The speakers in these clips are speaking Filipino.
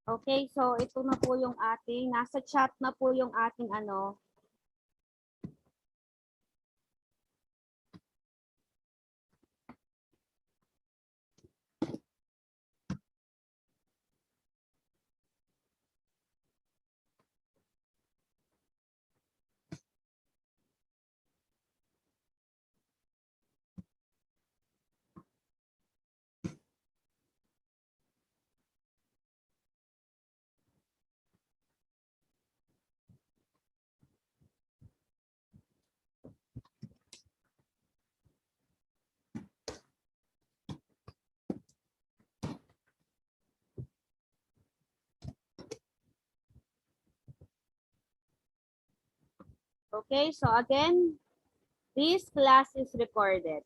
Okay, so ito na po yung ating, nasa chat na po yung ating ano. Okay, so again, this class is recorded.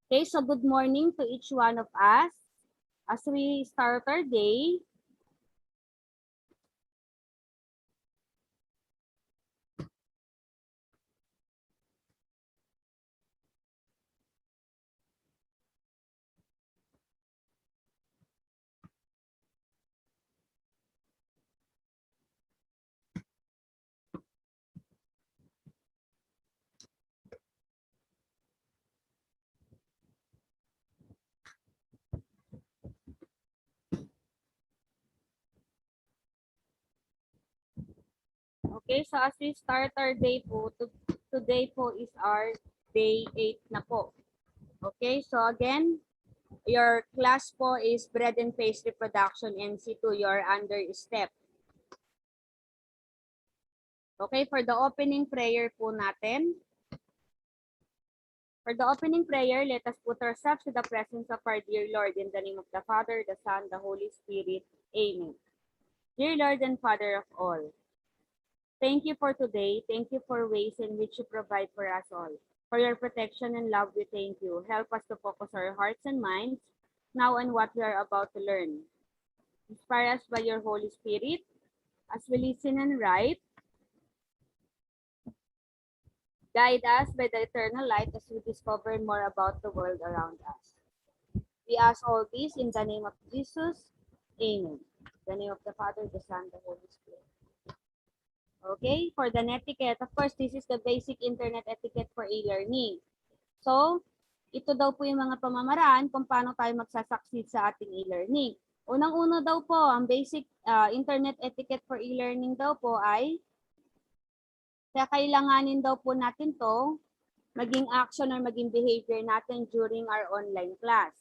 Okay, so good morning to each one of us. As we start our day, okay, so as we start our day po, today po is our day 8 na po. Okay, so again, your class po is bread and pastry production NC2, your under step. Okay, for the opening prayer po natin. For the opening prayer, let us put ourselves to the presence of our dear Lord in the name of the Father, the Son, the Holy Spirit. Amen. Dear Lord and Father of all, thank you for today. Thank you for ways in which you provide for us all. For your protection and love, we thank you. Help us to focus our hearts and minds now on what we are about to learn. Inspire us by your Holy Spirit as we listen and write. Guide us by the eternal light as we discover more about the world around us. We ask all this in the name of Jesus. Amen. In the name of the Father, the Son, the Holy Spirit. Okay, for the etiquette, of course, this is the basic internet etiquette for e-learning. So, ito daw po yung mga pamamaraan kung paano tayo magsasucceed sa ating e-learning. Unang-una daw po, ang basic internet etiquette for e-learning daw po ay kailanganin daw po natin to maging action or maging behavior natin during our online class.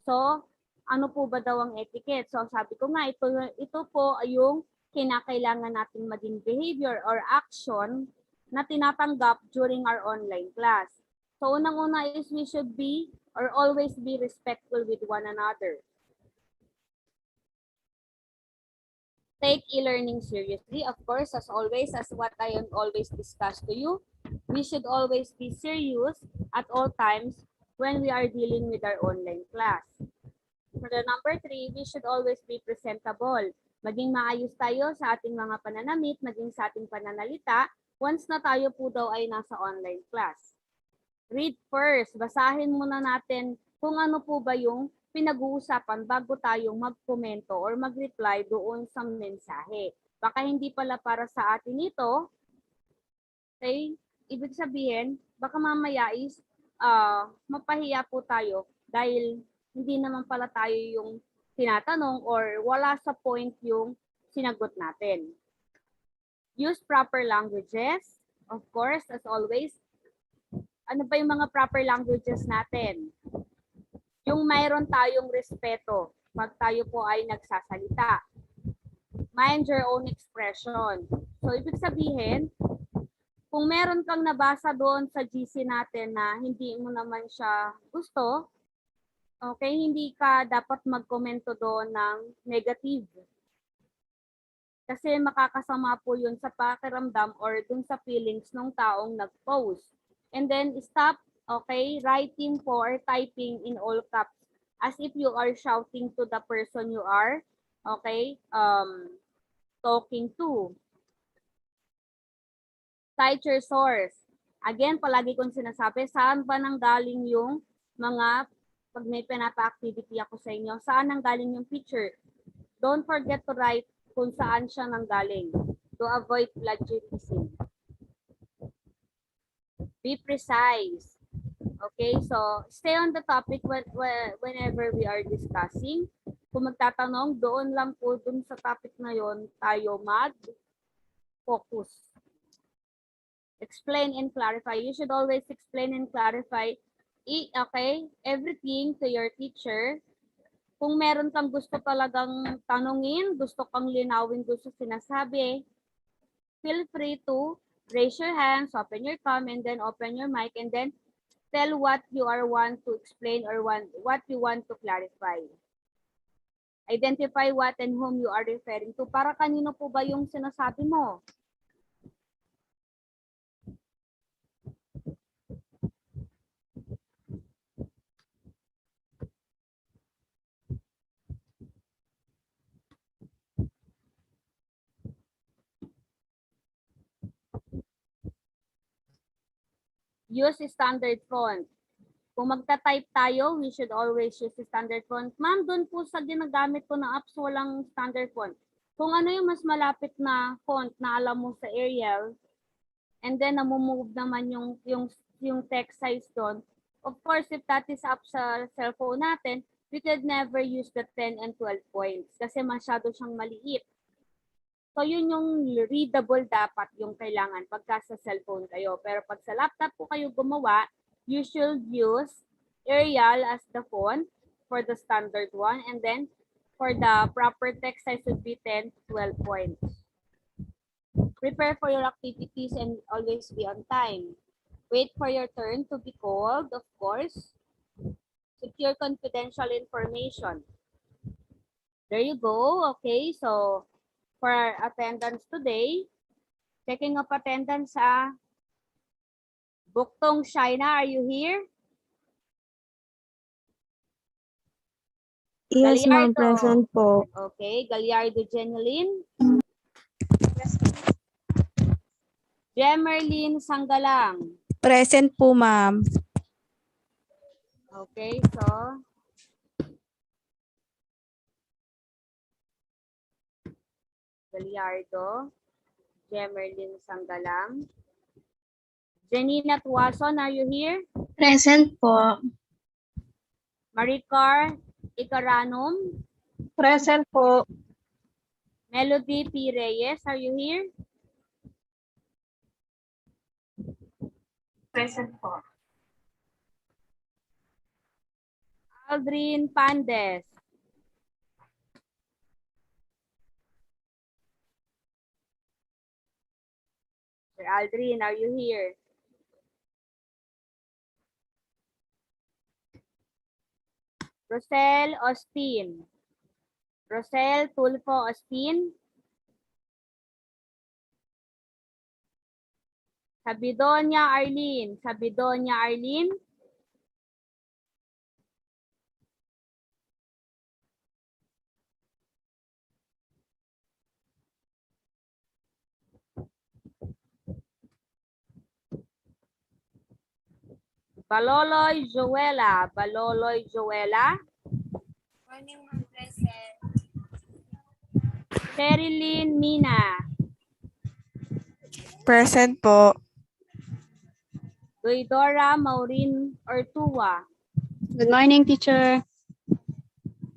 So, ano po ba daw ang etiquette? So, sabi ko nga, ito po ay yung kinakailangan nating maging behavior or action na tinatanggap during our online class. So, unang-una is we should be or always be respectful with one another. Take e-learning seriously. Of course, as always, as what I have always discussed to you, we should always be serious at all times when we are dealing with our online class. For the number 3, we should always be presentable. Maging maayos tayo sa ating mga pananamit, maging sa ating pananalita, once na tayo po daw ay nasa online class. Read first. Basahin muna natin kung ano po ba yung pinag-uusapan bago tayong mag-komento or mag-reply doon sa mensahe. Baka hindi pala para sa atin ito. Okay? Ibig sabihin, baka mamaya is mapahiya po tayo dahil hindi naman pala tayo yung tinatanong or wala sa point yung sinagot natin. Use proper languages. Of course, as always, ano ba yung mga proper languages natin? Yung mayroon tayong respeto pag tayo po ay nagsasalita. Mind your own expression. So, ibig sabihin, kung meron kang nabasa doon sa GC natin na hindi mo naman siya gusto, okay, hindi ka dapat magkomento doon ng negative. Kasi makakasama po yun sa pakiramdam or dun sa feelings ng taong nag-post. And then stop, okay, writing po or typing in all caps as if you are shouting to the person you are, okay, talking to. Cite your source. Again, palagi kong sinasabi, saan ba nanggaling yung mga pag may pinapa-activity ako sa inyo, saan nanggaling yung picture? Don't forget to write kung saan siya nanggaling to avoid plagiarism. Be precise. Okay, so stay on the topic whenever we are discussing. Kung magtatanong, doon lang po dun sa topic na yon tayo mag-focus. Explain and clarify. You should always explain and clarify everything to your teacher. Kung meron kang gusto talagang tanungin, gusto kang linawin, gusto sinasabi, feel free to raise your hands, open your palm, and then open your mic, and then tell what you are want to explain or what you want to clarify. Identify what and whom you are referring to. Para kanino po ba yung sinasabi mo? Use standard font. Kung magta-type tayo, we should always use standard font. Ma'am, doon po sa ginagamit ko na apps, walang standard font. Kung ano yung mas malapit na font na alam mo sa Arial, and then namumove naman yung text size doon, of course, if that is up sa cellphone natin, we could never use the 10 and 12 points kasi masyado siyang maliit. So, yun yung readable dapat yung kailangan pagka sa cellphone kayo. Pero pag sa laptop po kayo gumawa, you should use Arial as the font for the standard one. And then, for the proper text size would be 10 to 12 points. Prepare for your activities and always be on time. Wait for your turn to be called, of course. Secure confidential information. There you go. Okay, so for our attendance today, checking of attendance Buktong Shaina, are you here? Yes, ma'am, Gallardo. present po. Okay, Gallardo Jeneline. Jemerlin Sanggalang. Present po, ma'am. Okay, so Gallardo, Jemerlin Sanggalang. Janina Tuason, are you here? Present po. Maricar Ikaranum. Present po. Melody P. Reyes, are you here? Present po. Aldrin Pandes. Sir Aldrin, are you here? Rosel Austin. Rosel Tulfo Austin. Sabidonia Arlene. Sabidonia Arlene. Baloloy Joella. Baloloy Joella. Morning, ma'am, present. Sherilyn Mina. Present po. Doidora Maureen Ortua. Good morning, teacher.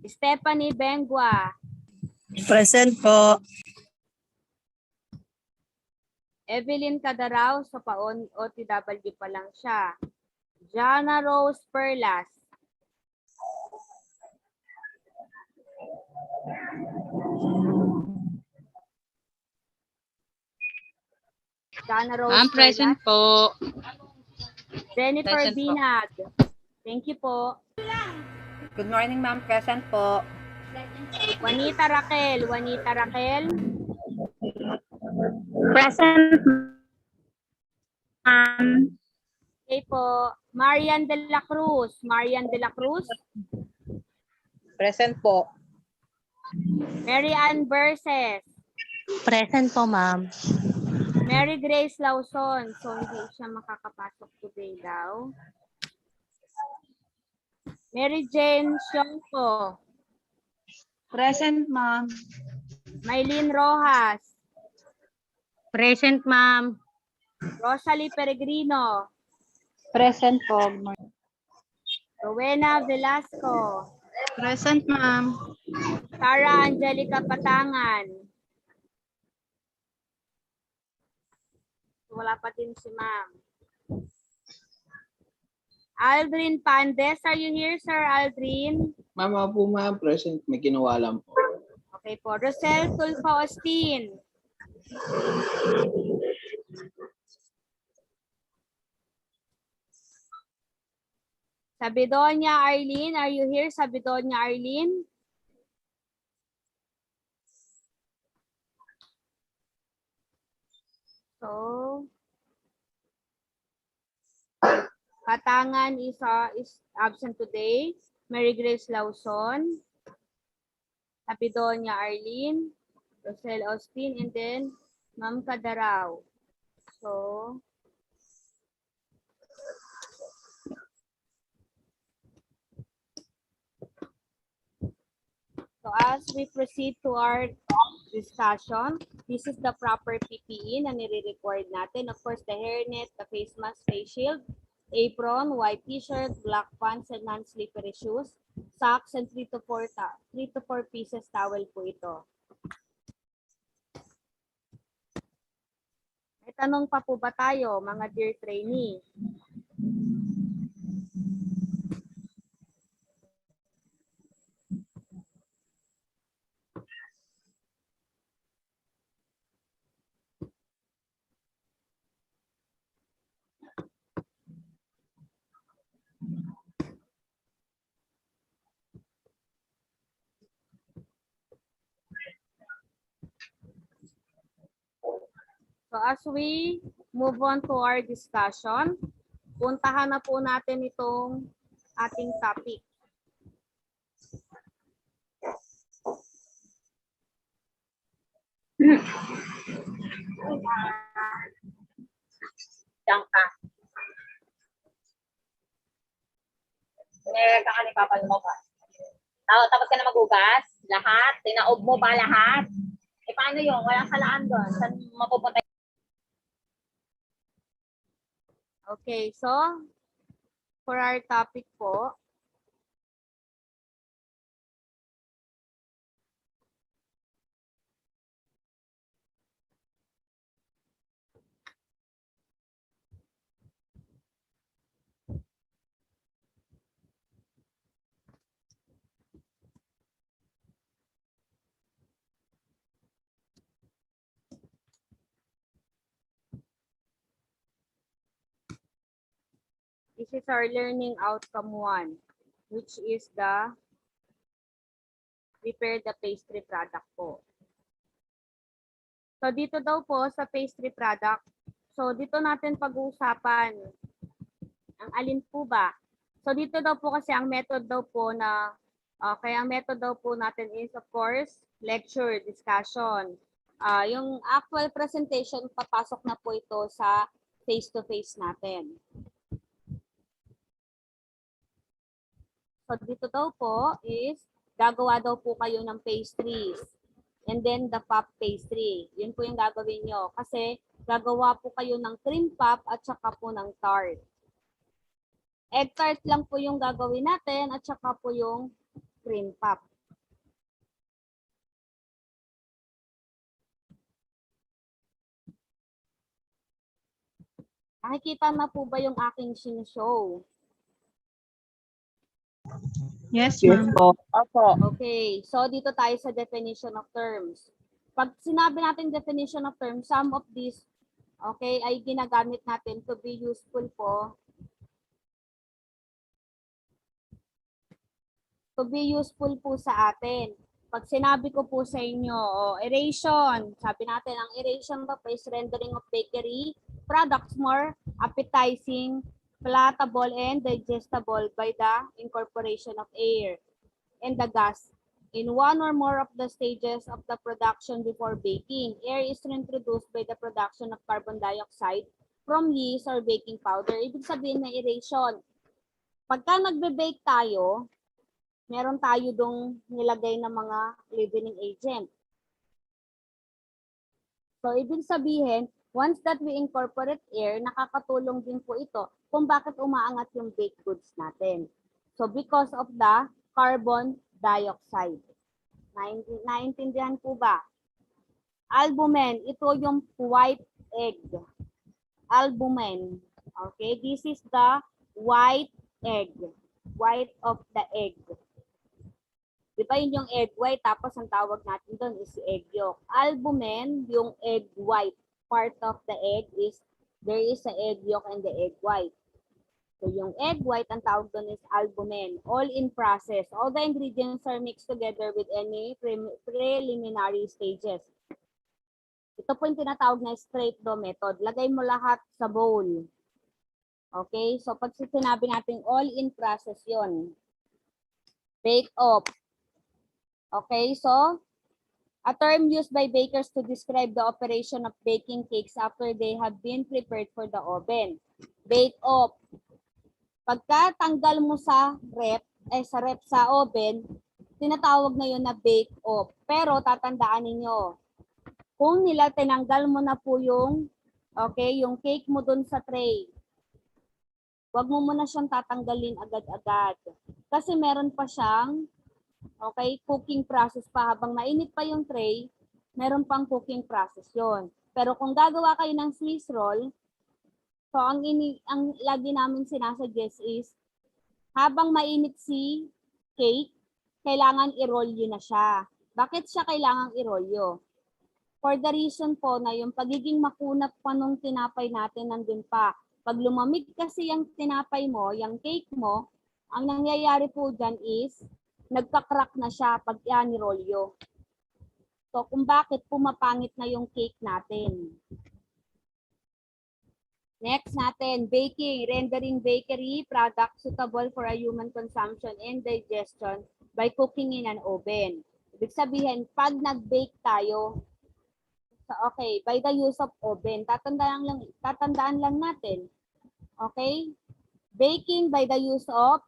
Stephanie Bengua. Present po. Evelyn Cadarao, sa paon OTW pa lang siya. Jana Rose Perlas. Jana Rose Ma'am, present Perlas. po. Jennifer Present po. Binag. Thank you po. Good morning, ma'am. Present po. Juanita Raquel. Juanita Raquel. Present, ma'am. Okay po. Marian de la Cruz. Marian de la Cruz. Present po. Mary Ann Verses. Present po, ma'am. Mary Grace Lawson. So, hindi siya makakapasok today daw. Mary Jane Sionco. Present, ma'am. Maylene Rojas. Present, ma'am. Rosalie Peregrino. Present po. Rowena Velasco. Present, ma'am. Sarah Angelica Patangan. Wala pa din si ma'am. Aldrin Pandes, are you here, Sir Aldrin? Mama po ma'am, present. May kinuha lang po. Okay po. Rosel Tulfo Austin. Sabidonia Arlene, are you here, Sabidonia Arlene? So, Katangan is absent today. Mary Grace Lawson, Sabidonia Arlene, Rosel Austin, and then Ma'am Kadaraw. So, as we proceed to our discussion, this is the proper PPE na nire-record natin. Of course, the hairnet, the face mask, face shield, apron, white t-shirt, black pants, and non-slippery shoes, socks, and 3 to 4 pieces towel po ito. May tanong pa po ba tayo, mga dear trainee? So as we move on to our discussion, puntahan na po natin itong ating topic. Diyan ka. Meron ka ni Papa mo ba? Tapos ka na magugas? Lahat? Tinaob mo ba lahat? Eh paano yun? Walang salaan doon. Saan mapupunta? Okay, so for our topic po, this is our learning outcome 1, which is the prepare the pastry product po. So dito daw po sa pastry product, so dito natin pag-uusapan ang alin po ba. So dito daw po kasi ang method daw po na, kaya ang method daw po natin is of course, lecture, discussion. Yung actual presentation, papasok na po ito sa face-to-face natin. So dito daw po is gagawa daw po kayo ng pastries. And then the pop pastry. Yun po yung gagawin nyo. Kasi gagawa po kayo ng cream pop at saka po ng tart. Egg tart lang po yung gagawin natin at saka po yung cream pop. Nakikita na po ba yung aking sinishow? Yes, Yes ma'am. po. Opo. Okay, so dito tayo sa definition of terms. Pag sinabi natin definition of terms, some of these, okay, ay ginagamit natin to be useful po. To be useful po sa atin. Pag sinabi ko po sa inyo, aeration, sabi natin, ang aeration ba is rendering of bakery products more appetizing, palatable, and digestible by the incorporation of air and the gas in one or more of the stages of the production before baking. Air is introduced by the production of carbon dioxide from yeast or baking powder. Ibig sabihin na aeration. Pagka nagbe-bake tayo, meron tayo dong nilagay na mga leavening agent. So, ibig sabihin, once that we incorporate air, nakakatulong din po ito kung bakit umaangat yung baked goods natin. So, because of the carbon dioxide. Naintindihan po ba? Albumen, ito yung white egg. Albumen. Okay, this is the white egg. White of the egg. Di ba yun yung egg white, tapos ang tawag natin doon is egg yolk. Albumen, yung egg white. Part of the egg is, there is a egg yolk and the egg white. So yung egg white, ang tawag doon is albumen. All in process. All the ingredients are mixed together with any preliminary stages. Ito po yung tinatawag na straight dough method. Lagay mo lahat sa bowl. Okay? So pag sinabi natin all in process yon. Bake off. Okay, so a term used by bakers to describe the operation of baking cakes after they have been prepared for the oven. Bake off. Pagka tanggal mo sa sa oven, tinatawag na yun na bake off. Pero tatandaan ninyo, kung tinanggal mo na po yung yung cake mo dun sa tray, wag mo muna siyang tatanggalin agad-agad. Kasi meron pa siyang cooking process pa. Habang mainit pa yung tray, meron pang cooking process yon. Pero kung gagawa kayo ng Swiss roll, so ang lagi namin sinasuggest is, habang mainit si cake, kailangan i-roll na siya. Bakit siya kailangan i-roll? For the reason po na yung pagiging makunat pa nung tinapay natin nandun pa. Pag lumamig kasi yung tinapay mo, yung cake mo, ang nangyayari po dyan is, nagka-crack na siya pag ni-rolyo. So, kung bakit pumapangit na yung cake natin. Next natin, baking, rendering bakery products suitable for a human consumption and digestion by cooking in an oven. Ibig sabihin, pag nag-bake tayo, by the use of oven, tatandaan lang natin. Okay? Baking by the use of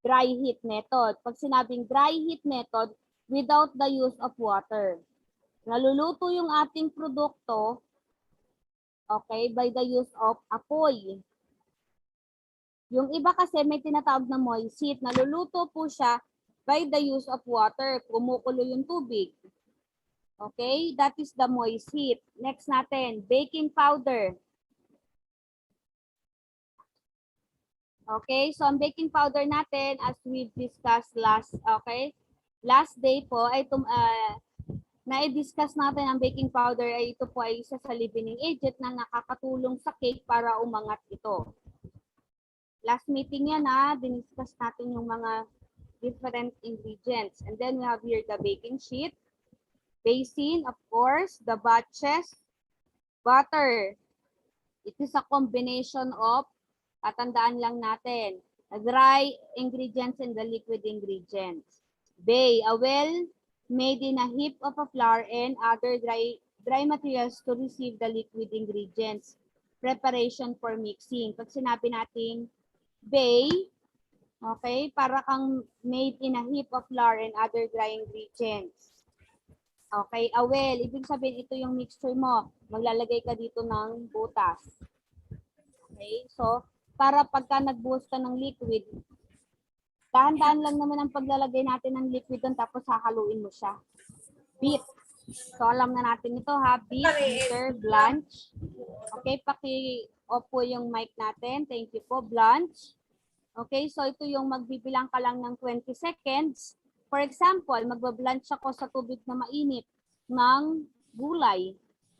dry heat method. Pag sinabing dry heat method, without the use of water. Naluluto yung ating produkto, by the use of apoy. Yung iba kasi may tinatawag na moist heat. Naluluto po siya by the use of water. Kumukulo yung tubig. Okay, that is the moist heat. Next natin, baking powder. Okay, so ang baking powder natin, as we've discussed last day po, ay na-discuss natin ang baking powder ay ito po ay isa sa leavening agent na nakakatulong sa cake para umangat ito. Last meeting yan diniscuss natin yung mga different ingredients. And then we have here the baking sheet, basin, of course, the batches, butter. It is a combination of, tatandaan lang natin, dry ingredients and the liquid ingredients. Bay, a well made in a heap of a flour and other dry materials to receive the liquid ingredients. Preparation for mixing. Pag sinabi natin bay, para kang made in a heap of flour and other dry ingredients. Okay, a well, ibig sabihin ito yung mixture mo. Maglalagay ka dito ng butas. Okay, so para pagka nagbuhos ka ng liquid, dahan-dahan lang naman ang paglalagay natin ng liquid doon tapos hahaluin mo siya. Beat. So alam na natin ito beat, beater, blanch. Okay, paki-off po yung mic natin. Thank you po, blanch. Okay, so ito yung magbibilang ka lang ng 20 seconds. For example, magbablanch ako sa tubig na mainit ng gulay.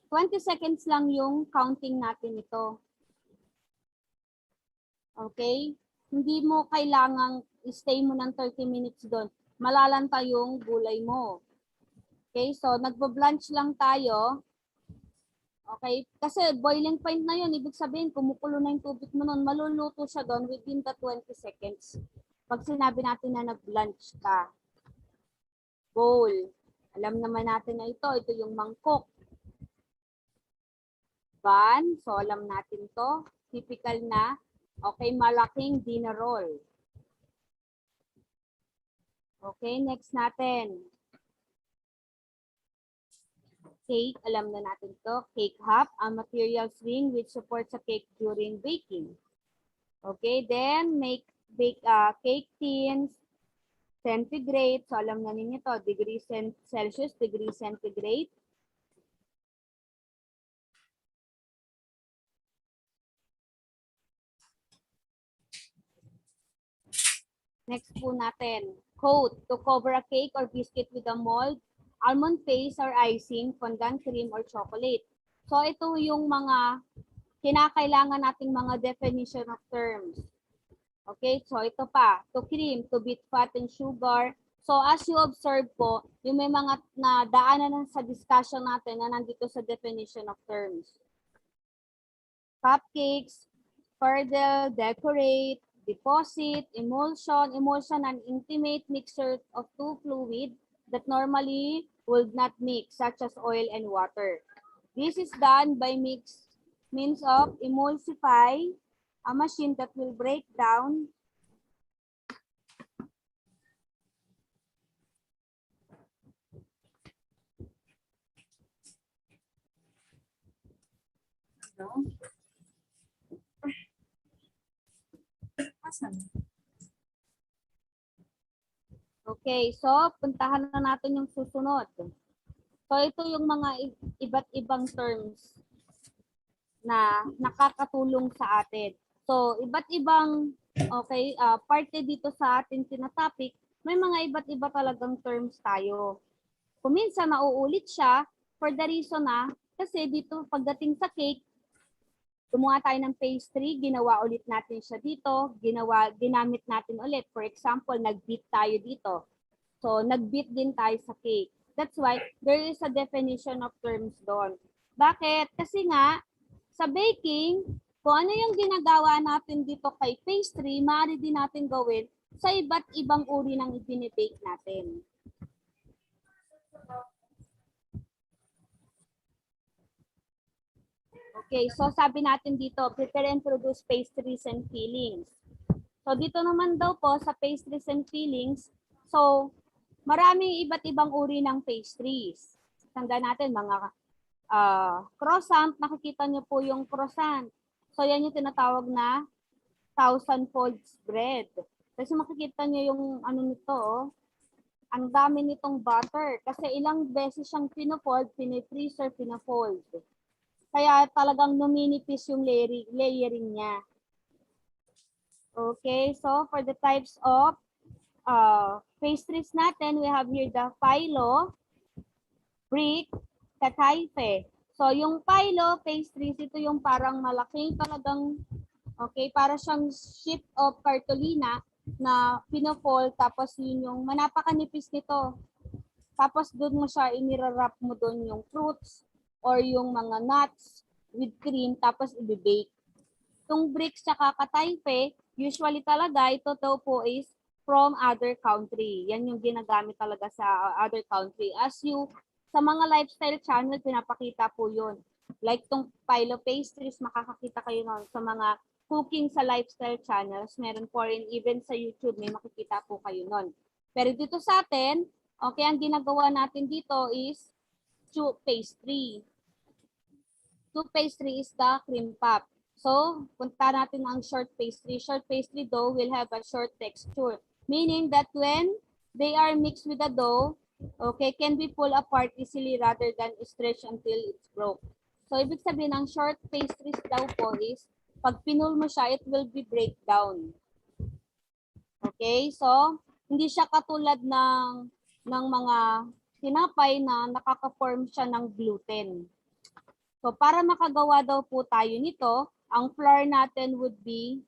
20 seconds lang yung counting natin ito. Okay? Hindi mo kailangang stay mo ng 30 minutes doon. Malalanta yung gulay mo. Okay? So, nagbo-blanch lang tayo. Okay? Kasi boiling point na yun. Ibig sabihin, kumukulo na yung tubig mo noon. Maluluto siya doon within the 20 seconds. Pag sinabi natin na nag-blanch ka. Bowl. Alam naman natin na ito. Ito yung mangkok. Ban. So, alam natin to. Typical na. Okay, malaking dinner roll. Okay, next natin. Cake, alam na natin to. Cake hop, a material swing which supports a cake during baking. Okay, then make cake tins, centigrade. So alam na ninyo to, degree Celsius, degree centigrade. Next po natin, coat, to cover a cake or biscuit with a mold, almond paste or icing, fondant cream or chocolate. So ito yung mga kinakailangan nating mga definition of terms. Okay, so ito pa, to cream, to beat fat and sugar. So as you observe po, yung may mga nadaanan sa discussion natin na nandito sa definition of terms. Cupcakes, curdle, decorate, deposit, emulsion. Emulsion, an intimate mixture of two fluids that normally would not mix, such as oil and water. This is done by means of emulsify, a machine that will break down Okay, so puntahan na natin yung susunod. So ito yung mga iba't ibang terms na nakakatulong sa atin. So iba't ibang parte dito sa ating tinatopic, may mga iba't iba talagang terms tayo. Kung minsan nauulit siya for the reason na kasi dito pagdating sa cake, gumawa tayo ng pastry, ginawa ulit natin siya dito, ginamit natin ulit. For example, nag-beat tayo dito. So, nag-beat din tayo sa cake. That's why there is a definition of terms doon. Bakit? Kasi nga, sa baking, kung ano yung ginagawa natin dito kay pastry, maaari din natin gawin sa iba't ibang uri ng ibinibake natin. Okay, so sabi natin dito, prepare and produce pastries and fillings. So dito naman daw po sa pastries and fillings, so maraming iba't ibang uri ng pastries. Tandaan natin mga croissant, nakikita niyo po yung croissant. So yan yung tinatawag na 1,000 folds bread. Kasi makikita niyo yung ano nito, ang dami nitong butter. Kasi ilang beses siyang pinofold, pinifreezer, pinofold. Kaya talagang numinipis yung layering niya. Okay, so for the types of pastries natin, we have here the phyllo, brick, katayfe. So yung phyllo pastries, ito yung parang malaking talagang, para siyang sheet of cartolina na pinofold, tapos yun yung manapakanipis nito. Tapos doon mo siya, inirarap mo doon yung fruits, or yung mga nuts with cream, tapos i-bake. Itong bricks tsaka katayfe, usually talaga, ito daw po is from other country. Yan yung ginagamit talaga sa other country. Sa mga lifestyle channel, pinapakita po yun. Like itong phyllo pastries, makakakita kayo nun. Sa mga cooking sa lifestyle channels, meron po rin, even sa YouTube, may makikita po kayo nun. Pero dito sa atin, ang ginagawa natin dito is choux pastry. Choux pastry is the cream puff. So, punta natin ang short pastry. Short pastry dough will have a short texture, meaning that when they are mixed with the dough, can be pulled apart easily rather than stretch until it's broke. So, ibig sabihin ng short pastries daw po is, pag pinul mo siya, it will be breakdown. Okay, so, hindi siya katulad ng mga tinapay na nakaka-form siya ng gluten. So, para makagawa daw po tayo nito, ang flour natin would be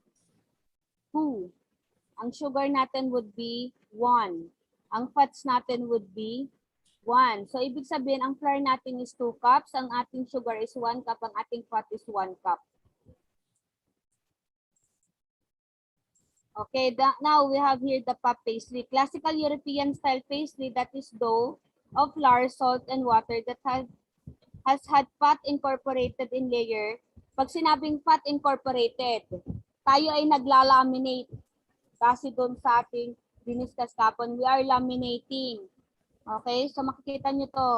2. Ang sugar natin would be 1. Ang fats natin would be 1. So, ibig sabihin, ang flour natin is 2 cups, ang ating sugar is 1 cup, ang ating fat is 1 cup. Okay, now we have here the puff pastry. Classical European style pastry that is dough of flour, salt, and water that has had fat incorporated in layer. Pag sinabing fat incorporated, tayo ay naglalaminate kasi doon sa ating diniscuss kapon, we are laminating. Okay, so makikita nyo to.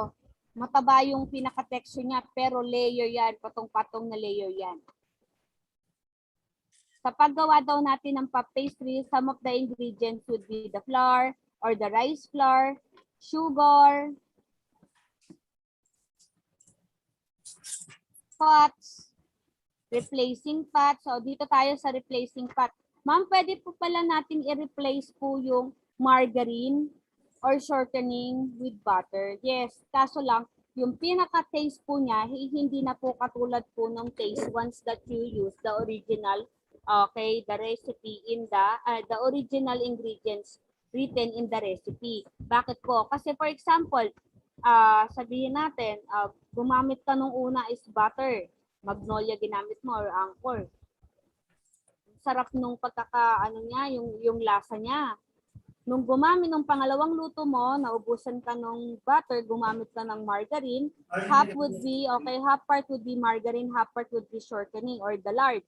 Mataba yung pinaka-texture niya, pero layer yan, patong-patong na layer yan. Sa paggawa daw natin ng puff pastry, some of the ingredients would be the flour or the rice flour, sugar, fats, replacing fat. So, dito tayo sa replacing fat. Ma'am, pwede po pala natin i-replace po yung margarine or shortening with butter. Yes, kaso lang, yung pinaka-taste po niya, hindi na po katulad po ng taste once that you use the original, okay, the recipe in the original ingredients written in the recipe. Bakit po? Kasi for example, sabihin natin, gumamit ka nung una is butter. Magnolia ginamit mo or Angkor. Sarap nung ano niya, yung lasa niya. Nung gumamit ng pangalawang luto mo, naubusan ka ng butter, gumamit ka ng margarine, half would be, okay, half part would be margarine, half part would be shortening or the lard.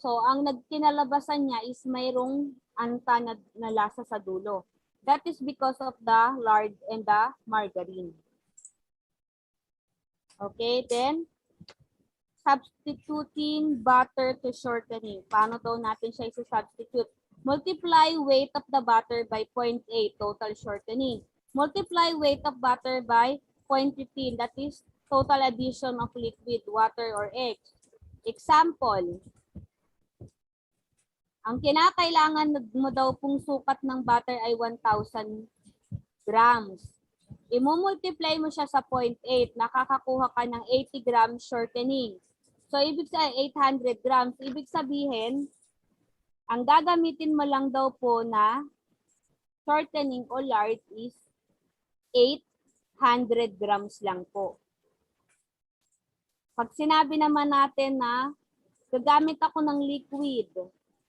So, ang nagkinalabasan niya is mayroong anta na lasa sa dulo. That is because of the lard and the margarine. Okay, then, substituting butter to shortening. Paano daw natin siya i-substitute? Multiply weight of the butter by 0.8, total shortening. Multiply weight of butter by 0.15, that is total addition of liquid, water, or eggs. Example, ang kinakailangan mo daw pong sukat ng butter ay 1,000 grams. I-multiply mo siya sa 0.8, nakakakuha ka ng 80 grams shortening. So, ibig sabihin, 800 grams. Ibig sabihin, ang gagamitin mo lang daw po na shortening o lard is 800 grams lang po. Pag sinabi naman natin na gagamit ako ng liquid,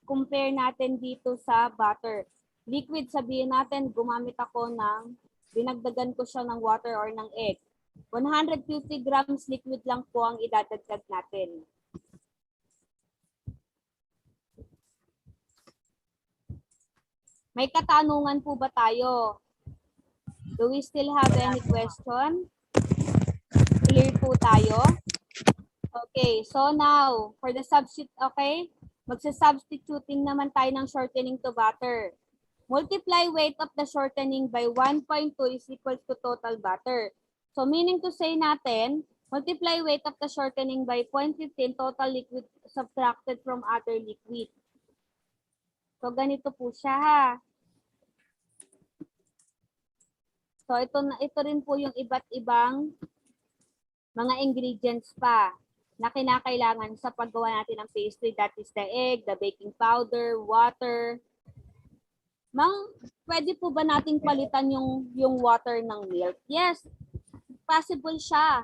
compare natin dito sa butter. Liquid, sabihin natin, gumamit ako ng, dinagdagan ko siya ng water or ng egg. 150 grams liquid lang po ang idadagdag natin. May katanungan po ba tayo? Do we still have any question? Clear po tayo? Okay, so now, for the substitute, okay? Magsa-substituting naman tayo ng shortening to butter. Multiply weight of the shortening by 1.2 is equal to total butter. So meaning to say natin, multiply weight of the shortening by 0.15, total liquid subtracted from other liquid. So ganito po siya ha. So ito rin po yung iba't ibang mga ingredients pa na kinakailangan sa paggawa natin ng pastry. That is the egg, the baking powder, water. Mang, pwede po ba nating palitan yung water ng milk? Yes, possible siya.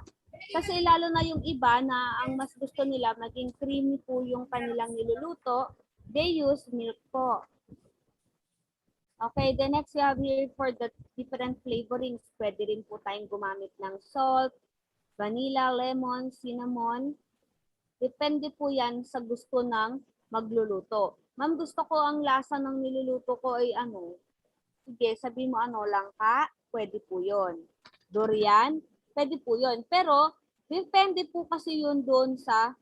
Kasi lalo na yung iba na ang mas gusto nila maging creamy po yung kanilang niluluto, they use milk po. Okay, the next we have here for the different flavorings. Pwede rin po tayong gumamit ng salt, vanilla, lemon, cinnamon. Depende po yan sa gusto ng magluluto. Ma'am, gusto ko ang lasa ng niluluto ko ay ano? Sige, sabi mo ano, langka? Pwede po yun. Durian? Pwede po yun. Pero, depende po kasi yun doon sa,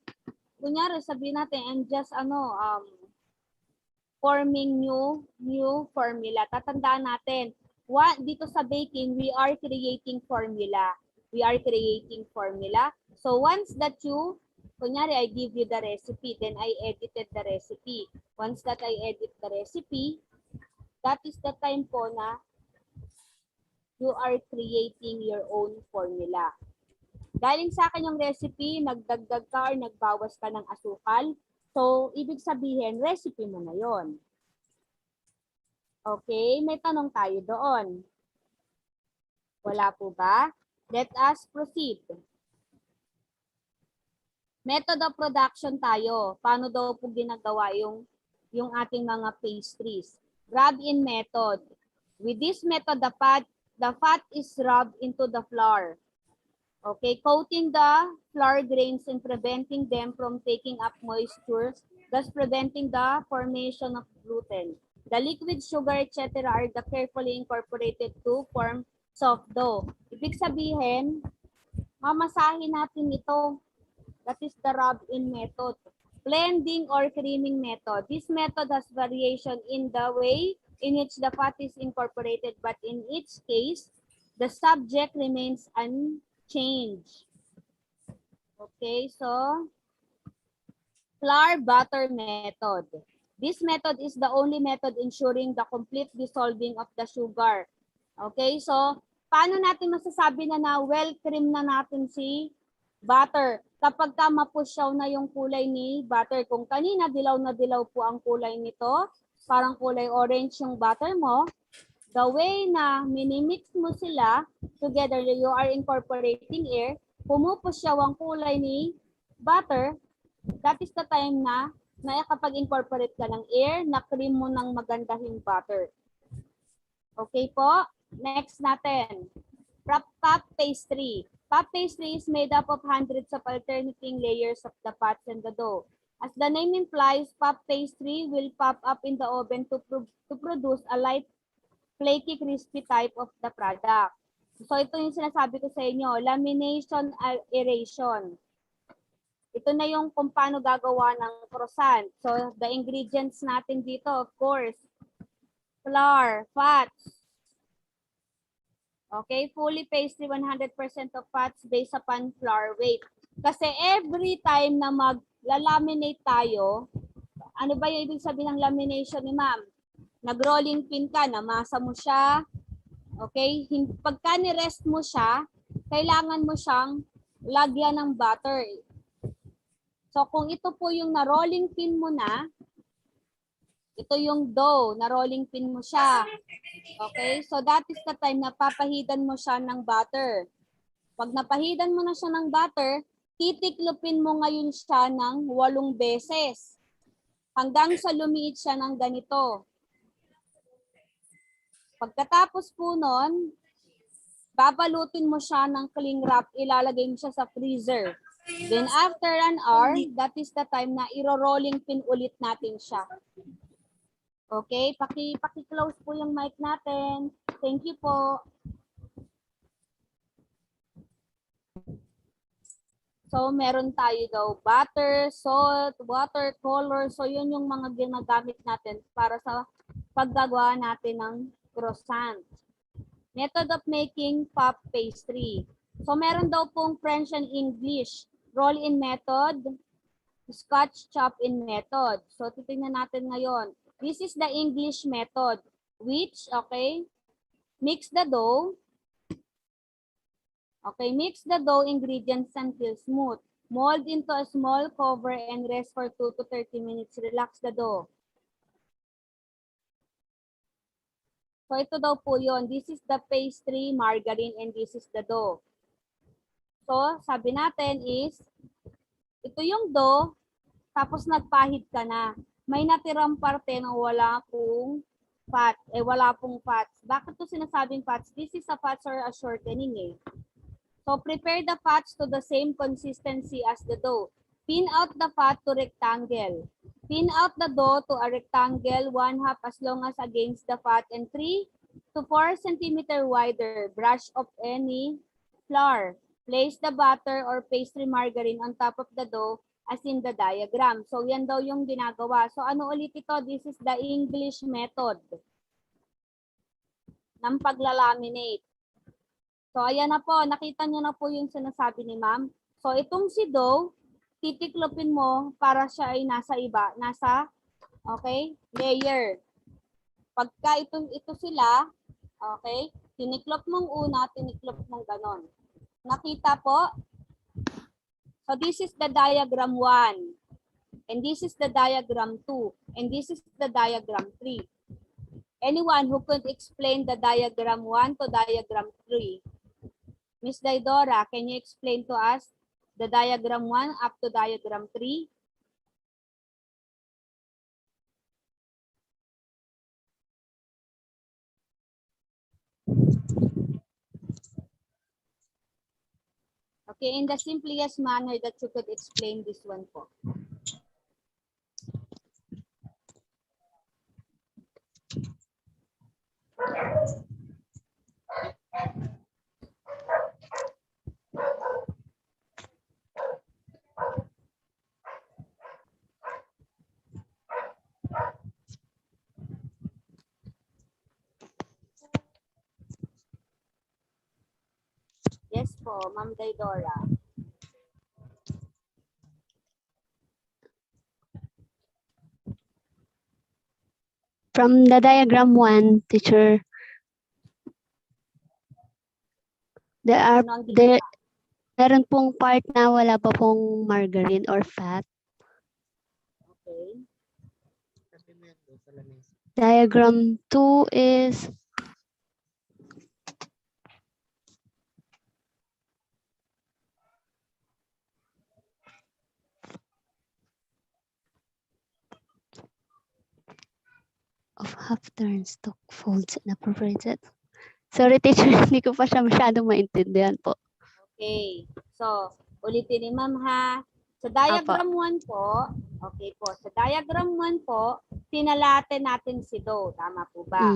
kunyari sabihin natin, and just forming new formula. Tatandaan natin, dito sa baking, we are creating formula. We are creating formula. So once that you, kunyari, I give you the recipe, then I edited the recipe. Once that I edit the recipe, that is the time po na you are creating your own formula. Galing sa akin yung recipe, nagdagdag ka or nagbawas ka ng asukal. So, ibig sabihin, recipe mo na yon. Okay, may tanong tayo doon. Wala po ba? Let us proceed. Method of production tayo. Paano daw po ginagawa yung ating mga pastries? Rub-in method. With this method, the fat is rubbed into the flour. Okay, coating the flour grains and preventing them from taking up moisture, thus preventing the formation of gluten. The liquid sugar, etc. are the carefully incorporated to form soft dough. Ibig sabihin, mamasahin natin ito. That is the rub-in method. Blending or creaming method. This method has variation in the way in which the fat is incorporated, but in each case, the subject remains unchanged. Okay, so flour butter method. This method is the only method ensuring the complete dissolving of the sugar. Okay, so paano natin masasabi na well cream na natin si butter? Kapag mapusyaw na yung kulay ni butter. Kung kanina dilaw na dilaw po ang kulay nito, parang kulay orange yung butter mo, the way na minimix mo sila together, you are incorporating air, pumupusyaw ang kulay ni butter, that is the time na kapag-incorporate ka ng air, na cream mo ng magandahing butter. Okay po? Next natin. Puff pastry. Puff pastry is made up of hundreds of alternating layers of the fats and the dough. As the name implies, puff pastry will pop up in the oven to produce a light, flaky, crispy type of the product. So ito yung sinasabi ko sa inyo, lamination, aeration. Ito na yung kung paano gagawa ng croissant. So, the ingredients natin dito, of course, flour, fats. Okay, fully pastry, 100% of fats based upon flour weight. Kasi every time na mag-laminate tayo, ano ba yung ibig sabihin ng lamination ni ma'am? Nag-rolling pin ka, namasa mo siya. Okay, pagka ni-rest mo siya, kailangan mo siyang lagyan ng butter. So, kung ito po yung na-rolling pin mo na, ito yung dough, na-rolling pin mo siya. Okay? So, that is the time na papahidan mo siya ng butter. Pag napahidan mo na siya ng butter, titiklopin mo ngayon siya ng 8 beses. Hanggang sa lumiit siya ng ganito. Pagkatapos po nun, babalutin mo siya ng cling wrap, ilalagay mo siya sa freezer. Then after an hour, that is the time na iro-rolling pin ulit natin siya. Okay, paki-close po yung mic natin. Thank you po. So meron tayo daw butter, salt, water, color. So yun yung mga ginagamit natin para sa paggagawa natin ng croissant. Method of making puff pastry. So meron daw pong French and English. Roll-in method, Scotch chop-in method. So titingnan natin ngayon. This is the English method, which, okay, mix the dough. Okay, mix the dough ingredients until smooth. Mold into a small cover and rest for 2 to 30 minutes. Relax the dough. So ito daw po yun. This is the pastry, margarine, and this is the dough. So, sabi natin is, ito yung dough, tapos nagpahid ka na. May natirang parte na wala pong fat, wala pong fats. Bakit to sinasabing fats? This is a fats or a shortening eh. So, prepare the fats to the same consistency as the dough. Pin out the fat to rectangle. Pin out the dough to a rectangle 1/2 as long as against the fat and 3 to 4 cm wider. Brush off any flour. Place the butter or pastry margarine on top of the dough as in the diagram. So, yan daw yung ginagawa. So, ano ulit ito? This is the English method ng paglalaminate. So, ayan na po. Nakita nyo na po yung sinasabi ni ma'am. So, itong si dough, titiklopin mo para siya ay nasa iba. Nasa, okay, layer. Pagka ito sila, okay, tiniklop mong una, tiniklop mong ganon. Nakita po? So this is the diagram 1. And this is the diagram 2. And this is the diagram 3. Anyone who could explain the diagram 1 to diagram 3? Miss Daidora, can you explain to us the diagram 1 up to diagram 3? Okay, in the simplest manner that you could explain this one po. Yes po, Ma'am Daidora. From the diagram 1, teacher, Ano ang there, meron pong part na wala pa pong margarine or fat. Okay. Diagram 2 is of half turn stock folds and appropriated. Sorry teacher, hindi ko pa siya masyadong maintindihan po. Okay. So, ulitin ni Ma'am ha. Sa diagram 1 po, okay po, sa diagram 1 po, pinalate natin si dough. Tama po ba?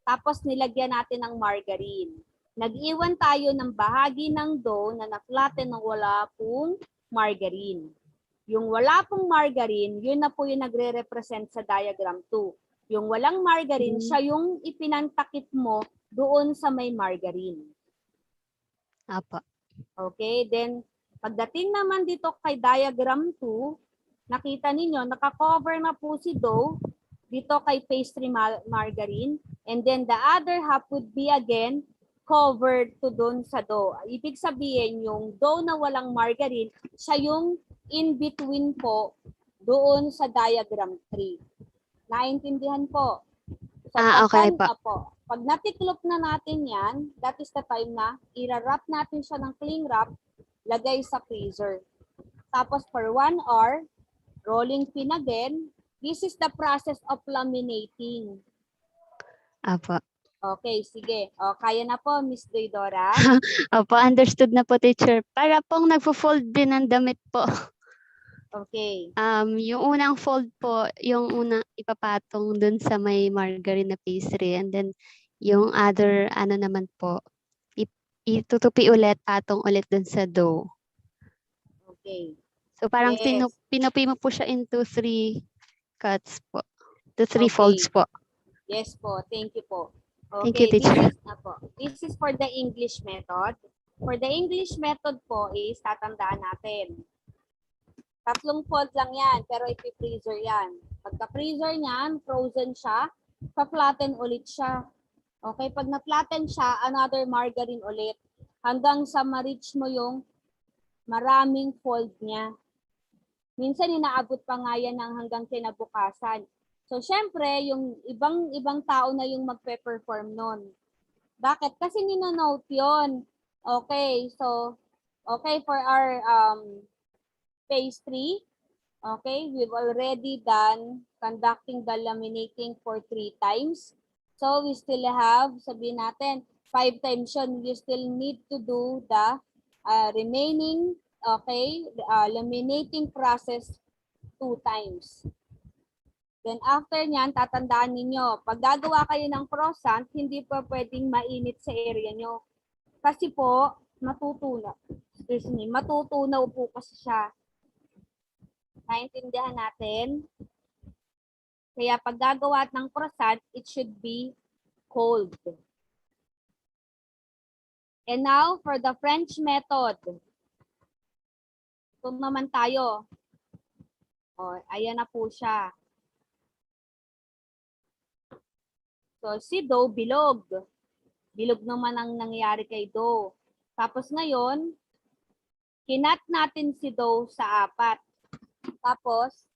Tapos nilagyan natin ng margarine. Nag-iwan tayo ng bahagi ng dough na naklate ng wala pong margarine. Yung wala pong margarine, yun na po yung nagre-represent sa diagram 2. Yung walang margarine, siya yung ipinantakip mo doon sa may margarine. Apa. Okay, then pagdating naman dito kay diagram 2, nakita ninyo, nakakover na po si dough dito kay pastry margarine, and then the other half would be again covered to doon sa dough. Ibig sabihin, yung dough na walang margarine, siya yung in between po doon sa diagram 3. Naintindihan po? So, Okay po. pag natiklop na natin yan, that is the time na i-wrap natin siya ng cling wrap, lagay sa freezer. Tapos for 1 hour, rolling pin again. This is the process of laminating. Apa. Okay, sige. O, kaya na po, Miss Doidora. Opo, understood na po teacher. Para pong nagfo-fold din ng damit po. Okay. Yung unang fold po, yung unang ipapatong dun sa may margarine na pastry, and then yung other ano naman po, itutupi ulit, patong ulit dun sa dough. Okay. So parang Yes. pinupi mo po siya into 3 cuts po. To 3 Okay. folds po. Yes po, thank you po. Thank you, Okay, teacher. this is for the English method. For the English method po is tatandaan natin. 3 fold lang yan, pero ipi-freezer yan. Pagka-freezer niyan, frozen siya, pa-flatten ulit siya. Okay, pag na-flatten siya, another margarine ulit. Hanggang sa ma-reach mo yung maraming fold niya. Minsan inaabot pa nga yan ng hanggang kinabukasan. So, syempre, yung ibang tao na yung magpe-perform nun. Bakit? Kasi ninonote yun. Okay, so, okay, for our pastry, okay, we've already done conducting the laminating for 3 times. So, we still have, sabihin natin, 5 times yun. You still need to do the remaining, okay, laminating process 2 times. Then after nyan, tatandaan ninyo, pag gagawa kayo ng croissant, hindi pa pwedeng mainit sa area nyo. Kasi po, matutunaw. Matutunaw po kasi siya. Naintindihan natin? Kaya pag gagawa ng croissant, it should be cold. And now, for the French method. Ito naman tayo. O, ayan na po siya. So, si dough, bilog. Bilog naman ang nangyari kay dough. Tapos ngayon, kinat natin si dough sa 4. Tapos,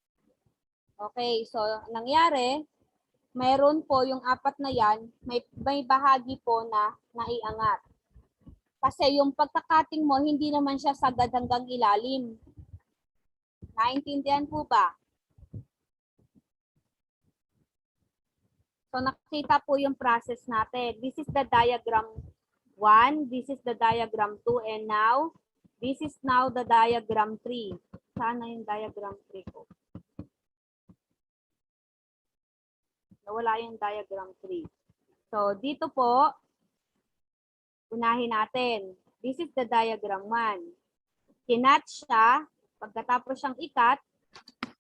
okay, so nangyari, mayroon po yung 4 na yan, may bahagi po na naiangat. Kasi yung pagkakating mo, hindi naman siya sagad hanggang ilalim. Naintindihan po ba? So nakita po yung process natin. This is the diagram 1, this is the diagram 2, and now, this is now the diagram 3. Sana yung diagram 3 ko. Nawala yung diagram 3. So dito po, unahin natin. This is the diagram 1. Kinat siya, pagkatapos siyang ikat,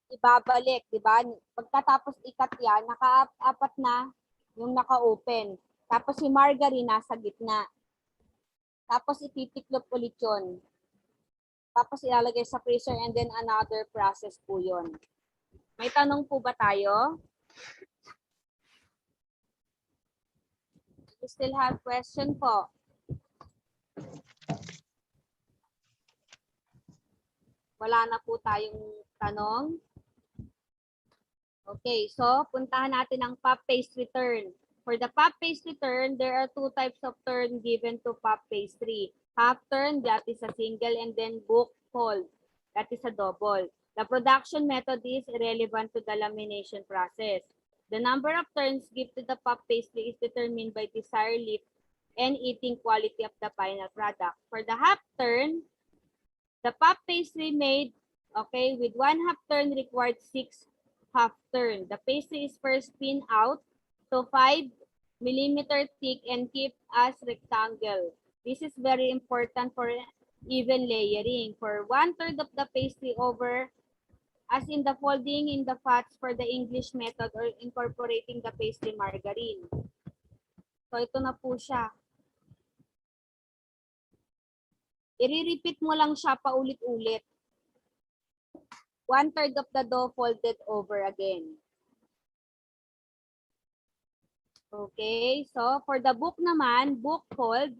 ibabalik, di ba? Pagkatapos ikat yan, naka-4 na yung naka-open. Tapos si margarine nasa gitna. Tapos ititiklop ulit yun. Tapos ilalagay sa freezer and then another process po yun. May tanong po ba tayo? We still have question po. Wala na po tayong tanong. Okay, so puntahan natin ang pop pastry turn. For the pop pastry turn, there are two types of turn given to pop pastry. Half turn, that is a single, and then book fold, that is a double. The production method is irrelevant to the lamination process. The number of turns given to the pop pastry is determined by desired lift and eating quality of the final product. For the half turn, the pop pastry made, okay, with one half turn required 6 half turn. The pastry is first spin out to 5 millimeter thick and keep as rectangle. This is very important for even layering. For 1/3 of the pastry over, as in the folding in the fats for the English method or incorporating the pastry margarine. So ito na po siya. I-repeat mo lang siya paulit-ulit. 1/3 of the dough folded over again. Okay, so for the book naman, book fold,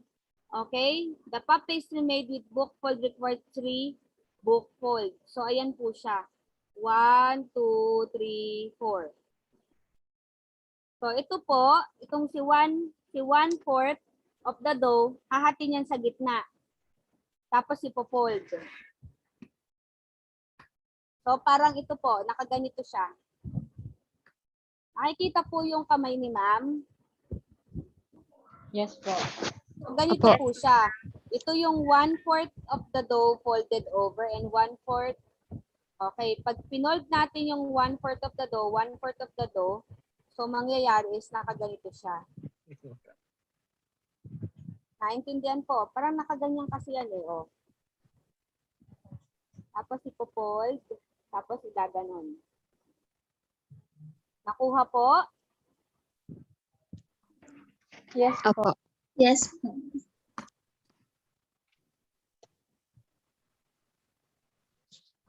okay, the pop pastry made with book fold requires 3 book fold. So ayan po siya. 1, 2, 3, 4. So ito po, itong si 1/4 of the dough, hahatin yan sa gitna. Tapos ipo-fold. So parang ito po, nakaganito siya. Nakikita po yung kamay ni ma'am. Yes po. So ganito po siya. Ito yung 1/4 of the dough folded over and 1/4. Okay, pag pinold natin yung 1/4 of the dough, 1/4 of the dough, so mangyayari is nakaganito siya. Naintindihan po? Parang nakaganyan kasi yan eh. Oh. Tapos ipo-fold, tapos igaganon. Nakuha po? Yes Opo. Yes.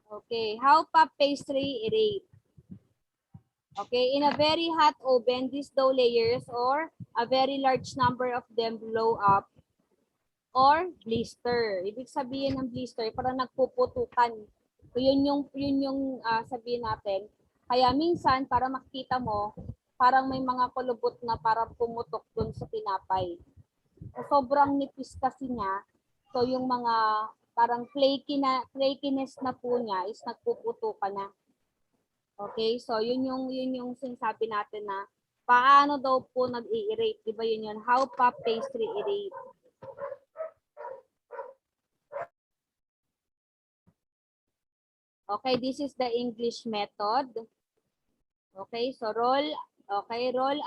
Okay, how pop pastry rate? Okay, in a very hot oven, these dough layers or a very large number of them blow up or blister. Ibig sabihin ng blister, parang nagpuputukan. So yun yung sabihin natin. Kaya minsan, para makita mo, parang may mga kulubot na parang pumutok dun sa tinapay. So, sobrang nipis kasi niya. So yung mga parang flakiness na po niya is nagpuputukan na. Okay, so yun yung sinasabi natin na paano daw po nag-i-rate, di ba yun? How pop pastry i-rate. Okay, this is the English method. Okay, so roll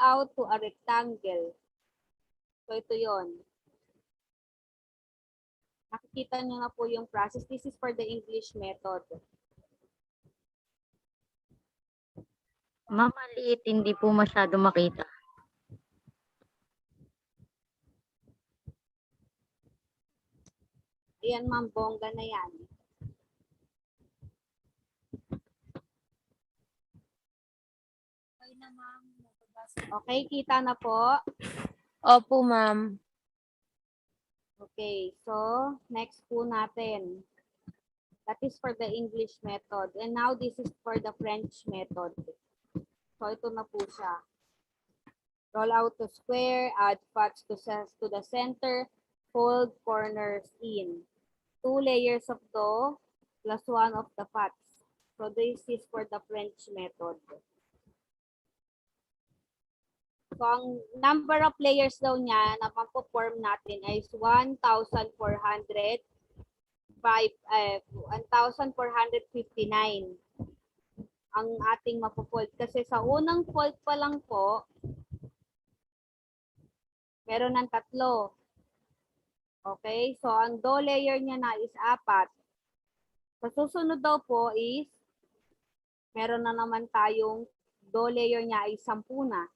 out to a rectangle. So ito yon. Nakikita nyo na po yung process. This is for the English method. Ma'am, maliit, hindi po masyado makita. Ayan ma'am, bongga na yan. Okay na, ma'am. Okay, kita na po. Opo, ma'am. Okay, so next po natin. That is for the English method. And now this is for the French method. So ito na po siya. Roll out to square, add fats to the center, fold corners in. 2 layers of dough plus 1 of the fats. So this is for the French method. So ang number of layers daw niya na pampo-form natin is 1,459 ang ating mapo-fold. Kasi sa unang fold pa lang po, meron ng 3. Okay, so ang dough layer niya na is 4. Sa susunod daw po is, meron na naman tayong dough layer niya ay 10 na.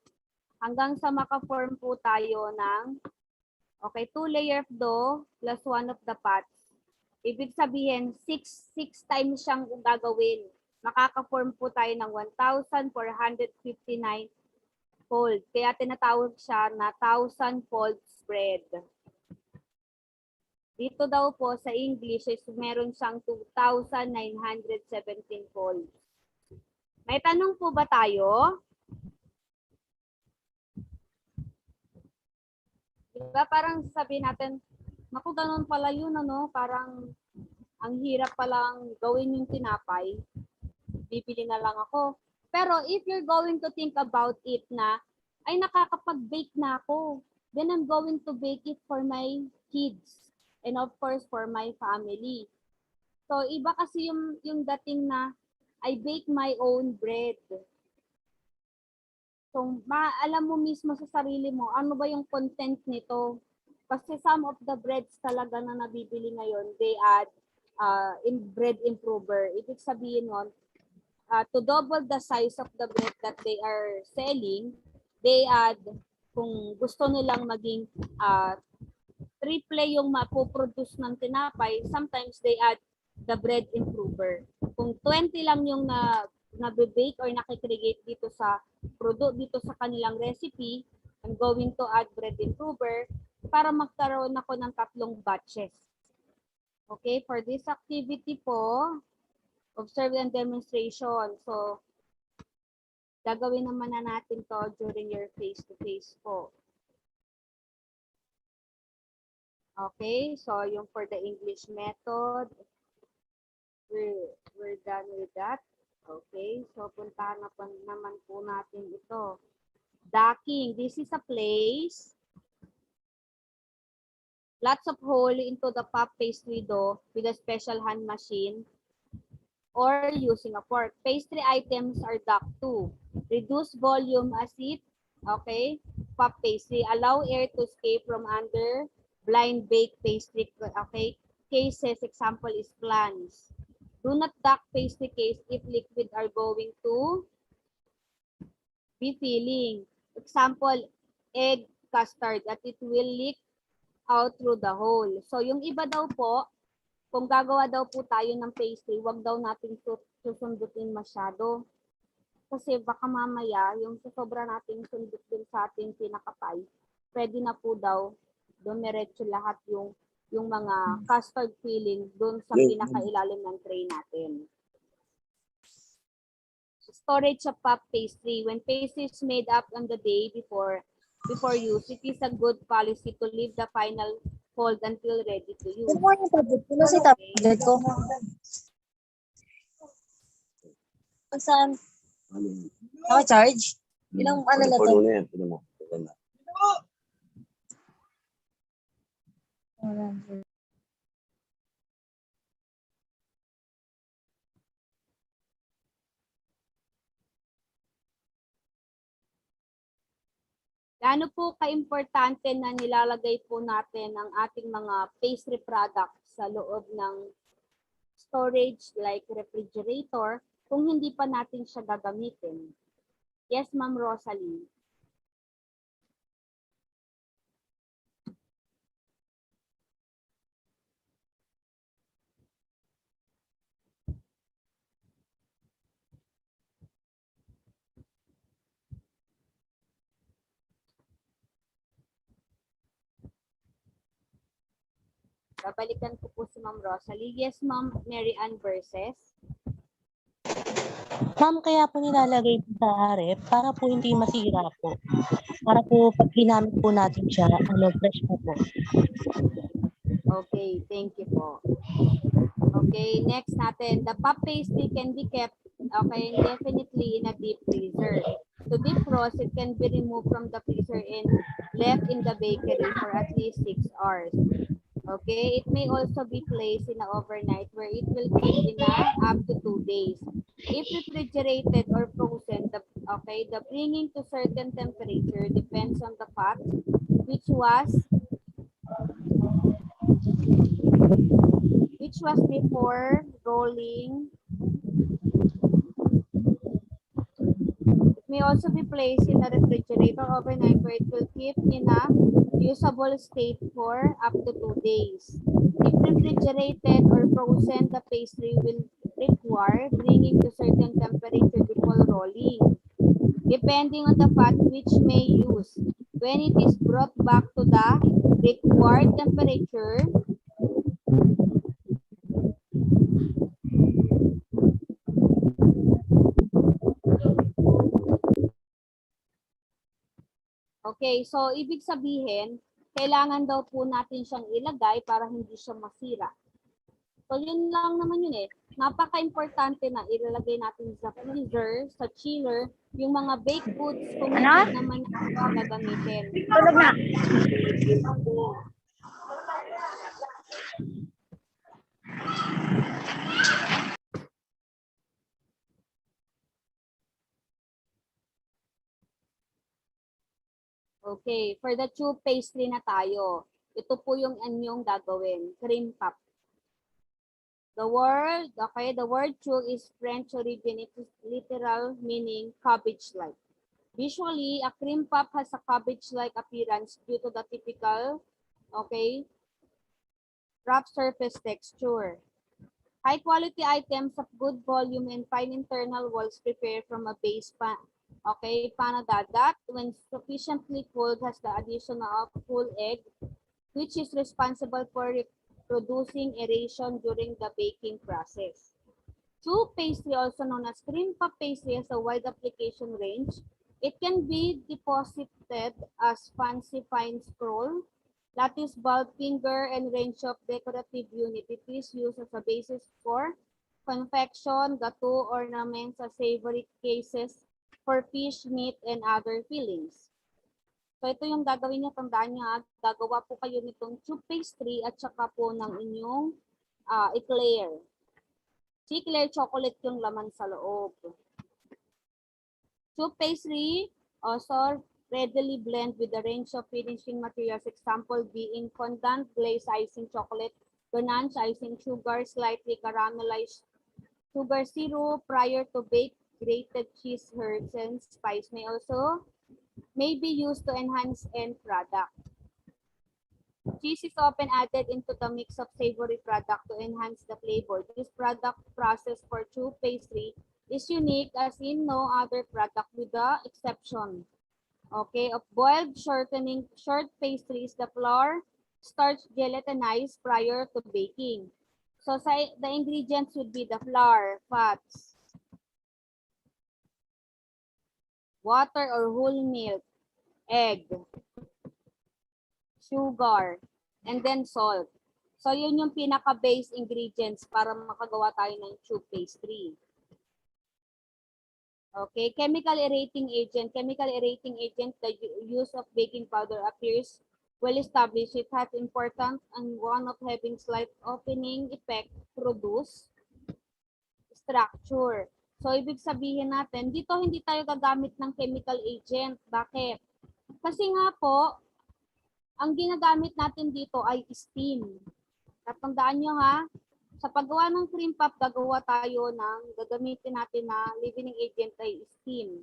Hanggang sa maka-form po tayo ng, Okay, 2 layer of dough plus 1 of the pots. Ibig sabihin, 6 times siyang gagawin. Makaka-form po tayo ng 1,459 fold. Kaya tinatawag siya na 1,000 fold spread. Dito daw po sa English is meron siyang 2,917 folds. May tanong po ba tayo? Diba parang sabihin natin, naku, ganun pala yun, ano? Parang ang hirap palang gawin yung tinapay. Bibili na lang ako. Pero if you're going to think about it na, ay nakakapag-bake na ako, then I'm going to bake it for my kids. And of course, for my family. So, iba kasi yung dating na, I bake my own bread. So, alam mo mismo sa sarili mo, ano ba yung content nito? Kasi some of the breads talaga na nabibili ngayon, they add in bread improver. Ibig sabihin nun, to double the size of the bread that they are selling, they add, kung gusto nilang maging triple yung mapoproduce ng tinapay, sometimes they add the bread improver. Kung 20 lang yung na-bake or nakikreate dito sa dito sa kanilang recipe, I'm going to add bread improver para magkaroon ako ng 3 batches. Okay, for this activity po, observe and demonstration. So, gagawin naman na natin to during your face-to-face po. Okay, so yung for the English method, we're done with that. Okay, so puntahan na po naman po natin ito. Docking, this is a place. Lots of hole into the puff pastry dough with a special hand machine or using a fork. Pastry items are docked too. Reduce volume as it, okay, puff pastry. Allow air to escape from under blind bake pastry, okay, cases. Example is plans. Do not dock pastry case if liquid are going to be filling. Example, egg custard that it will leak out through the hole. So yung iba daw po, kung gagawa daw po tayo ng pastry, wag daw natin susundutin masyado. Kasi baka mamaya, yung sobra nating sundutin sa ating pinakapay, pwede na po daw dumiretso lahat yung mga custard filling doon sa pinakailalim ng tray natin. Storage of puff pastry. When pastry is made up on the day before use, it is a good policy to leave the final fold until ready to use. Ano yung tablet ko? Nasa tablet ko. Saan? Naka-charge? Ilang ano na to? Gaano po ka-importante na nilalagay po natin ang ating mga pastry products sa loob ng storage like refrigerator kung hindi pa natin siya gagamitin? Yes, Ma'am Rosalie. Babalikan ko po si Ma'am Rosalie. Yes, Ma'am Mary Ann Verses. Ma'am, kaya po nilalagay po sa ref para po hindi masira po. Para po pag ginamit po natin siya, fresh po po. Okay, thank you po. Okay, next natin. The puff pastry can be kept, okay, indefinitely in a deep freezer. To defrost, it can be removed from the freezer and left in the bakery for at least 6 hours. Okay, it may also be placed in an overnight where it will keep in up to 2 days. If refrigerated or frozen, the bringing to certain temperature depends on the pot, which was before rolling It may also be placed in the refrigerator overnight where it will keep in a usable state for up to 2 days. If refrigerated or frozen, the pastry will require bringing to certain temperature before rolling, depending on the fat which may use. When it is brought back to the required temperature, okay, so ibig sabihin, kailangan daw po natin siyang ilagay para hindi siya masira. So yun lang naman yun eh. Napaka-importante na ilalagay natin sa freezer, sa chiller, yung mga baked goods kung Ano? hindi naman natin gagamitin. Tulog na. Okay, for the chew pastry na tayo. Ito po yung inyong gagawin, cream puff. The word chew is French origin. It is literal meaning cabbage-like. Visually, a cream puff has a cabbage-like appearance due to the typical, rough surface texture. High-quality items of good volume and fine internal walls prepared from a base panada that, when sufficiently cooled, has the addition of full egg, which is responsible for producing aeration during the baking process. Chew pastry, also known as cream puff pastry, has a wide application range. It can be deposited as fancy fine scroll, lattice bulb, finger, and range of decorative unit. It is used as a basis for confection, gateau, ornaments, as savory cases for fish, meat, and other fillings. So ito yung gagawin niyo, tandaan niyo, gagawa po kayo nitong chew pastry at saka po ng inyong eclair. Si eclair chocolate yung laman sa loob. Chew pastry also readily blend with a range of finishing materials, example being fondant, glaze icing chocolate, ganache icing sugar, slightly caramelized sugar syrup prior to bake, grated cheese, herbs, and spice may be used to enhance end product. Cheese is often added into the mix of savory product to enhance the flavor. This product process for chew pastry is unique as in no other product with the exception of boiled short pastries. The flour starch gelatinized prior to baking. So the ingredients would be the flour, fats, water or whole milk, egg, sugar, and then salt. So yun yung pinaka-base ingredients para makagawa tayo ng chew pastry. Okay, chemical aerating agent. Chemical aerating agent, the use of baking powder appears well established. It has important and one of having slight opening effect produce structure. So ibig sabihin natin, dito hindi tayo gagamit ng chemical agent. Bakit? Kasi nga po, ang ginagamit natin dito ay steam. Tatandaan nyo ha, sa paggawa ng cream puff, gagamitin natin na leavening agent ay steam.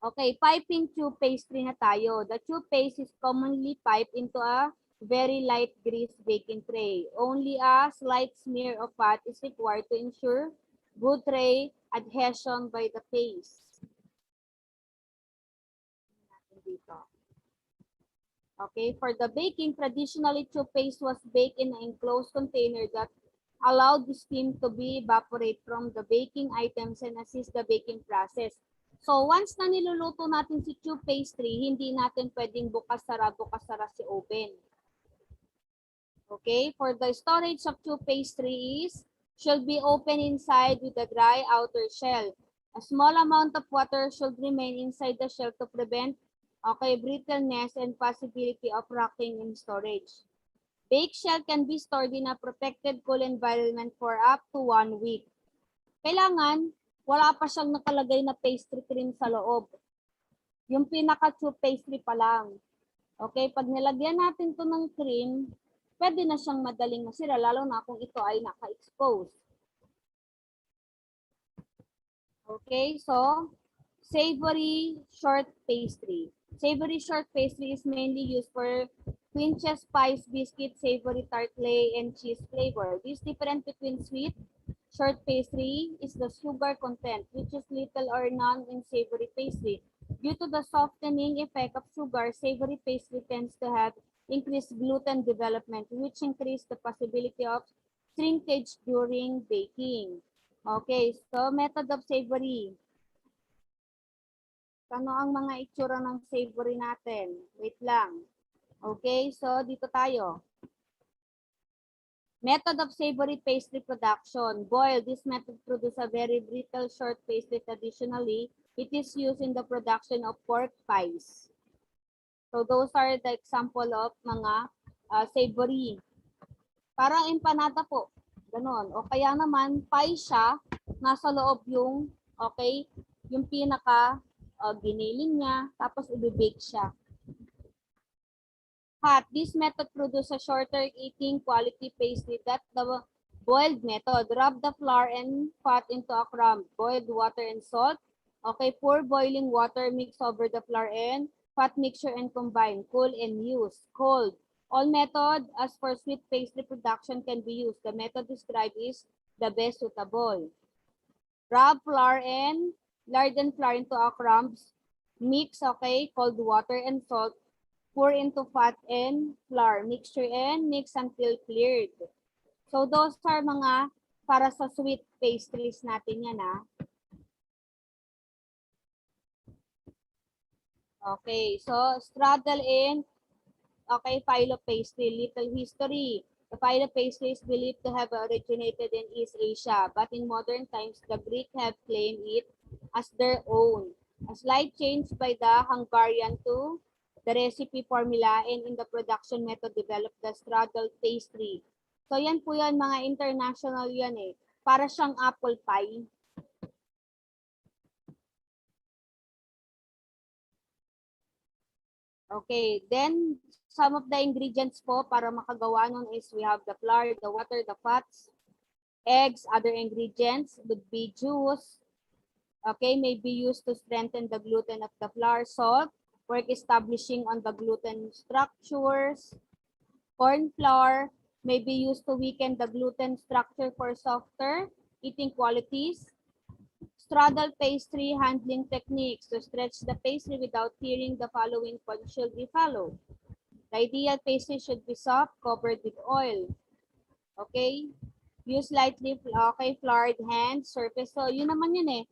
Okay, piping chew pastry na tayo. The chew paste is commonly piped into a very light grease baking tray. Only a slight smear of fat is required to ensure good tray adhesion by the paste. Okay, for the baking, traditionally chew paste was baked in an enclosed container that allowed the steam to be evaporate from the baking items and assist the baking process. So once na niluluto natin si chew pastry, hindi natin pwedeng bukas-sara si oven. Okay, for the storage of chew pastry should be open inside with a dry outer shell. A small amount of water should remain inside the shell to prevent brittleness and possibility of rocking in storage. Baked shell can be stored in a protected cool environment for up to 1 week. Kailangan, wala pa siyang nakalagay na pastry cream sa loob. Yung pinaka-chew pastry pa lang. Okay, pag nilagyan natin to ng cream, pwede na siyang madaling masira, lalo na kung ito ay naka-expose. Okay, so Savory short pastry. Savory short pastry is mainly used for quinces, pies, biscuit, savory tartlette, and cheese flavor. This difference between sweet short pastry is the sugar content, which is little or none in savory pastry. Due to the softening effect of sugar, savory pastry tends to have increased gluten development, which increase the possibility of shrinkage during baking. Okay, so method of savory. Ano ang mga itsura ng savory natin? Wait lang. Okay, so dito tayo. Method of savory pastry production. Boil. This method produces a very brittle short pastry. Traditionally, it is used in the production of pork pies. So those are the example of mga savory. Parang empanada po. Ganon. O kaya naman, pie siya, nasa loob yung, okay, yung pinaka giniling niya, tapos i-bake siya. Hot. This method produces a shorter eating quality pastry than the boiled method. Rub the flour and fat into a crumb. Boiled water and salt. Okay, pour boiling water, mix over the flour and fat mixture and combine. Cool and use. Cold. All method as for sweet pastry production can be used. The method described is the best suitable. Rub flour and lard and flour into a crumbs. Mix, okay, cold water and salt. Pour into fat and flour. Mixture and mix until cleared. So those are mga para sa sweet pastries natin yan Okay, so straddle in phyllo pastry, little history. The phyllo pastry is believed to have originated in East Asia, but in modern times, the Greek have claimed it as their own. A slight change by the Hungarian to the recipe formula and in the production method developed the straddle pastry. So yan po yan, mga international yan Para siyang apple pie. Okay, then some of the ingredients po para makagawa nun is we have the flour, the water, the fats, eggs, other ingredients would be juice. Okay, may be used to strengthen the gluten of the flour, salt, work establishing on the gluten structures. Corn flour may be used to weaken the gluten structure for softer eating qualities. Straddle pastry handling techniques. To stretch the pastry without tearing, the following points should be followed. The ideal pastry should be soft, covered with oil. Okay? Use lightly floured hand surface. So, yun naman yun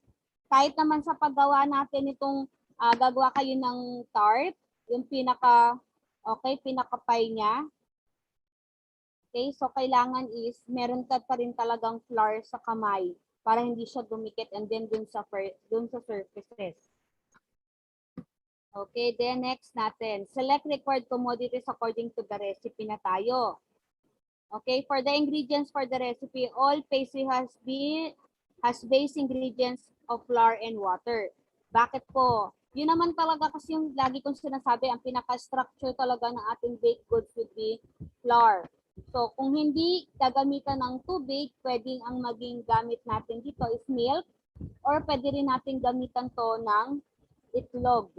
Kahit naman sa paggawa natin itong gagawa kayo ng tart, yung pinaka pie niya. Okay, so kailangan is meron ka pa rin talagang flour sa kamay para hindi siya dumikit and then dun sa surfaces. Okay, then next natin. Select required commodities according to the recipe na tayo. Okay, for the ingredients for the recipe, all pastry has base ingredients of flour and water. Bakit po? Yun naman talaga kasi yung lagi kong sinasabi, ang pinaka-structure talaga ng ating baked goods would be flour. So, kung hindi gagamitan ng tubig, pwedeng ang maging gamit natin dito is milk or pwede rin natin gamitan to ng itlog.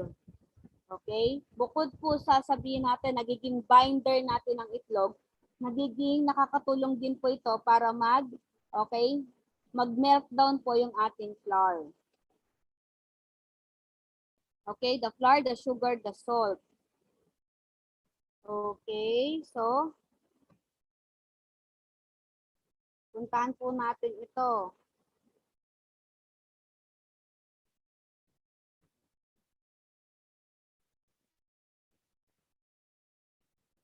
Okay? Bukod po sa sabihin natin, nagiging binder natin ng itlog, nagiging nakakatulong din po ito para mag-meltdown po yung ating flour. Okay, the flour, the sugar, the salt. Okay, so puntahan po natin ito.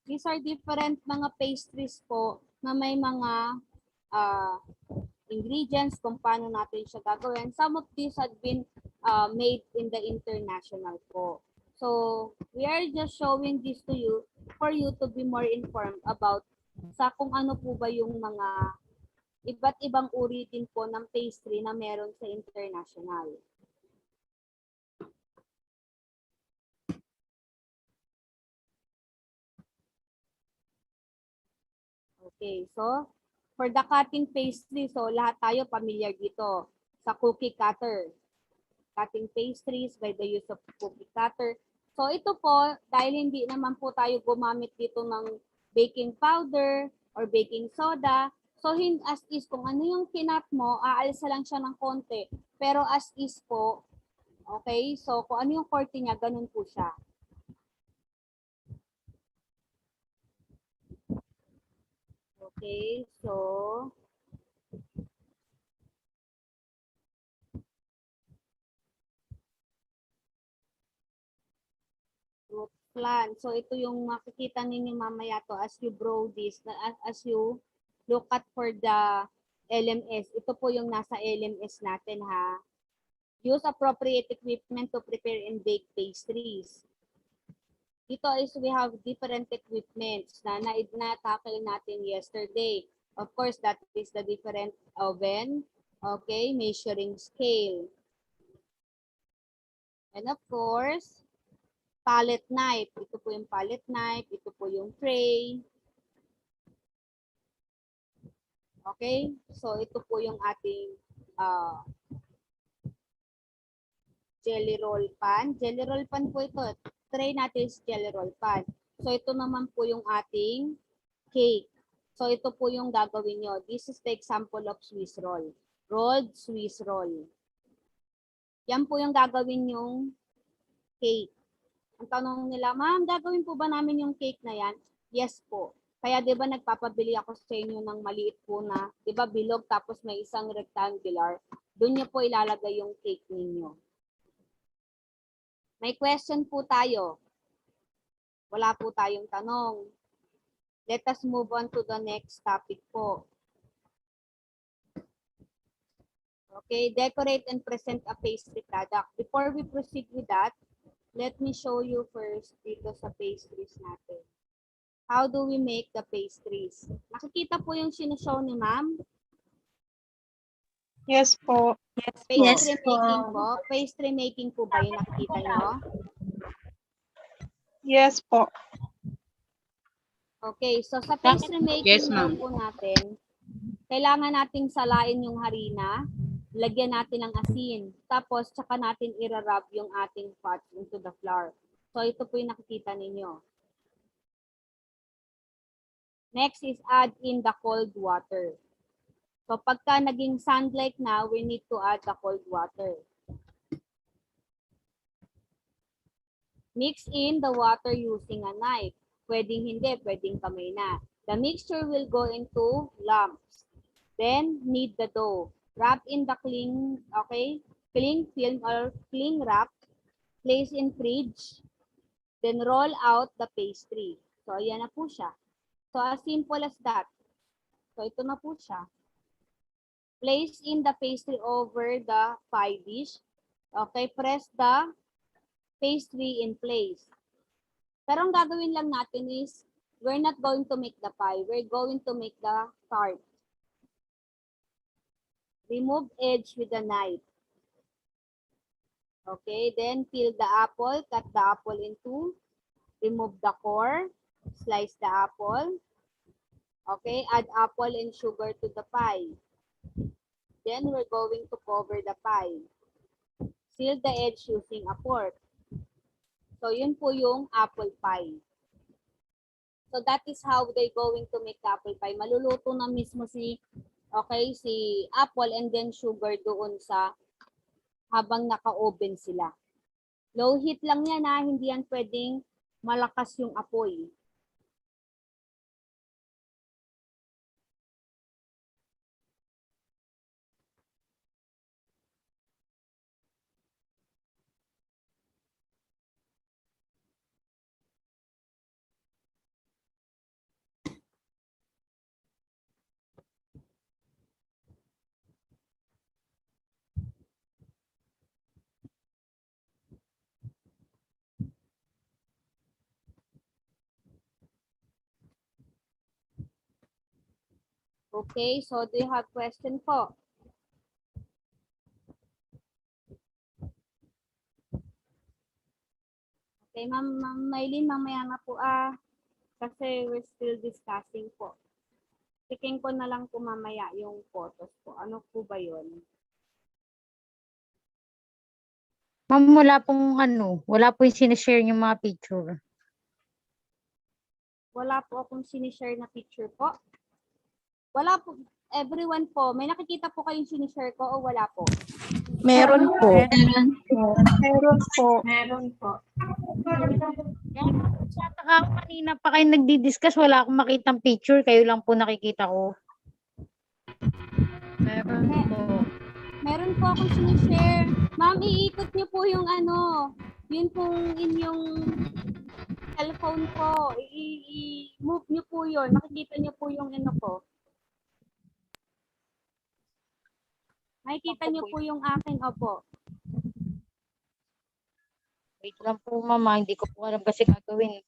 These are different mga pastries po na may mga ingredients kung paano natin siya gagawin. Some of these have been made in the international po. So, we are just showing this to you for you to be more informed about sa kung ano po ba yung mga iba't ibang uri din po ng pastry na meron sa international. Okay, so for the cutting pastry, so lahat tayo familiar dito sa cookie cutter. cutting pastries by the use of cookie cutter. So ito po, dahil hindi naman po tayo gumamit dito ng baking powder or baking soda, so as is, kung ano yung kinat mo, aalsa lang siya ng konti. Pero as is po, okay, so kung ano yung korte niya, ganun po siya. Okay, so fruit flan. So ito yung makikita ninyo mamaya to as you grow this, as you look at for the LMS. Ito po yung nasa LMS natin ha. Use appropriate equipment to prepare and bake pastries. Dito is we have different equipments na na-tackle natin yesterday. Of course, that is the different oven, okay, measuring scale. And of course, palette knife. Ito po yung palette knife. Ito po yung tray. Okay? So, ito po yung ating jelly roll pan. Jelly roll pan po ito. Tray natin is jelly roll pan. So, ito naman po yung ating cake. So, ito po yung gagawin nyo. This is the example of Swiss roll. Rolled Swiss roll. Yan po yung gagawin yung cake. Ang tanong nila, ma'am, gagawin po ba namin yung cake na yan? Yes po. Kaya 'di ba nagpapabili ako sa inyo ng maliit po na, 'di ba, bilog tapos may isang rectangular. Doon niyo po ilalagay yung cake ninyo. May question po tayo. Wala po tayong tanong. Let us move on to the next topic po. Okay, decorate and present a pastry product. Before we proceed with that, let me show you first dito sa pastries natin. How do we make the pastries? Nakikita po yung sinushow ni ma'am? Yes po. Pastry making po? Pastry making po ba yung nakikita nyo? Yes po. Okay, so sa pastry making Yes, daw ma'am. po natin, kailangan nating salain yung harina, lagyan natin ng asin, tapos tsaka natin irarub yung ating fat into the flour. So ito po yung nakikita ninyo. Next is add in the cold water. So pagka naging sand-like na, we need to add the cold water. Mix in the water using a knife. Pwedeng hindi, pwedeng kamay na. The mixture will go into lumps. Then knead the dough. Wrap in the cling film or cling wrap. Place in fridge. Then roll out the pastry. So ayan na po siya. So as simple as that. So ito na po siya. Place in the pastry over the pie dish. Okay, press the pastry in place. Pero ang gagawin lang natin is, we're not going to make the pie. We're going to make the tart. Remove edge with a knife. Okay, then peel the apple. Cut the apple in two. Remove the core. Slice the apple. Okay, add apple and sugar to the pie. Then we're going to cover the pie. Seal the edge using a fork. So yun po yung apple pie. So that is how they going to make the apple pie. Maluluto na mismo si apple and then sugar doon sa habang naka-oven sila. Low heat lang yan ha, hindi yan pwedeng malakas yung apoy. Okay, so do you have question po? Okay, Ma'am Maylin, mamaya na po kasi we're still discussing po. Checking ko na lang po mamaya yung photos po. Ano po ba yun? Ma'am, wala po yung sinishare yung mga picture. Wala po akong sinishare na picture po. Wala po. Everyone po, may nakikita po kayong sinishare ko o wala po? Meron po. Meron po. Saka ako kanina pa kayo nagdi-discuss, wala akong makitang picture, kayo lang po nakikita ko. Meron po. Meron po akong sinishare. Ma'am, iikot niyo po yung yun pong inyong cellphone po. I-move niyo po yun. Makikita niyo po yung ko. Makikita niyo po yung akin, opo. Wait lang po, mama, hindi ko po alam kasi gagawin.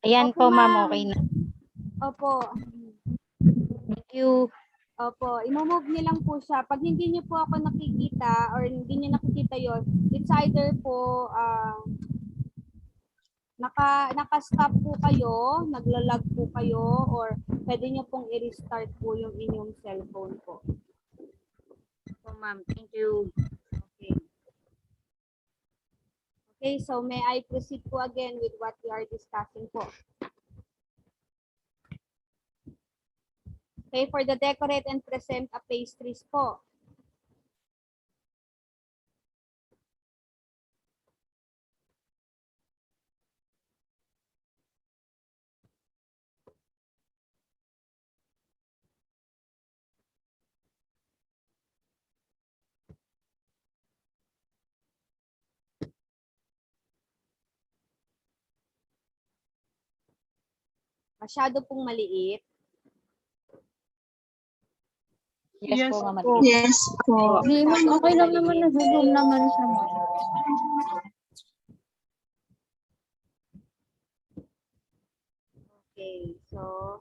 Ayan Opo, po, ma'am, ma'am. okay na. Opo. Thank you. Opo, i-move niyo lang po siya. Pag hindi niyo po ako nakikita or hindi niyo nakikita yon, it's either po naka-stop po kayo, naglalag po kayo, or pwede niyo pong i-restart po yung inyong cellphone po. Po, ma'am, thank you. Okay. Okay, so may I proceed po again with what we are discussing po. Okay, for the decorate and present a pastries po. Masyado pong maliit. Yes, po, ma'am. Yes po. Hindi, ma'am, okay lang naman, nag-zoom naman siya. Okay, so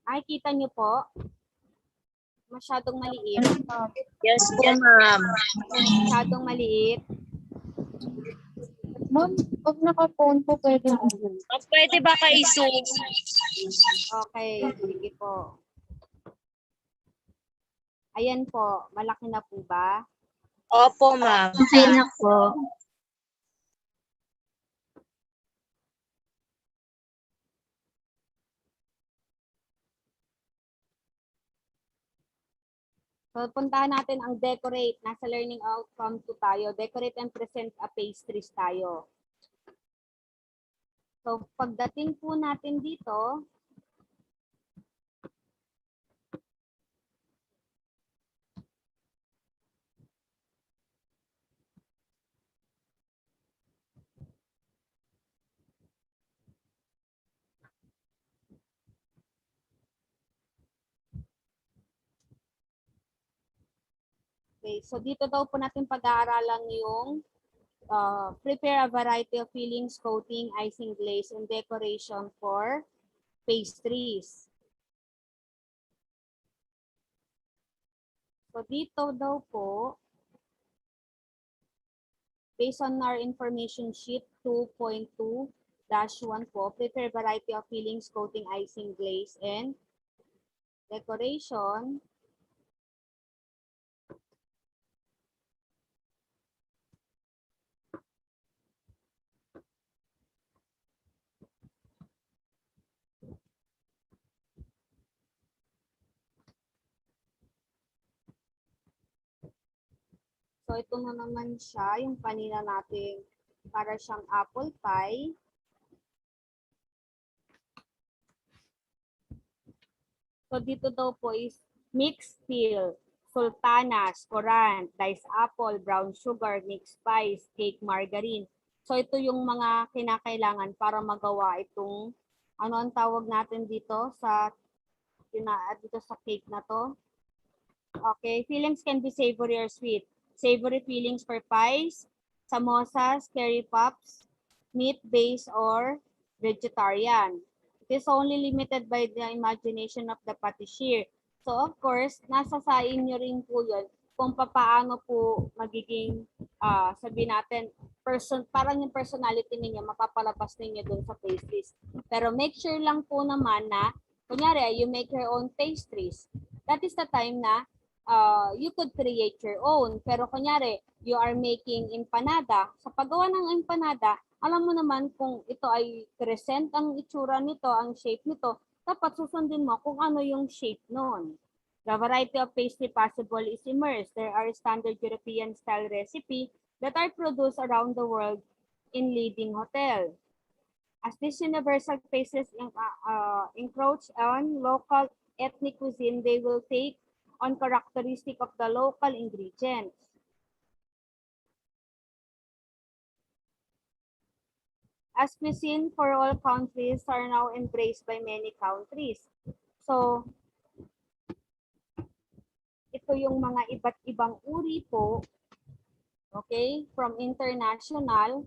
nakikita niyo po, masyadong maliit. Yes po, ma'am. Masyadong maliit. Ma'am, pag naka-phone po, pwede mo. Pwede ba ka-zoom? Okay, sige po. Ayan po, malaki na po ba? Opo, ma'am. Okay na po. So, puntahan natin ang decorate. Nasa learning outcome 2 tayo. Decorate and present a pastries tayo. So, pagdating po natin dito, okay, so dito daw po natin pag-aaralan yung prepare a variety of fillings, coating, icing glaze, and decoration for pastries. So dito daw po, based on our information sheet 2.2-1 po, prepare variety of fillings, coating, icing glaze, and decoration So, ito na naman siya, yung kanina natin para siyang apple pie. So, dito daw po is mixed fill. So, sultanas, currant, diced apple, brown sugar, mixed spice, cake, margarine. So ito yung mga kinakailangan para magawa itong ano ang tawag natin dito sa dito sa cake na to. Okay, fillings can be savory or sweet. Savory fillings for pies, samosas, curry puffs, meat-based or vegetarian. It is only limited by the imagination of the patissier. So of course, nasa sa inyo rin po yun kung paano po magiging, sabihin natin, parang yung personality ninyo, mapapalabas ninyo dun sa pastries. Pero make sure lang po naman na, kunyari, you make your own pastries. That is the time na you could create your own. Pero kunyari, you are making empanada. Sa paggawa ng empanada, alam mo naman kung ito ay crescent ang itsura nito, ang shape nito, dapat susundin mo kung ano yung shape noon. The variety of pastry possible is immersed. There are standard European style recipe that are produced around the world in leading hotel. As these universal pastries encroach on local ethnic cuisine, they will take on characteristic of the local ingredients. As cuisine for all countries are now embraced by many countries. So, ito yung mga iba't ibang uri po, okay, from international.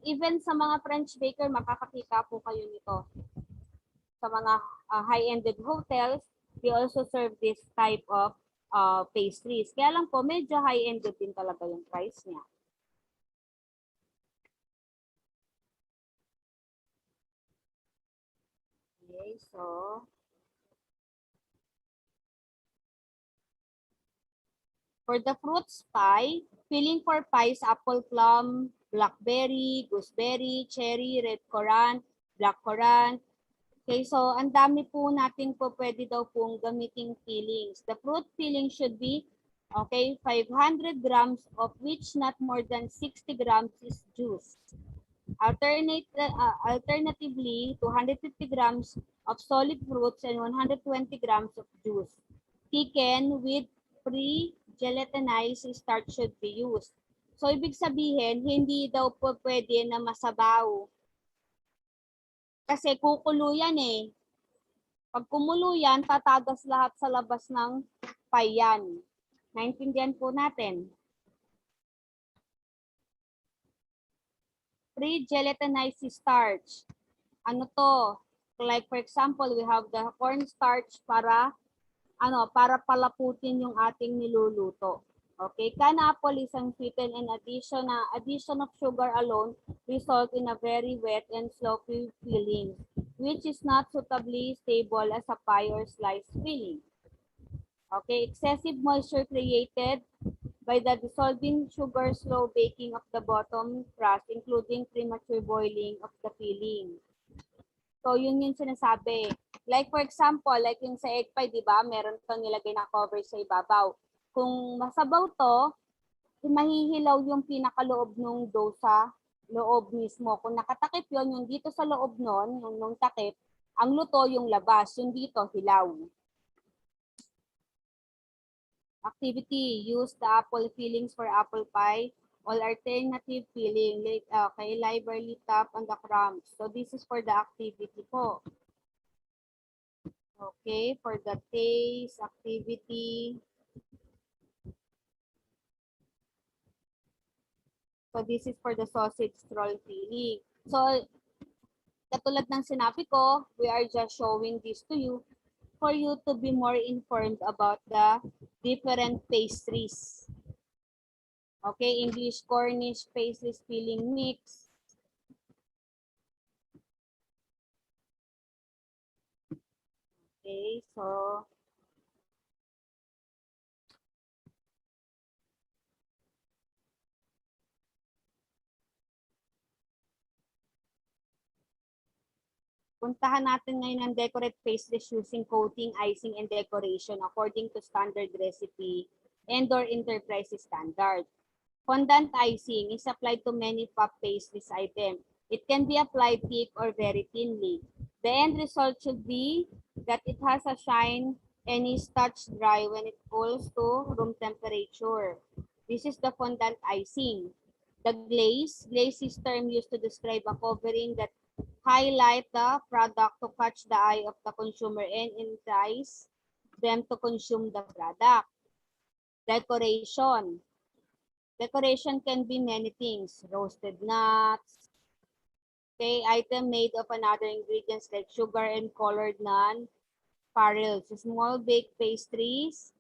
Even sa mga French baker, makakakita po kayo nito. Sa mga high-ended hotels, they also serve this type of pastries. Kaya lang po, medyo high-ended din talaga yung price niya. Okay, so for the fruits pie, filling for pies, apple plum, blackberry, gooseberry, cherry, red currant, black currant. Okay, so ang dami po natin po pwede daw pong gamiting fillings. The fruit filling should be, okay, 500 grams of which not more than 60 grams is juice. Alternatively, 250 grams of solid fruits and 120 grams of juice. Thicken with pre-gelatinized starch should be used. So, ibig sabihin, hindi daw po pwede na masabaw. Kasi kukulo yan eh. Pag kumulo yan, tatagas lahat sa labas ng payan. Naintindihan po natin. Pre-gelatinized starch. Ano to? Like for example, we have the cornstarch para palaputin yung ating niluluto. Okay, pineapple is unsweetened and addition of sugar alone result in a very wet and sloppy filling, which is not suitably stable as a pie or slice filling. Okay, excessive moisture created by the dissolving sugar, slow baking of the bottom crust, including premature boiling of the filling. So, yun yung sinasabi. Like for example, like yung sa egg pie, di ba? Meron kang nilagay na cover sa ibabaw. Kung masabaw to, mahihilaw yung pinakaloob ng dough sa loob mismo. Kung nakatakip yun, yung dito sa loob nun, yung takip, ang luto yung labas. Yung dito, hilaw. Activity, use the apple fillings for apple pie. All alternative filling, okay, liberally tap on the crumbs. So this is for the activity po. Okay, for the taste activity. So this is for the sausage roll filling. So katulad ng sinabi ko, we are just showing this to you for you to be more informed about the different pastries. Okay, English Cornish pastries filling mix. Okay, so puntahan natin ngayon ang decorate pastries using coating, icing, and decoration according to standard recipe and/or enterprise standard. Fondant icing is applied to many puff pastries items. It can be applied thick or very thinly. The end result should be that it has a shine Any starch dry when it cools to room temperature. This is the fondant icing. The glaze. Glaze is term used to describe a covering that highlight the product to catch the eye of the consumer and entice them to consume the product. Decoration. Decoration can be many things. Roasted nuts. Okay, item made of another ingredients like sugar and colored non-parallels. Small baked pastries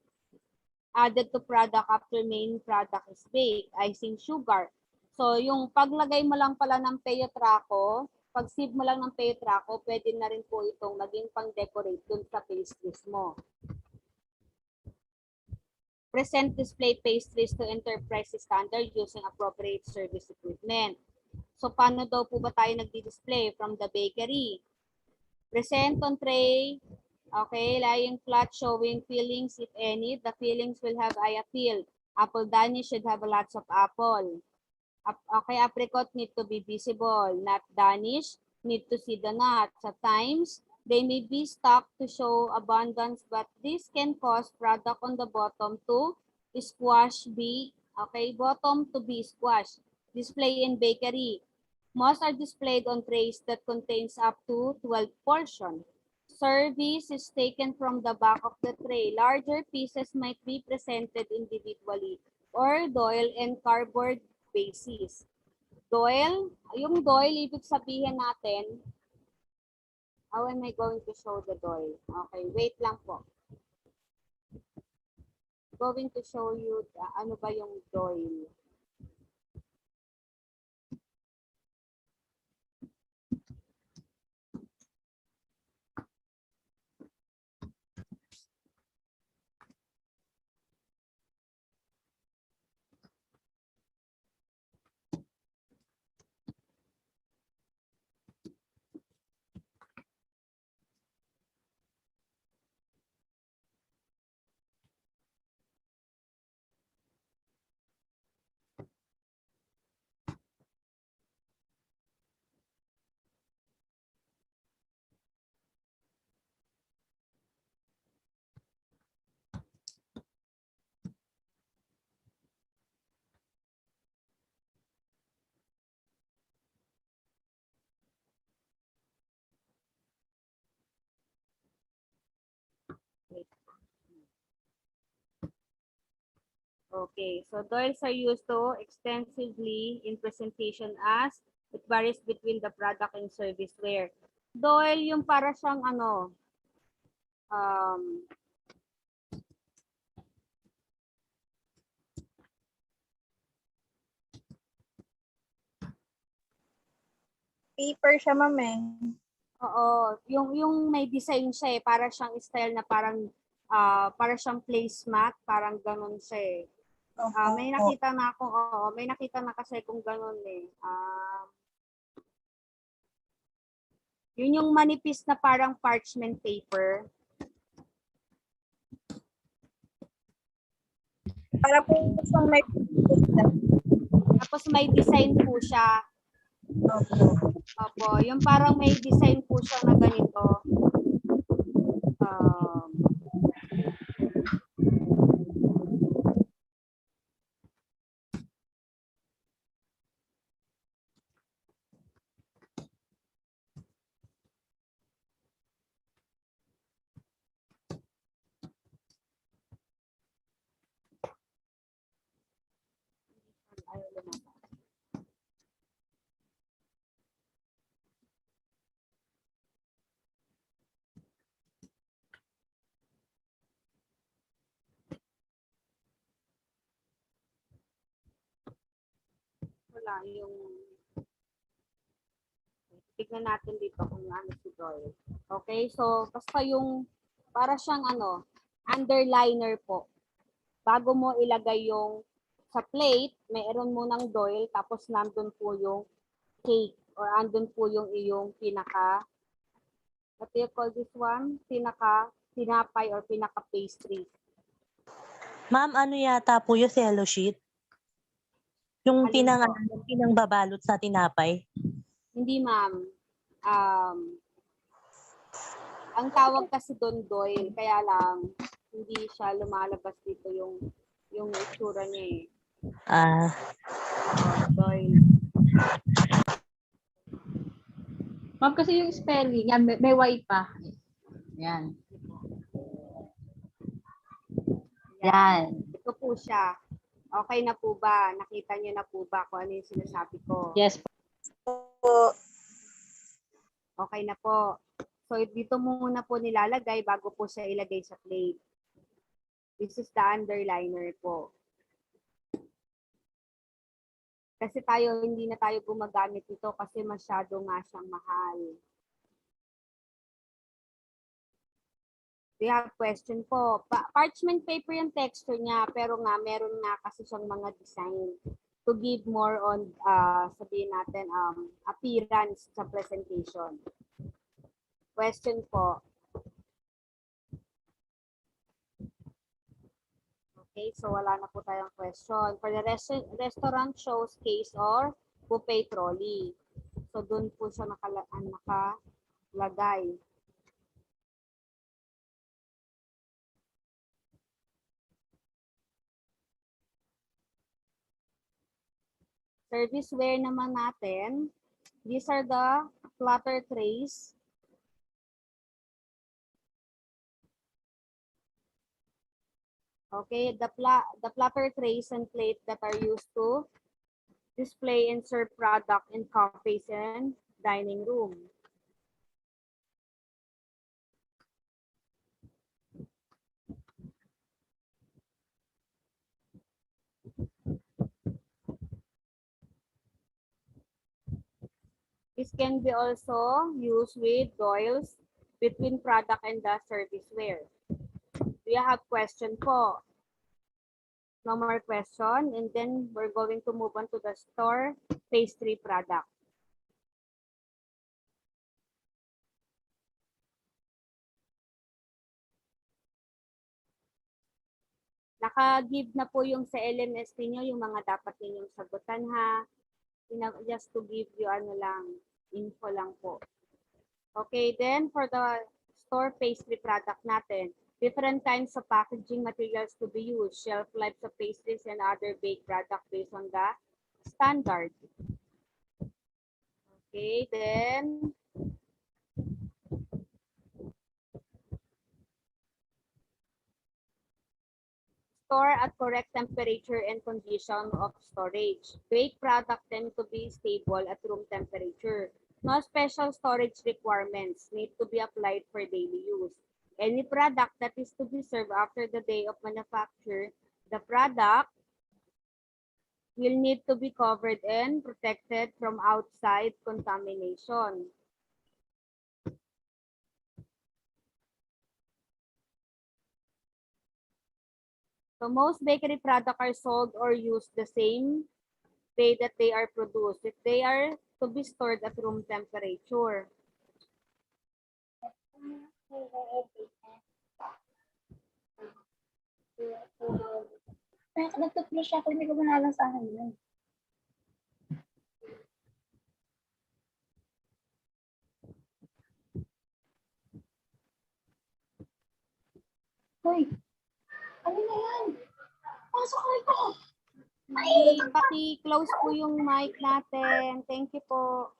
added to product after main product is baked. Icing sugar. So, yung paglagay mo lang pala ng peyotraco, pag-sieve mo lang ng peyotraco, pwede na rin po itong naging pang-decorate dun sa pastries mo. Present display pastries to enterprise standard using appropriate service equipment. So, paano daw po ba tayo nagdi-display from the bakery? Present on tray, okay, lying flat showing fillings if any. The fillings will have eye appeal. Apple Danish should have lots of apple. Okay, apricot need to be visible. Nut Danish need to see the nuts. At times, they may be stuck to show abundance, but this can cause product on the bottom to squash be, okay, bottom to be squashed. Display in bakery. Most are displayed on trays that contains up to 12 portions. Service is taken from the back of the tray. Larger pieces might be presented individually or doyle and cardboard basis. Doyle, yung doyle, ibig sabihin natin, how am I going to show the doyle? Okay, wait lang po. Going to show you ano ba yung doyle. Okay, so doils are used to extensively in presentation as it varies between the product and service ware. Doil yung para siyang ano, um, Paper siya, ma'am eh. oo, yung may design siya eh, para siyang style na parang para siyang placemat, parang ganun siya eh. May nakita na ako, may nakita na kasi kung ganun eh. Yun yung manipis na parang parchment paper. Para po siyang may Tapos may design po siya. Opo, yung parang may design po siya na ganito. Wala yung tignan natin dito kung ano si Doyle. Okay, so basta yung para siyang ano, underliner po. Bago mo ilagay yung sa plate, mayroon mo ng Doyle tapos nandun po yung cake or andun po yung iyong pinaka, what do you call this one? Pinaka tinapay or pinaka pastry. Ma'am, ano yata po yung cello sheet? Yung Alin po? pinang babalot sa tinapay? Hindi ma'am. Ang tawag kasi doon Doyle, kaya lang hindi siya lumalabas dito yung itsura niya eh. Doyle. Ma'am, kasi yung spelling, yan, may Y pa. Yan. Yan. Ito po siya. Okay na po ba? Nakita niyo na po ba kung ano yung sinasabi ko? Yes. Po. Okay na po. So, dito muna po nilalagay bago po siya ilagay sa plate. This is the underliner po. Kasi hindi na tayo gumagamit ito kasi masyado nga siyang mahal. We have question po. Parchment paper yung texture niya, pero nga meron nga kasi siyang mga design to give more on, sabihin natin, appearance sa presentation. Question po. Okay, so wala na po tayong question. For the restaurant shows case or buffet trolley. So doon po siya nakalagay. Serviceware naman natin. These are the platter trays. Okay, the platter trays and plate that are used to display and serve product in cafes and dining room. This can be also used with Doyle's between product and the serviceware. We have question po. No more question. And then we're going to move on to the store pastry product. Naka-give na po yung sa LMS niyo yung mga dapat ninyong sagutan ha. Just to give you info lang po. Okay, then for the store pastry product natin, different kinds of packaging materials to be used, shelf life of pastries and other baked product based on the standard. Okay, then store at correct temperature and condition of storage. Baked product tend to be stable at room temperature. No special storage requirements need to be applied for daily use. Any product that is to be served after the day of manufacture, the product will need to be covered and protected from outside contamination. So most bakery products are sold or used the same day that they are produced if they are to be stored at room temperature. Nagtutbrush ako, hindi ko manalang sa akin yun. Hoy, ano na yan? Pasok ka ito. Paki-close po yung mic natin. Thank you po.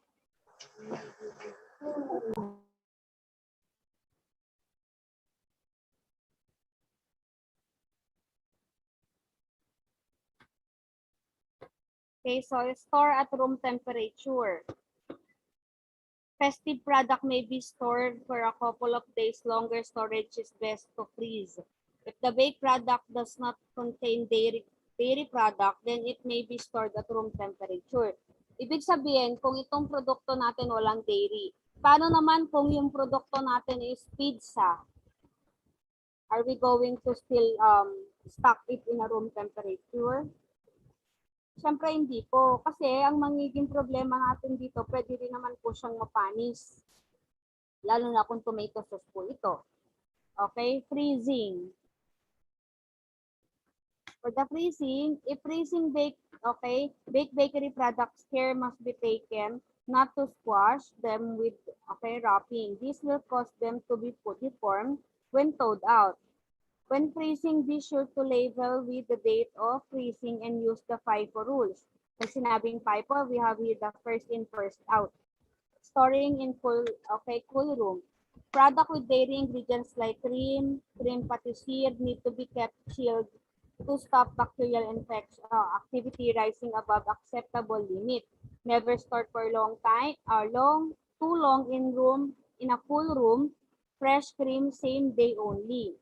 Okay, so store at room temperature. Festive product may be stored for a couple of days. Longer storage is best to freeze. If the baked product does not contain dairy product, then it may be stored at room temperature. Ibig sabihin, kung itong produkto natin walang dairy, paano naman kung yung produkto natin is pizza? Are we going to still stock it in a room temperature? Siyempre hindi po. Kasi ang magiging problema natin dito, pwede rin naman po siyang mapanis. Lalo na kung tomato sauce po ito. Okay, freezing. For the freezing, if freezing baked bakery products, care must be taken not to squash them with wrapping. This will cause them to be deformed when thawed out. When freezing, be sure to label with the date of freezing and use the FIFO rules. Pag sinabing FIFO, we have here the first in, first out. Storing in cool room. Product with dairy ingredients like cream patisserie need to be kept chilled to stop bacterial infection activity rising above acceptable limit. Never store for long time too long in a cool room. Fresh cream same day only.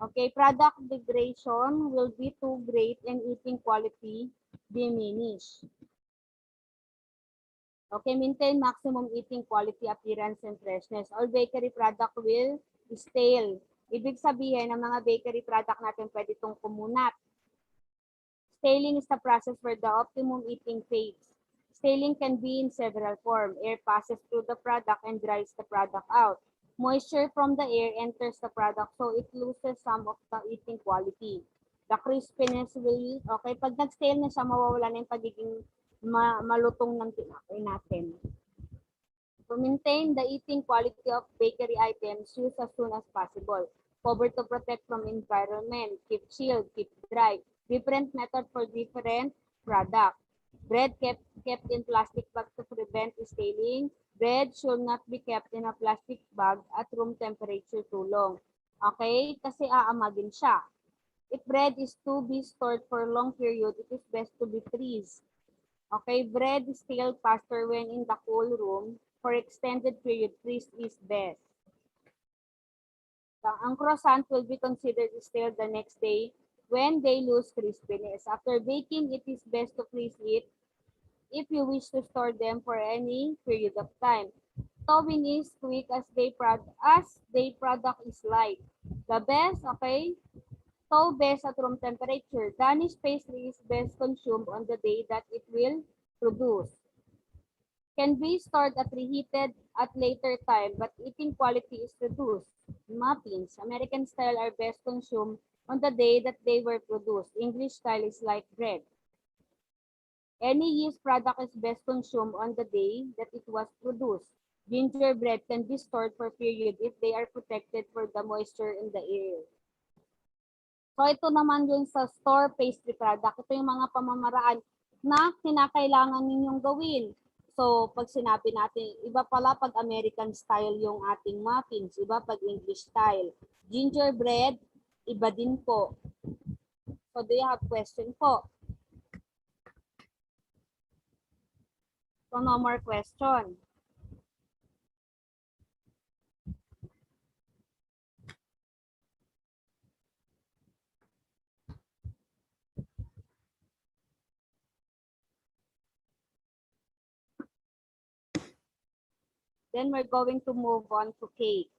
Okay, product degradation will be too great and eating quality diminish. Okay, maintain maximum eating quality, appearance, and freshness. All bakery product will stale. Ibig sabihin, ng mga bakery product natin pwede itong kumunat. Staling is the process for the optimum eating phase. Staling can be in several forms. Air passes through the product and dries the product out. Moisture from the air enters the product, so it loses some of the eating quality. The crispiness will, okay, pag nag-stale na siya, mawawala na yung pagiging malutong ng tinapay natin. To maintain the eating quality of bakery items, use as soon as possible. Cover to protect from environment, keep chilled, keep dry. Different method for different product. Bread kept in plastic bag to prevent staling. Bread should not be kept in a plastic bag at room temperature too long. Okay? Kasi aamagin siya. If bread is to be stored for a long period, it is best to be freeze. Okay? Bread is stale faster when in the cool room. For extended period, freeze is best. Ang croissant will be considered stale the next day when they lose crispiness. After baking, it is best to freeze it if you wish to store them for any period of time. Thawing is quick as they product is light. The best, okay, thaw best at room temperature. Danish pastry is best consumed on the day that it will produce. Can be stored at reheated at later time, but eating quality is reduced. Muffins, American style, are best consumed on the day that they were produced. English style is like bread. Any yeast product is best consumed on the day that it was produced. Gingerbread can be stored for a period if they are protected for the moisture in the air. So ito naman yung sa store pastry product. Ito yung mga pamamaraan na kinakailangan ninyong gawin. So, pag sinabi natin, iba pala pag American style yung ating muffins, iba pag English style. Gingerbread, iba din po. So, do you have question po? So, no more question. Then we're going to move on to cake.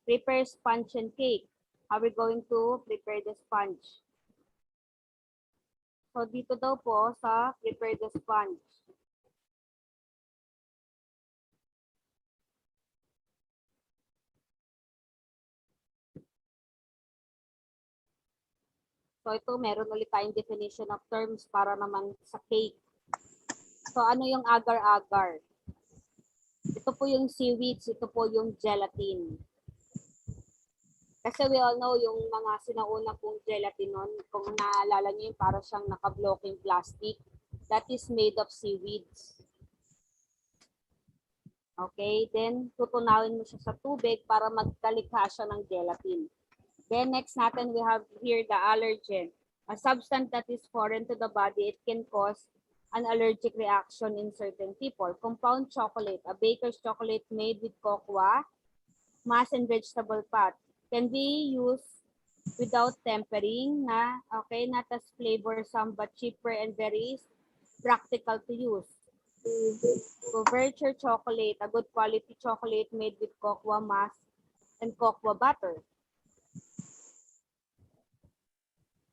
Prepare sponge and cake. How are we going to prepare the sponge? So dito daw po sa prepare the sponge. So ito meron ulit tayong definition of terms para naman sa cake. So ano yung agar-agar? Ito po yung seaweeds, ito po yung gelatin. Kasi we all know yung mga sinauna pong gelatin nun, kung naalala nyo yung para siyang naka-blocking plastic, that is made of seaweeds. Okay, then tutunawin mo siya sa tubig para magkalikha siya ng gelatin. Then next natin we have here the allergen. A substance that is foreign to the body, it can cause an allergic reaction in certain people. Compound chocolate, a baker's chocolate made with cocoa, mass and vegetable fat, can be used without tempering na okay, not as flavorsome but cheaper and very practical to use. Couverture chocolate, a good quality chocolate made with cocoa mass and cocoa butter.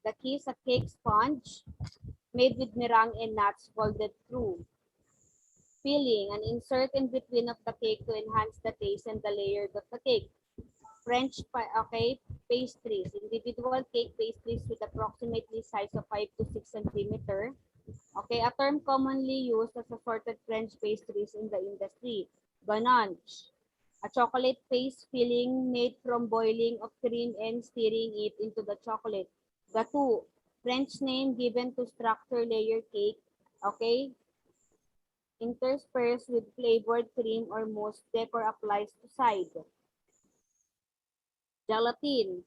The key is a cake sponge made with meringue and nuts folded through. Filling, an insert in between of the cake to enhance the taste and the layers of the cake. French pastries, individual cake pastries with approximately size of 5 to 6 centimeter. Okay, a term commonly used as assorted French pastries in the industry. Ganache, a chocolate paste filling made from boiling of cream and stirring it into the chocolate. Gâteau, French name given to structure layer cake. Okay, interspersed with flavored cream or mousse, decor applies to side. Gelatin,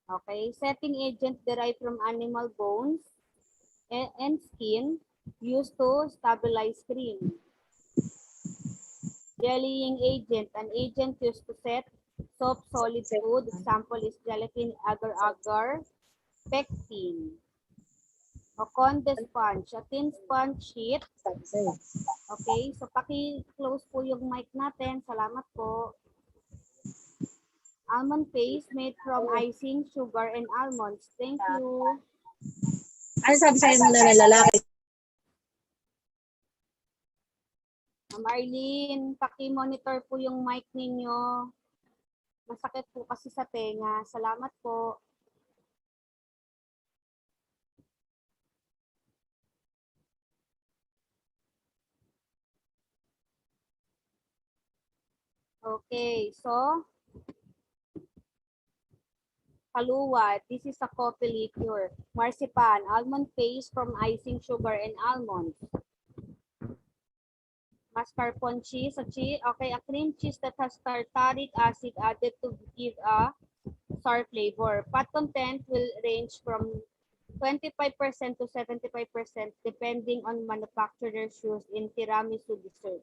okay, setting agent derived from animal bones and skin used to stabilize cream. Jellying agent, an agent used to set soft solid food. Example is gelatin, agar-agar, pectin. O conde sponge, a thin sponge sheet. Okay, so paki-close po yung mic natin. Salamat po. Almond paste made from icing, sugar, and almonds. Thank you. Ano sabi sa'yo ng lalaki? Ma'am Arlene, paki-monitor po yung mic ninyo. Masakit po kasi sa tenga. Salamat po. Okay, so kaluwat, this is a coffee liqueur. Marzipan, almond paste from icing, sugar, and almonds. Mascarpone cheese, okay, a cream cheese that has tartaric acid added to give a sour flavor. Fat content will range from 25% to 75% depending on manufacturer's use in tiramisu dessert.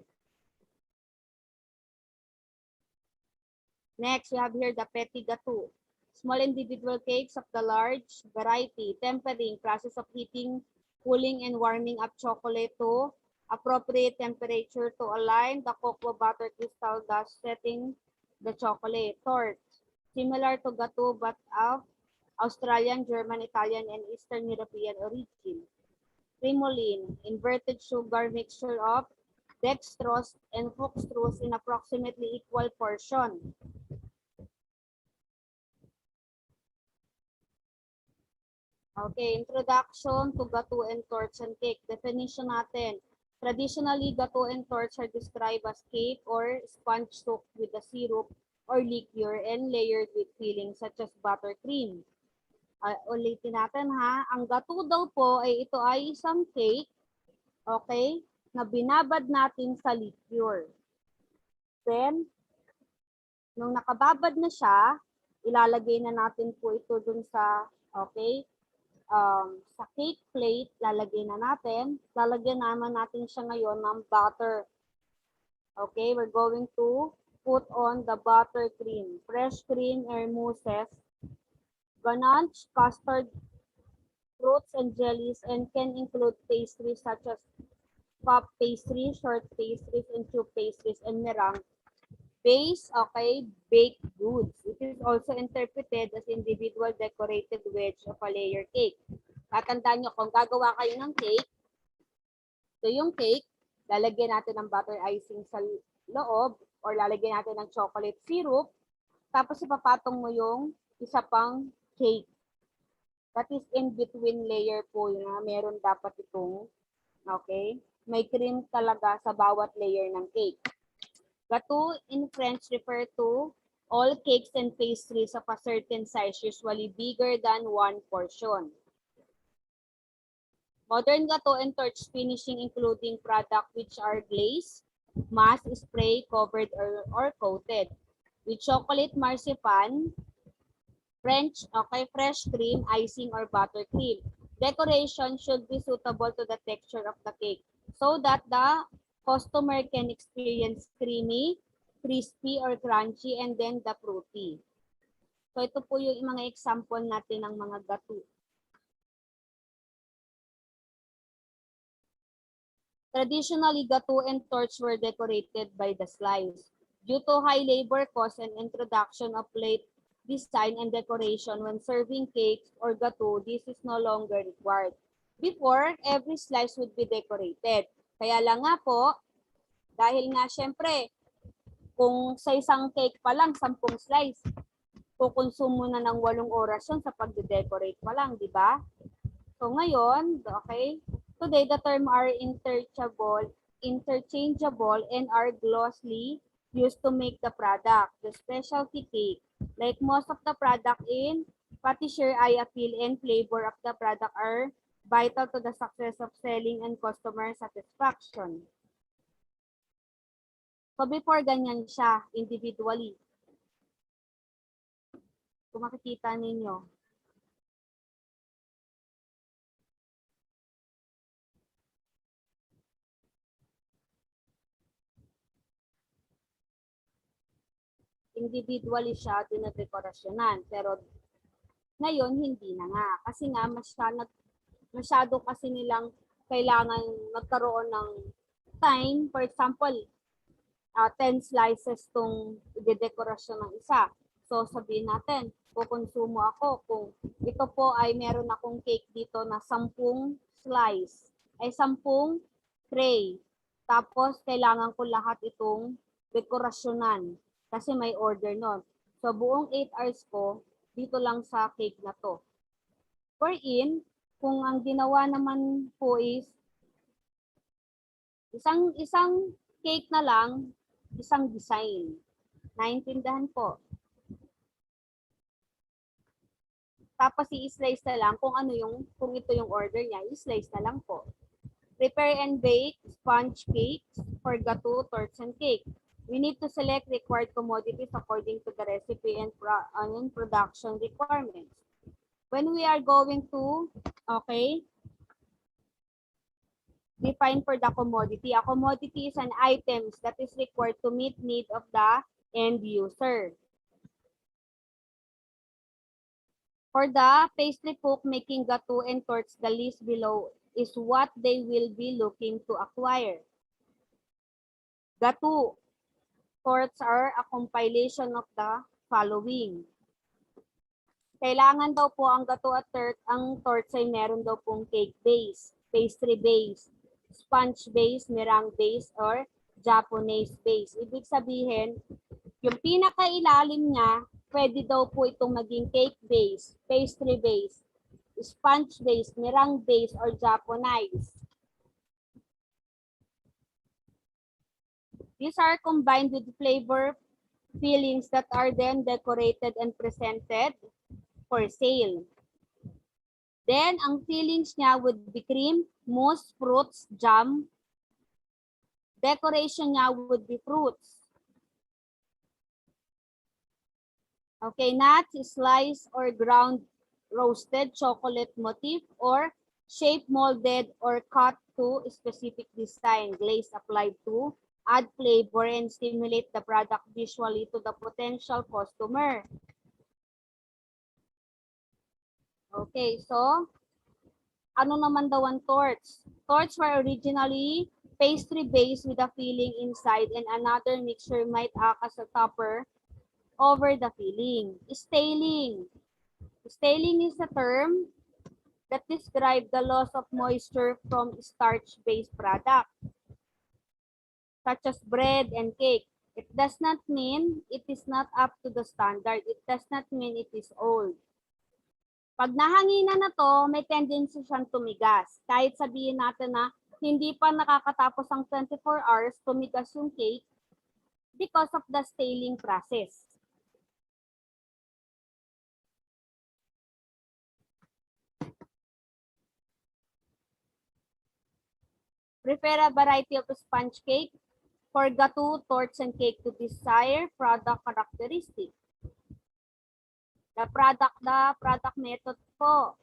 Next, we have here the petit gâteau. Small individual cakes of the large variety. Tempering, process of heating, cooling, and warming up chocolate to appropriate temperature to align the cocoa butter crystal, thus setting the chocolate. Tort, similar to gâteau but of Australian, German, Italian, and Eastern European origin. Cremolin, inverted sugar mixture of dextrose and fructose in approximately equal portion. Okay, introduction to gâteau and torts and cake. Definition natin. Traditionally, gâteau and torts are described as cake or sponge soaked with a syrup or liqueur and layered with fillings such as buttercream. Ulitin natin ha. Ang gâteau daw po ay ito ay isang cake, okay, na binabad natin sa liqueur. Then, nung nakababad na siya, ilalagay na natin po ito dun sa, okay, sa cake plate, lalagyan naman natin siya ngayon ng butter. Okay, we're going to put on the buttercream, fresh cream or mousses, ganache, custard, fruits and jellies, and can include pastries such as puff pastries, short pastries, and tube pastries, and meringue. Base, okay, baked goods. It is also interpreted as individual decorated wedge of a layer cake. Tatandaan nyo, kung gagawa kayo ng cake, ito yung cake, lalagyan natin ng butter icing sa loob or lalagyan natin ng chocolate syrup, tapos ipapatong mo yung isa pang cake. That is in between layer po yun. Meron dapat itong, okay, may cream talaga sa bawat layer ng cake. Gâteau in French refer to all cakes and pastries of a certain size, usually bigger than one portion. Modern gâteau and torch finishing including product which are glazed, mask, spray, covered, or coated. With chocolate marzipan, French, okay, fresh cream, icing, or buttercream. Decoration should be suitable to the texture of the cake so that the customer can experience creamy, crispy, or crunchy, and then the fruity. So ito po yung mga example natin ng mga gâteau. Traditionally, gâteau and torch were decorated by the slice. Due to high labor costs and introduction of plate design and decoration when serving cakes or gâteau, this is no longer required. Before, every slice would be decorated. Kaya lang nga po, dahil nga syempre, kung sa isang cake pa lang, 10 slice, kukonsumo na ng 8 oras yun sa pagde-decorate pa lang, di ba? So ngayon, okay, Today, the term are interchangeable and are glossly used to make the product. The specialty cake, like most of the product in patisserie, eye appeal and flavor of the product are vital to the success of selling and customer satisfaction. So before ganyan siya, individually. Kung makikita ninyo. Individually siya dinodekorasyonan. Pero ngayon, hindi na nga. Kasi nga, masyado kasi nilang kailangan magkaroon ng time. For example, 10 slices tong idedekorasyon ng isa. So, sabihin natin, kukonsumo ako kung ito po ay meron akong cake dito na 10 slice, ay 10 tray. Tapos, kailangan ko lahat itong dekorasyonan kasi may order nun. So, buong 8 hours ko, dito lang sa cake na to. Wherein, kung ang ginawa naman po is isang cake na lang, isang design. Naintindihan po. Tapos i-slice na lang kung ito yung order niya, i-slice na lang po. Prepare and bake sponge cakes for gato, torts, and cake. We need to select required commodities according to the recipe and production requirements. When we are going to, define for the commodity. A commodity is an item that is required to meet need of the end user. For the pastry cook making gato and torts, the list below is what they will be looking to acquire. Gato, torts are a compilation of the following. Kailangan daw po ang gato at torts ay meron daw pong cake base, pastry base, sponge base, meringue base, or Japanese base. Ibig sabihin, yung pinakailalim niya, pwede daw po itong maging cake base, pastry base, sponge base, meringue base, or Japanese. These are combined with flavor fillings that are then decorated and presented for sale. Then, ang fillings niya would be cream, mousse, fruits, jam. Decoration niya would be fruits. Okay, nuts, sliced or ground roasted chocolate motif or shape molded or cut to a specific design. Glaze applied to add flavor and stimulate the product visually to the potential customer. Okay, so ano naman daw ang torts? Torts were originally pastry based with a filling inside and another mixture might act as a topper over the filling. Staling. Staling is a term that describes the loss of moisture from starch-based products, such as bread and cake. It does not mean it is not up to the standard. It does not mean it is old. Pag nahanginan na to, may tendency siyang tumigas. Kahit sabihin natin na hindi pa nakakatapos ang 24 hours, tumigas yung cake because of the staling process. Prepare a variety of sponge cake for gato, torts, and cake to desired product characteristic. The product method po.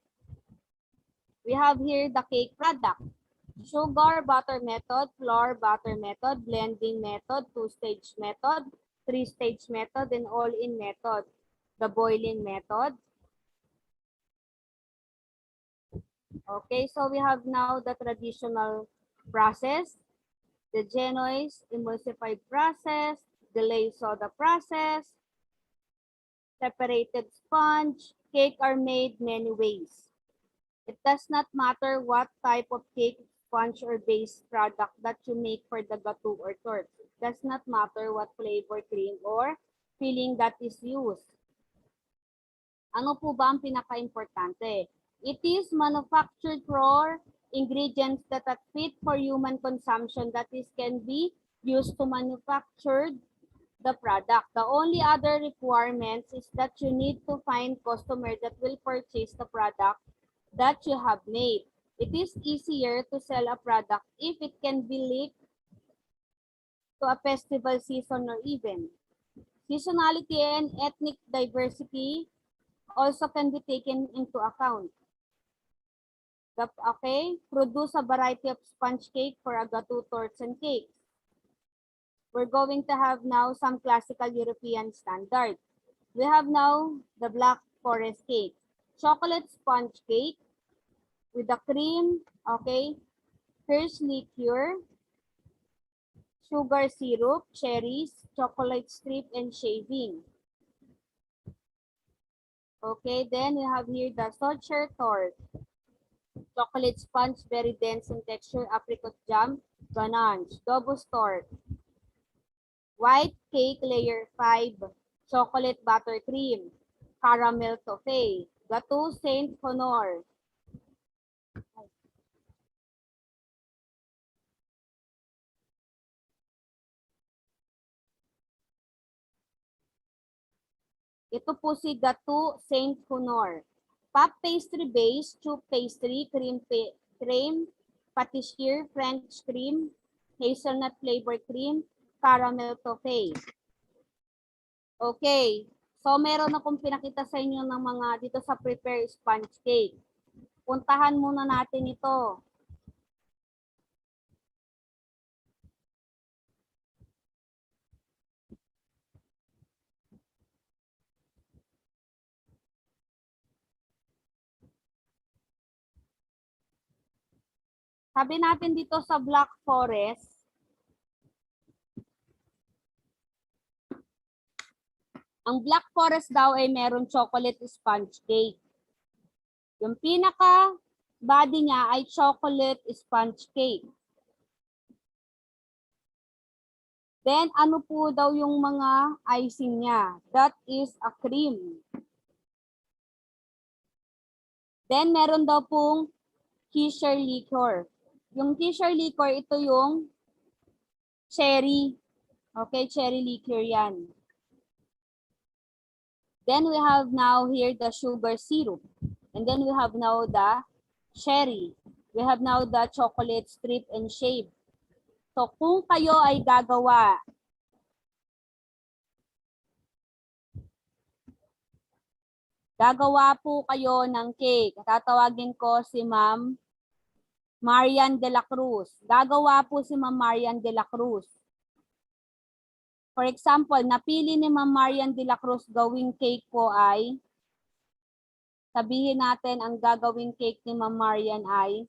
We have here the cake product. Sugar butter method, flour butter method, blending method, two-stage method, three-stage method, and all-in method. The boiling method. Okay, so we have now the traditional process, the Genoese emulsified process, delayed soda process, separated sponge. Cake are made many ways. It does not matter what type of cake, sponge, or base product that you make for the gato or torte. It does not matter what flavor, cream, or filling that is used. Ano po ba ang pinaka-importante? It is manufactured for ingredients that are fit for human consumption, that is can be used to manufacture the product. The only other requirements is that you need to find customer that will purchase the product that you have made. It is easier to sell a product if it can be linked to a festival season or event. Seasonality and ethnic diversity also can be taken into account. Okay, produce a variety of sponge cake for agato torts and cakes. We're going to have now some classical European standard. We have now the Black Forest cake. Chocolate sponge cake with the cream, okay, Kirsch liqueur, sugar syrup, cherries, chocolate strip, and shaving. Okay, then we have here the Socher tort. Chocolate sponge, very dense in texture, apricot jam, ganache. Dobos tort. White cake layer 5, chocolate buttercream, caramel toffee, Gateau Saint Honor. Ito po si Gateau Saint Honor. Puff pastry base, tube pastry, cream, patissier, French cream, hazelnut flavor cream, caramel toffee. Okay. So, meron akong pinakita sa inyo ng mga dito sa prepare sponge cake. Puntahan muna natin ito. Sabi natin dito sa Black Forest, ang Black Forest daw ay meron chocolate sponge cake. Yung pinaka body niya ay chocolate sponge cake. Then ano po daw yung mga icing niya? That is a cream. Then meron daw pong Kisher liquor. Yung Kisher liquor, ito yung cherry. Okay, cherry liquor yan. Then we have now here the sugar syrup. And then we have now the cherry. We have now the chocolate strip and shave. So kung kayo ay gagawa po kayo ng cake, tatawagin ko si Ma'am Marian de la Cruz. Gagawa po si Ma'am Marian de la Cruz. For example, napili ni Ma'am Marian de la Cruz gawing cake po ay, sabihin natin ang gagawing cake ni Ma'am Marian ay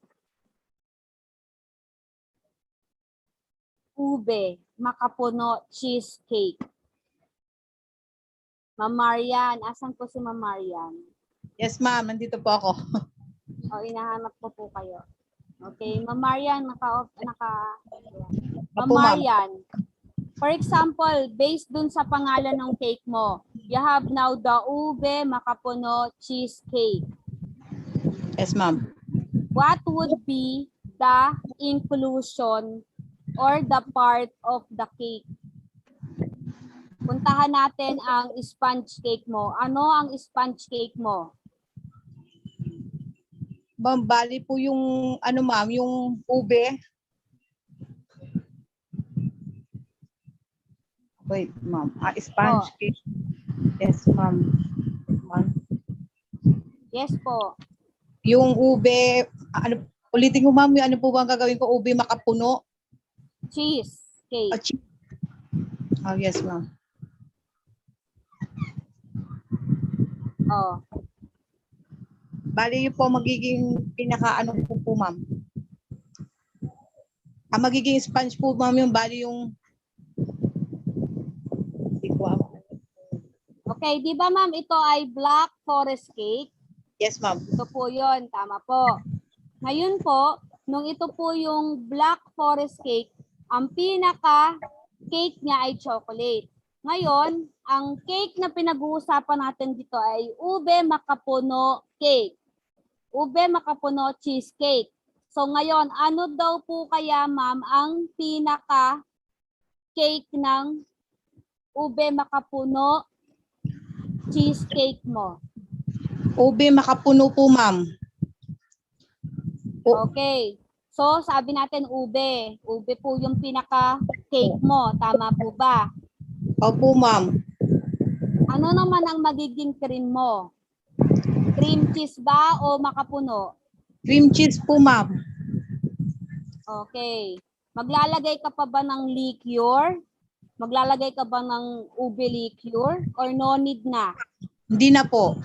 ube, makapuno, cheesecake. Ma'am Marian, asan po si Ma'am Marian? Yes, ma'am. Nandito po ako. O, inahanap ko po kayo. Okay, Ma'am Marian, Ma'am Opo, ma'am. Marian, for example, based dun sa pangalan ng cake mo, you have now the ube, makapuno, cheesecake. Yes, ma'am. What would be the inclusion or the part of the cake? Puntahan natin ang sponge cake mo. Ano ang sponge cake mo? Ma'am, bali po yung, ano ma'am, yung ube. Wait, ma'am. Sponge cake. Yes, ma'am. Ma'am. Yes po. Yung ube, ano, ulitin ko ma'am, ano po ba ang gagawin ko? Ube makapuno? Cheese cake. Oh, yes, ma'am. Oh. Bali yun po magiging pinaka ano po ma'am. Ang magiging sponge po ma'am yung bali yung Okay, di ba ma'am ito ay Black Forest cake? Yes, ma'am. Ito po yun, tama po. Ngayon po, nung ito po yung Black Forest cake, ang pinaka cake niya ay chocolate. Ngayon, ang cake na pinag-uusapan natin dito ay ube makapuno cake. Ube makapuno cheesecake. So ngayon, ano daw po kaya ma'am ang pinaka cake ng ube makapuno cheesecake mo? Ube makapuno po, ma'am. Okay. So sabi natin ube. Ube po yung pinaka cake mo. Tama po ba? Opo, ma'am. Ano naman ang magiging cream mo? Cream cheese ba o makapuno? Cream cheese po, ma'am. Okay. Maglalagay ka pa ba ng liquor? Maglalagay ka ba ng ube liquor or no need na? Hindi na po.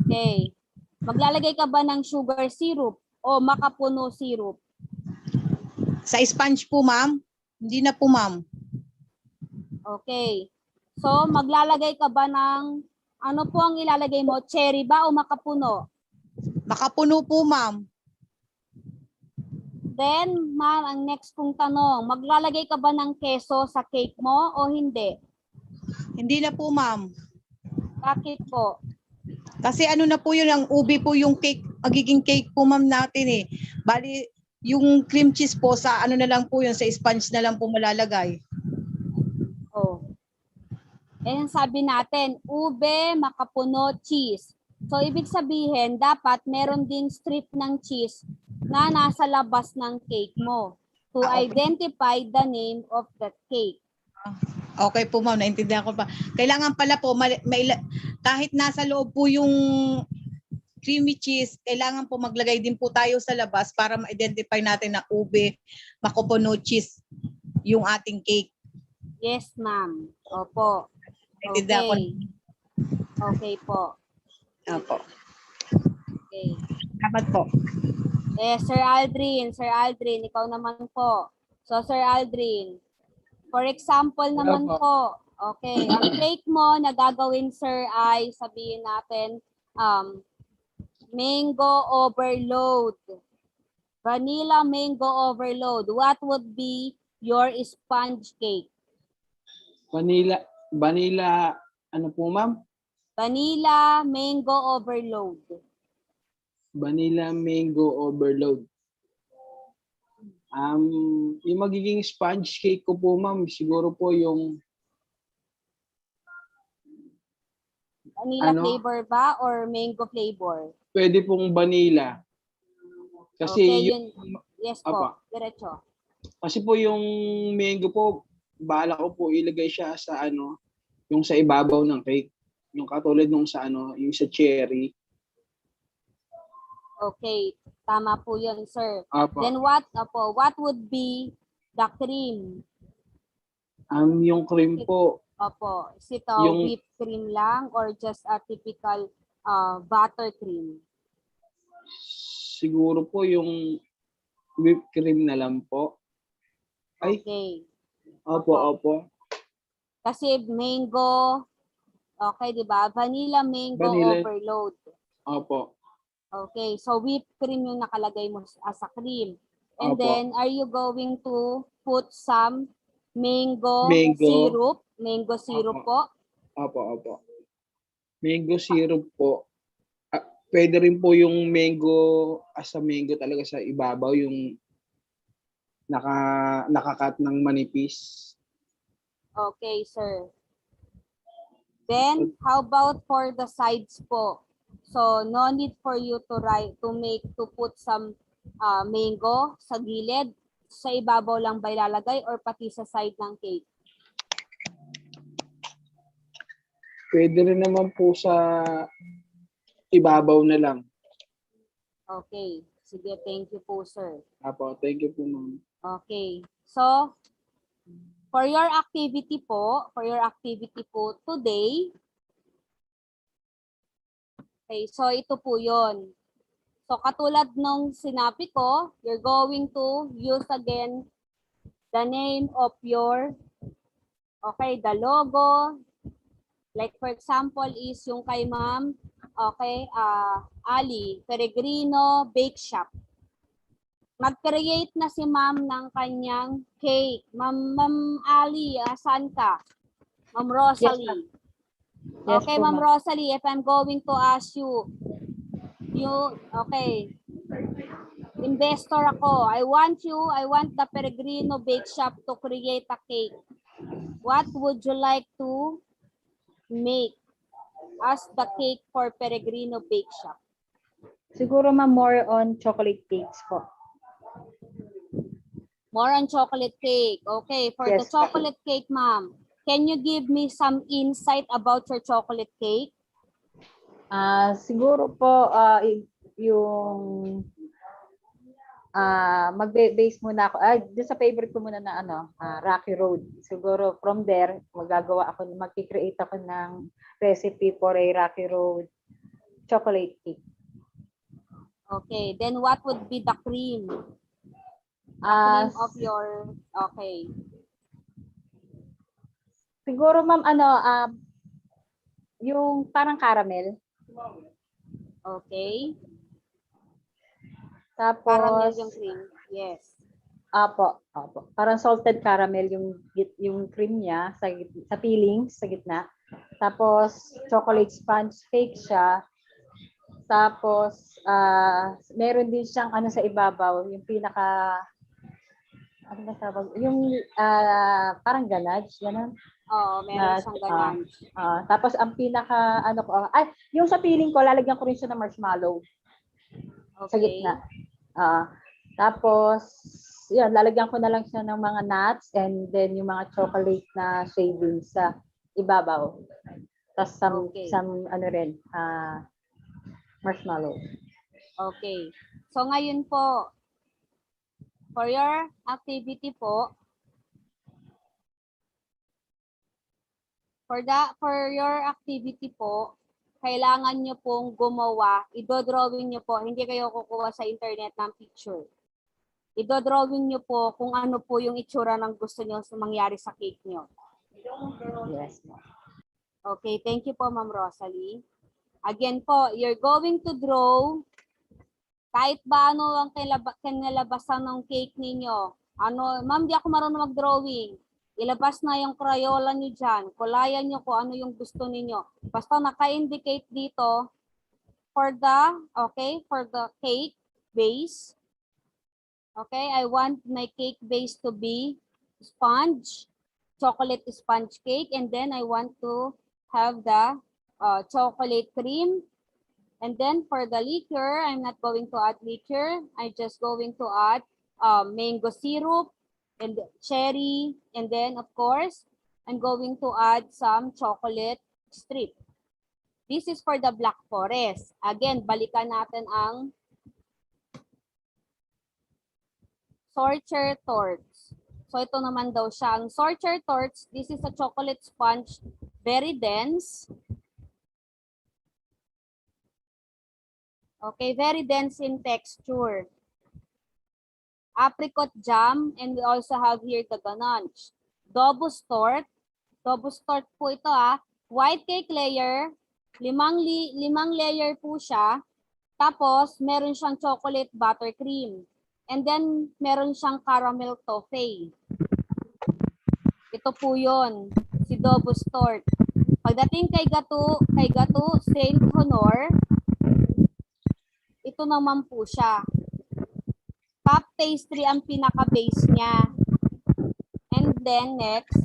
Okay. Maglalagay ka ba ng sugar syrup o makapuno syrup? Sa sponge po, ma'am. Hindi na po, ma'am. Okay. So, maglalagay ka ba ng, ano po ang ilalagay mo? Cherry ba o makapuno? Makapuno po, ma'am. Then, ma'am, ang next kong tanong, maglalagay ka ba ng keso sa cake mo o hindi? Hindi na po, ma'am. Bakit po? Kasi ano na po yun, ang ube po yung cake, magiging cake po, ma'am, natin eh. Bali, yung cream cheese po sa ano na lang po yun, sa sponge na lang po malalagay. Oh. Eh, sabi natin, ube, makapuno, cheese. So, ibig sabihin, dapat meron ding strip ng cheese na nasa labas ng cake mo to Okay. identify the name of that cake. Okay po, ma'am, naintindihan ko pa. Kailangan pala po, kahit nasa loob po yung creamy cheese, kailangan po maglagay din po tayo sa labas para ma-identify natin na ube, makapuno cheese yung ating cake. Yes, ma'am. Opo. Naintindihan ko. Okay. Okay po. Opo. Okay. Dapat po. Sir Aldrin, ikaw naman po. So, Sir Aldrin, for example naman po, okay, ang cake mo na gagawin, sir, ay sabihin natin, mango overload. Vanilla mango overload. What would be your sponge cake? Vanilla, ano po ma'am? Vanilla mango overload. Vanilla mango overload. Yung magiging sponge cake ko po ma'am, siguro po yung Vanilla Ano? flavor ba or mango flavor? pwede pong vanilla. Kasi Okay, yung, yes Apa. po. Diretso. kasi po yung mango po, bala ko po ilagay siya sa ano, yung sa ibabaw ng cake. Yung katulad nung sa ano, yung sa cherry. Okay, tama po 'yun, sir. Apa. Then what would be the cream? Yung cream po, Opo, is it Yung- whipped cream lang or just a typical buttercream? siguro po yung whipped cream na lang po. Ay, Okay. opo. Kasi mango, okay, 'di ba? Vanilla mango Vanilla. overload. Opo. Okay, so whipped cream yung nakalagay mo as a cream. And Opo. then, are you going to put some mango Mango. syrup Opo. po? Opo. Mango syrup po. Pwede rin po yung mango, as a mango talaga sa ibabaw, yung nakakat ng manipis. Okay, sir. Then, how about for the sides po? So, no need for you to put some mango sa gilid. Sa ibabaw lang ba ilalagay or pati sa side ng cake? Pwede rin naman po sa ibabaw na lang. Okay. Sige, thank you po, sir. Opo, thank you po ma'am. Okay. So, for your activity po today, okay, so ito po yon. So, katulad nung sinabi ko, you're going to use again the name of your, okay, the logo. Like for example is yung kay ma'am, okay, Ali Peregrino Bake Shop. Mag-create na si ma'am ng kanyang cake. Ma'am Ali, asan ka? Ma'am Rosalie. Yes Okay, po, Ma'am Rosalie, if I'm going to ask you, okay, Investor ako. I want the Peregrino Bake Shop to create a cake. What would you like to make as the cake for Peregrino Bake Shop? Siguro ma'am, more on chocolate cakes po. More on chocolate cake. Okay, for the Yes. chocolate cake, ma'am, can you give me some insight about your chocolate cake? Siguro po yung magbe-base muna ako. Doon sa favorite ko muna na Rocky Road. Siguro from there, magki-create ako ng recipe for a Rocky Road chocolate cake. Okay, then what would be the cream? Cream of your, okay. Siguro ma'am, yung parang caramel. Okay. Tapos, Caramel yung cream. Yes. Apo. Parang salted caramel yung cream niya sa filling sa gitna. Tapos chocolate sponge cake siya. Tapos meron din siyang sa ibabaw, yung pinaka ano ba tawag? Yung parang ganache, ganun. Oo, meron siyang ganache. Tapos ang pinaka yung sa filling ko lalagyan ko rin siya ng marshmallow. Okay. Sa gitna. Tapos, yun, lalagyan ko na lang siya ng mga nuts and then yung mga chocolate na shavings sa ibabaw. Tapos some marshmallow. Okay. So ngayon po, for your activity po, kailangan nyo pong gumawa, idodrawing nyo po, hindi kayo kukuha sa internet ng picture. Idodrawing nyo po kung ano po yung itsura ng gusto nyo mangyari sa cake nyo. Yes. Okay, thank you po Ma'am Rosalie. Again po, you're going to draw kahit ba ano ang kinalabasan ng cake ninyo. Ma'am, di ako marunong mag-drawing. Ilabas na yung Crayola nyo dyan. Kulayan nyo kung ano yung gusto ninyo. Basta naka-indicate dito for the cake base. Okay, I want my cake base to be sponge, chocolate sponge cake. And then I want to have the chocolate cream. And then for the liquor, I'm not going to add liquor. I'm just going to add mango syrup and cherry, and then of course, I'm going to add some chocolate strip. This is for the Black Forest. Again, balikan natin ang Sorcher Torts. So ito naman daw siya. Ang Sorcher Torts, this is a chocolate sponge, very dense. Okay, very dense in texture. Apricot jam, and we also have here the ganache. Dobus tort. Dobus tort po ito White cake layer. Limang layer po siya. Tapos, meron siyang chocolate buttercream. And then, meron siyang caramel toffee. Ito po yun. Si Dobus tort. Pagdating kay Gato Saint Honor, ito naman po siya. Puff pastry ang pinaka-base niya. And then next,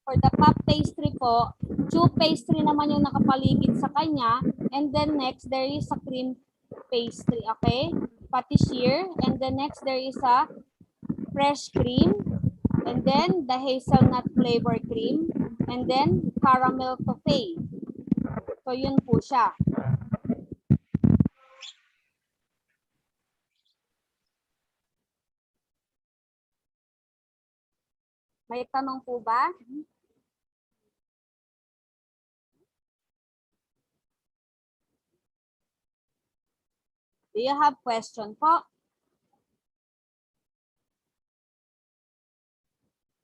for the puff pastry po, chew pastry naman yung nakapaligid sa kanya. And then next, there is a cream pastry, okay? Patissier. And then next, there is a fresh cream. And then the hazelnut flavor cream. And then caramel toffee. So yun po siya. May tanong po ba? Do you have question po?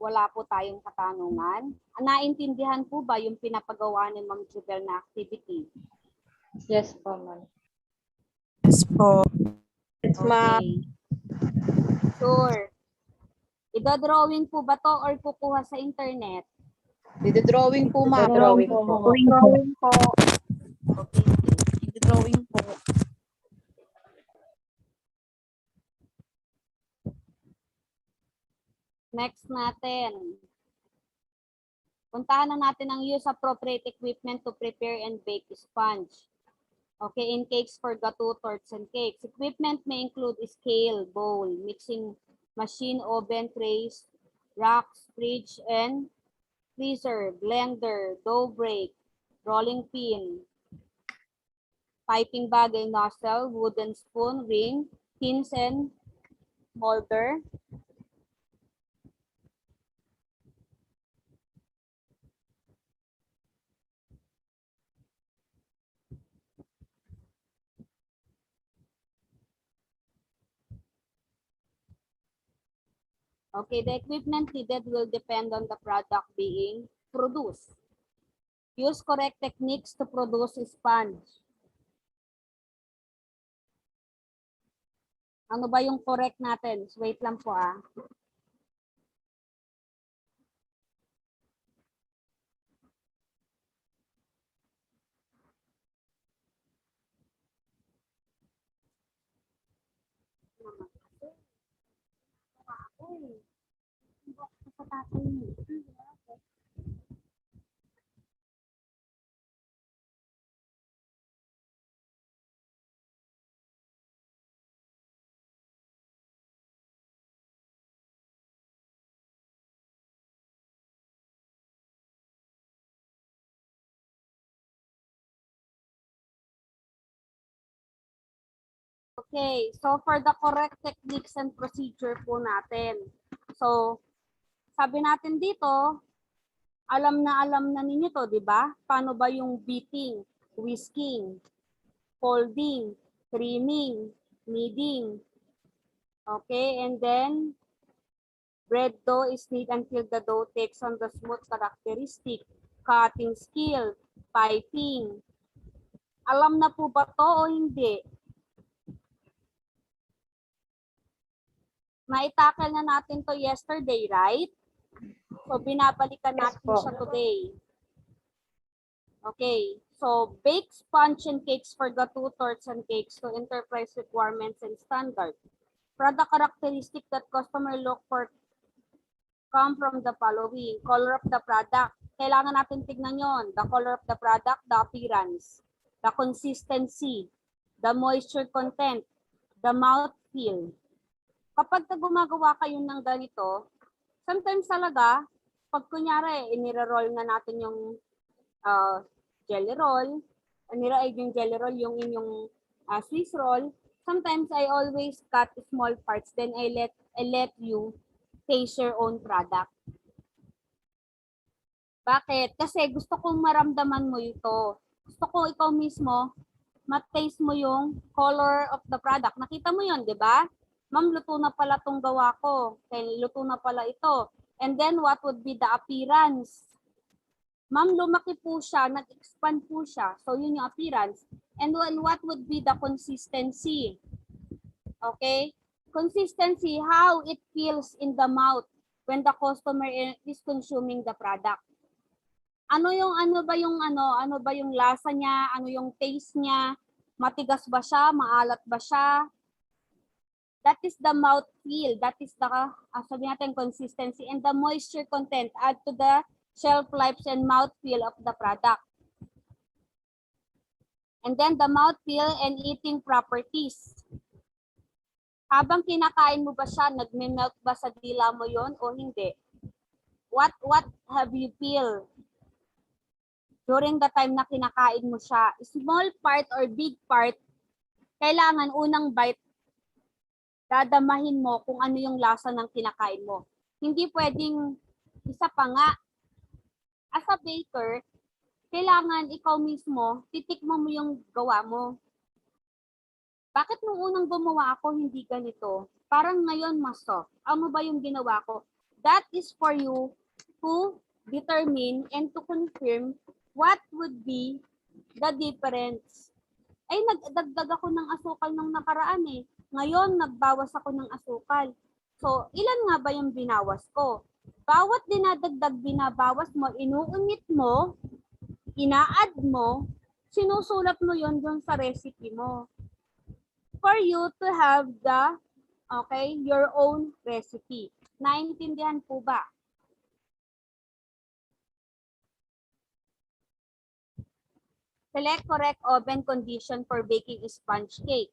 Wala po tayong katanungan. Naintindihan po ba yung pinapagawa ni Ma'am Jubel na activity? Yes po, ma'am. Yes po. Okay. Sure. Ida-drawing po ba to or kukuha sa internet? Drawing po, ma'am. Drawing po. Drawing po. Okay. Drawing po. Next natin. Puntahan na natin ang use appropriate equipment to prepare and bake sponge. Okay, in cakes for gato, torts, and cakes. Equipment may include scale, bowl, mixing machine, oven, trays, racks, fridge, and freezer, blender, dough break, rolling pin, piping bag and nozzle, wooden spoon, ring, pins and molder. Okay, the equipment needed will depend on the product being produced. Use correct techniques to produce sponge. Ano ba yung correct natin? Wait lang po ah. Okay, so for the correct techniques and procedure po natin. So, sabi natin dito, alam na ninyo to, di ba? Paano ba yung beating, whisking, folding, creaming, kneading. Okay, and then bread dough is knead until the dough takes on the smooth characteristic, cutting skill, piping. Alam na po ba to o hindi? Naitackle na natin to yesterday, right? So, binabalikan natin siya today. Okay. So, bake sponge and cakes for gato, torts, and cakes to enterprise requirements and standard. Product characteristic that customer look for come from the following. Color of the product. Kailangan natin tignan yon. The color of the product, the appearance, the consistency, the moisture content, the mouthfeel. Kapag gumagawa kayo ng ganito, sometimes talaga, pag kunyari, inira-roll na natin yung jelly roll, yung jelly roll, yung inyong Swiss roll, sometimes I always cut small parts, then I let you taste your own product. Bakit? Kasi gusto kong maramdaman mo ito. Gusto ko ikaw mismo, mat-taste mo yung color of the product. Nakita mo yun, di ba? Ma'am, luto na pala itong gawa ko. Kaya luto na pala ito. And then, what would be the appearance? Ma'am, lumaki po siya, nag-expand po siya. So, yun yung appearance. And then, what would be the consistency? Okay? Consistency, how it feels in the mouth when the customer is consuming the product. Ano ba yung lasa niya, ano yung taste niya, matigas ba siya, maalat ba siya? That is the mouth feel. That is the, sabi natin, consistency and the moisture content. Add to the shelf life and mouth feel of the product. And then the mouth feel and eating properties. Habang kinakain mo ba siya, nagme-melt ba sa dila mo yon o hindi? What have you feel during the time na kinakain mo siya? Small part or big part, kailangan unang bite, dadamahin mo kung ano yung lasa ng kinakain mo. Hindi pwedeng isa pa nga. As a baker, kailangan ikaw mismo, titikman mo yung gawa mo. Bakit nung unang gumawa ako, hindi ganito? Parang ngayon mas soft. Ano ba yung ginawa ko? That is for you to determine and to confirm what would be the difference. Ay, nagdagdag ako ng asukal nung nakaraan eh. Ngayon, nagbawas ako ng asukal. So, ilan nga ba yung binawas ko? Bawat dinadagdag, binabawas mo, inuunit mo, ina-add mo, sinusulat mo yon dun sa recipe mo. For you to have the, your own recipe. Naintindihan po ba? Select correct oven condition for baking sponge cake.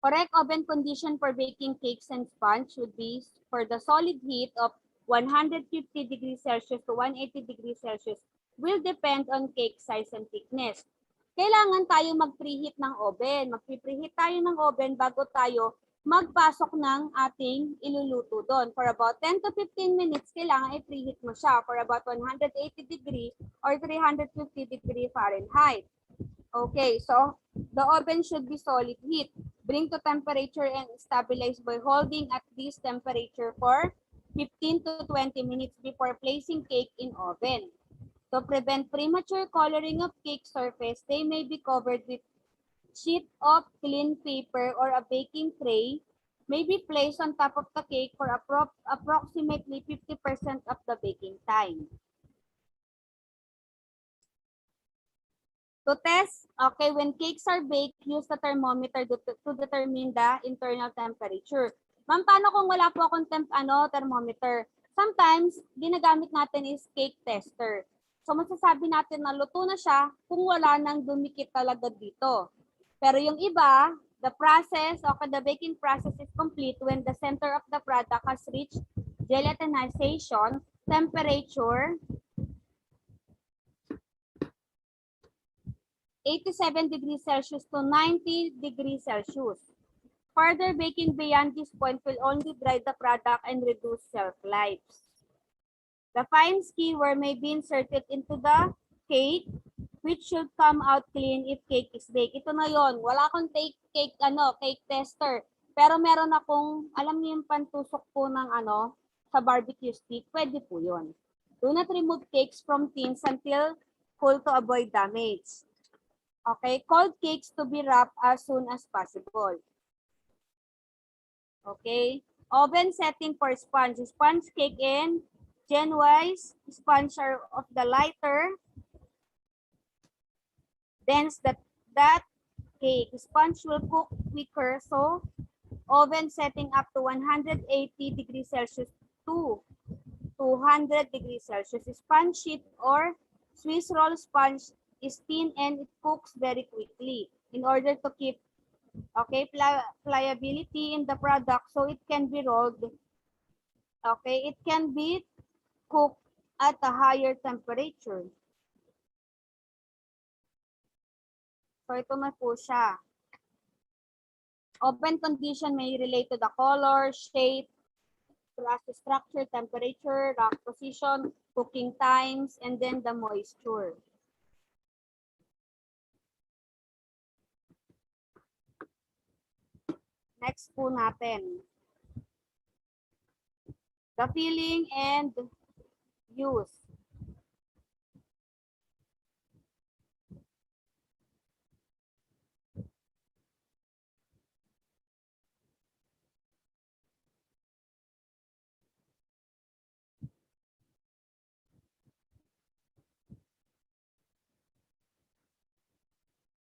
Correct oven condition for baking cakes and sponge would be for the solid heat of 150 degrees Celsius to 180 degrees Celsius will depend on cake size and thickness. Kailangan tayo mag-preheat ng oven. Mag-preheat tayo ng oven bago tayo magpasok ng ating iluluto doon. For about 10 to 15 minutes, kailangan i-preheat mo siya for about 180 degree or 350 degree Fahrenheit. Okay, so the oven should be solid heat. Bring to temperature and stabilize by holding at this temperature for 15 to 20 minutes before placing cake in oven. To prevent premature coloring of cake surface, they may be covered with sheet of clean paper or a baking tray may be placed on top of the cake for approximately 50% of the baking time. To test, okay, when cakes are baked, use the thermometer to determine the internal temperature. Ma'am, paano kung wala po akong thermometer? Sometimes, ginagamit natin is cake tester. So, masasabi natin na luto na siya kung wala nang dumikit talaga dito. Pero yung iba, the process, okay, the baking process is complete when the center of the product has reached gelatinization temperature 87 degrees Celsius to 90 degrees Celsius. Further baking beyond this point will only dry the product and reduce shelf lives. The fine skewer may be inserted into the cake, which should come out clean if cake is baked. Ito na yon. Wala akong cake tester. Pero meron akong, alam niyo yung pantusok po ng sa barbecue stick, pwede po yun. Do not remove cakes from tins until cool to avoid damage. Okay, cold cakes to be wrapped as soon as possible. Okay, oven setting for sponge. Sponge cake in gen-wise, sponge are of the lighter dense that cake. Sponge will cook quicker, so oven setting up to 180 degrees Celsius to 200 degrees Celsius. Sponge sheet or Swiss roll sponge is thin and it cooks very quickly in order to keep pliability in the product so it can be rolled. Okay, it can be cooked at a higher temperature. So ito na po siya. Oven condition may relate to the color, shape, structure, temperature, rack position, cooking times, and then the moisture. Next po natin. The filling and use.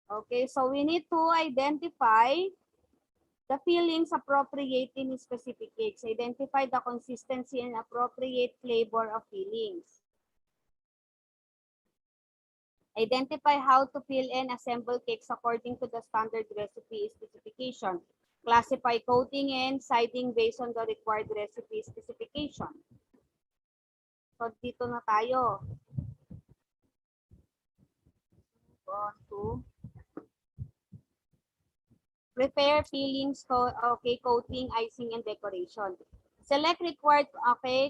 Okay, so we need to identify the fillings appropriate in specific cakes. Identify the consistency and appropriate flavor of fillings. Identify how to fill and assemble cakes according to the standard recipe specification. Classify coating and siding based on the required recipe specification. So dito na tayo. On to prepare fillings, coating, icing, and decoration. Select required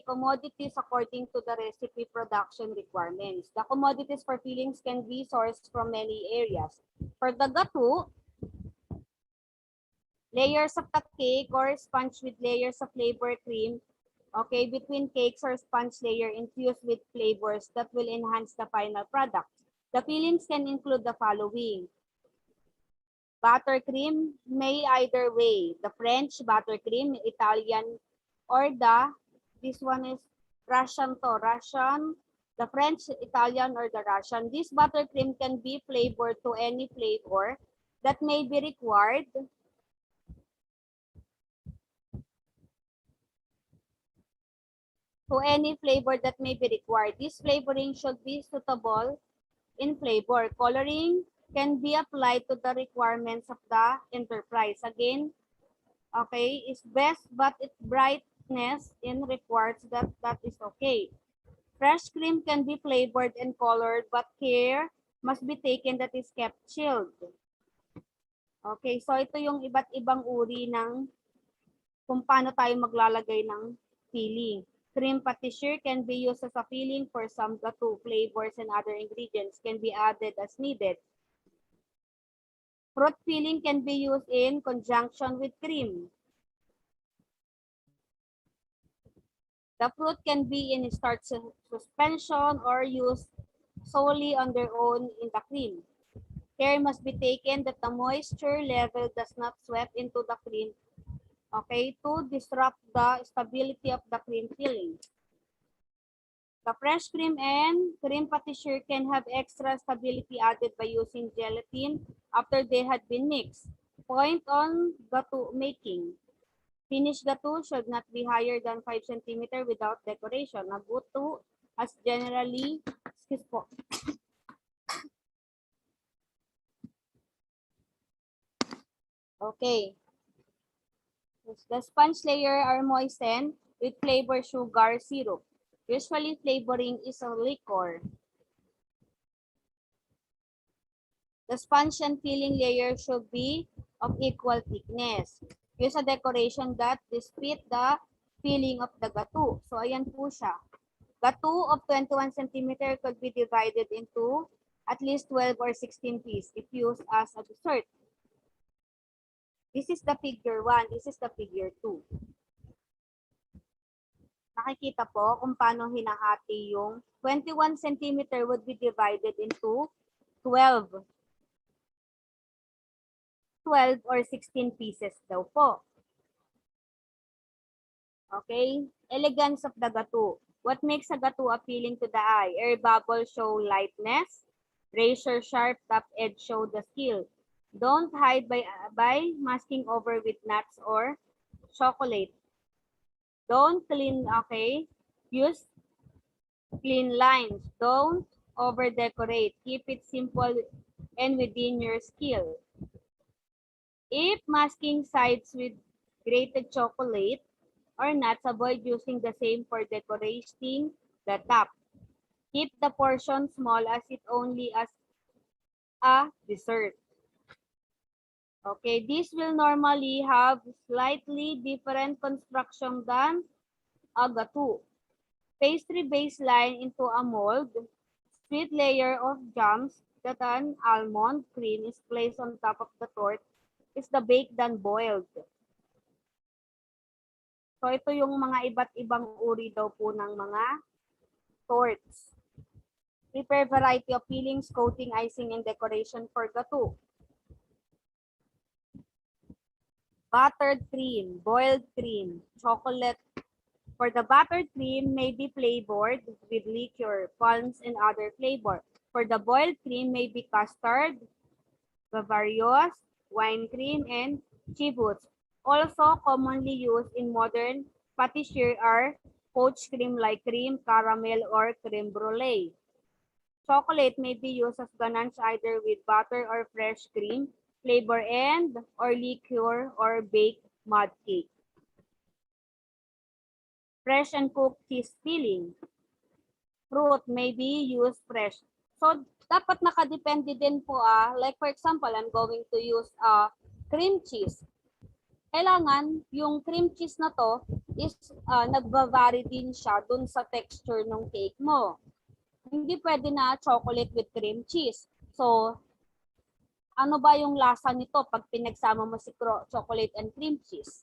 commodities according to the recipe production requirements. The commodities for fillings can be sourced from many areas. For the gato, layers of the cake or sponge with layers of flavor cream, between cakes or sponge layer infused with flavors that will enhance the final product. The fillings can include the following. Buttercream may either way. The French buttercream, Italian, or this one is Russian, the French, Italian, or the Russian. This buttercream can be flavored to any flavor that may be required to any flavor that may be required. This flavoring should be suitable in flavor. Coloring can be applied to the requirements of the enterprise. Again, okay, is best, but its brightness in requires that is okay. Fresh cream can be flavored and colored, but care must be taken that is kept chilled. Okay, so ito yung iba't ibang uri ng kung paano tayo maglalagay ng filling. Cream patisserie can be used as a filling for some gato. Flavors and other ingredients can be added as needed. Fruit filling can be used in conjunction with cream. The fruit can be in starch suspension or used solely on their own in the cream. Care must be taken that the moisture level does not sweat into the cream, okay, to disrupt the stability of the cream filling. The fresh cream and cream patisserie can have extra stability added by using gelatin after they had been mixed. Point on gato making. Finished gato should not be higher than 5 cm without decoration. A gato has generally, excuse po. Okay. The sponge layer are moistened with flavored sugar syrup. Usually flavoring is a liquor. The sponge and filling layer should be of equal thickness. Use a decoration that dispute the filling of the gato. So, ayan po siya. Gato of 21 cm could be divided into at least 12 or 16 pieces if used as a dessert. This is the figure 1. This is the figure 2. Nakikita po kung paano hinahati yung 21 cm would be divided into 12 or 16 pieces daw po. Okay? Elegance of the gato. What makes a gato appealing to the eye? Air bubbles show lightness. Razor sharp top edge show the skill. Don't hide by masking over with nuts or chocolate. Don't clean, okay? Use clean lines. Don't over decorate. Keep it simple and within your skill. If masking sides with grated chocolate or nuts, avoid using the same for decorating the top. Keep the portion small as it only as a dessert. Okay, this will normally have slightly different construction than a gato. Pastry baseline into a mold. Sweet layer of jams that an almond cream is placed on top of the torte is the baked and boiled. So ito yung mga iba't ibang uri daw po ng mga torts. Prepare variety of fillings, coating, icing, and decoration for gato. Buttered cream, boiled cream, chocolate. For the buttered cream may be flavored with liqueur, palms, and other flavor. For the boiled cream may be custard, Bavarios, wine cream, and chibots. Also commonly used in modern patisserie are poached cream like cream, caramel, or creme brulee. Chocolate may be used as ganache either with butter or fresh cream, flavor and or liqueur or baked mud cake. Fresh and cooked cheese filling. Fruit may be used fresh. So, dapat nakadepende din po like for example, I'm going to use cream cheese. Kailangan yung cream cheese na to is nagva-vary din siya dun sa texture ng cake mo. Hindi pwede na chocolate with cream cheese. So, ano ba yung lasa nito pag pinagsama mo si chocolate and cream cheese?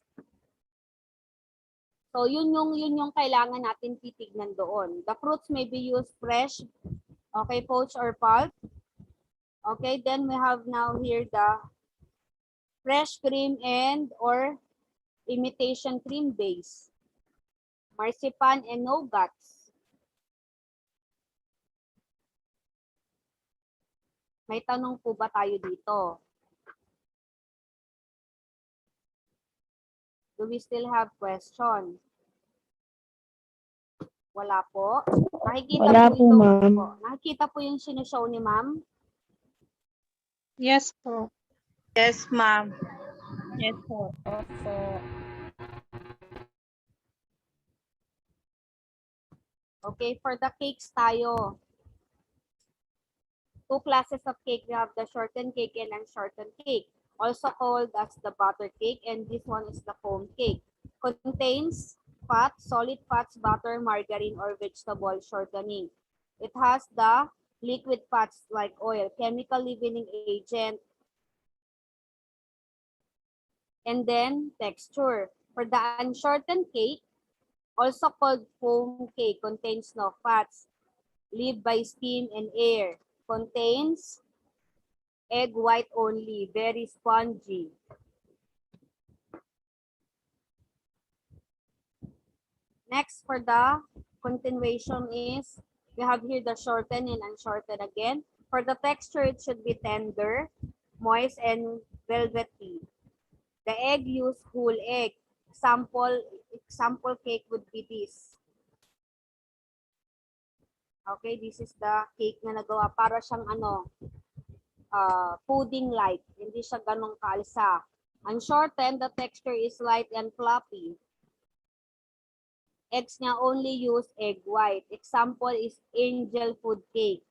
So, yun yung kailangan natin titignan doon. The fruits may be used fresh, okay, poached or pulp. Okay, then we have now here the fresh cream and or imitation cream base. Marzipan and nougats. May tanong po ba tayo dito? Do we still have questions? Wala po. Nakikita Wala po po, ito. ma'am. Po. Nakikita po yung sinushow ni ma'am. Yes po. Yes, ma'am. Yes po. Okay, for the cakes tayo. Two classes of cake. We have the shortened cake and unshortened cake, also called as the butter cake, and this one is the foam cake. Contains fat, solid fats, butter, margarine, or vegetable shortening. It has the liquid fats like oil, chemical leavening agent, and then texture. For the unshortened cake, also called foam cake, contains no fats, live by steam and air, contains egg white only, very spongy. Next, for the continuation is, we have here the shortened and unshortened again. For the texture, it should be tender, moist, and velvety. The egg use whole egg. Example cake would be this. Okay, this is the cake na nagawa. Para siyang pudding-like. Hindi siya ganong kaalsa. Unshortened, the texture is light and fluffy. Eggs niya only use egg white. Example is angel food cake.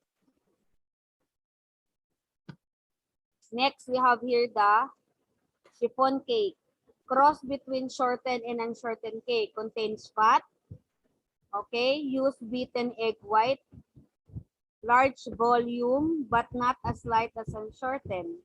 Next, we have here the chiffon cake. Cross between shortened and unshortened cake. Contains fat. Okay, use beaten egg white. Large volume, but not as light as unshortened.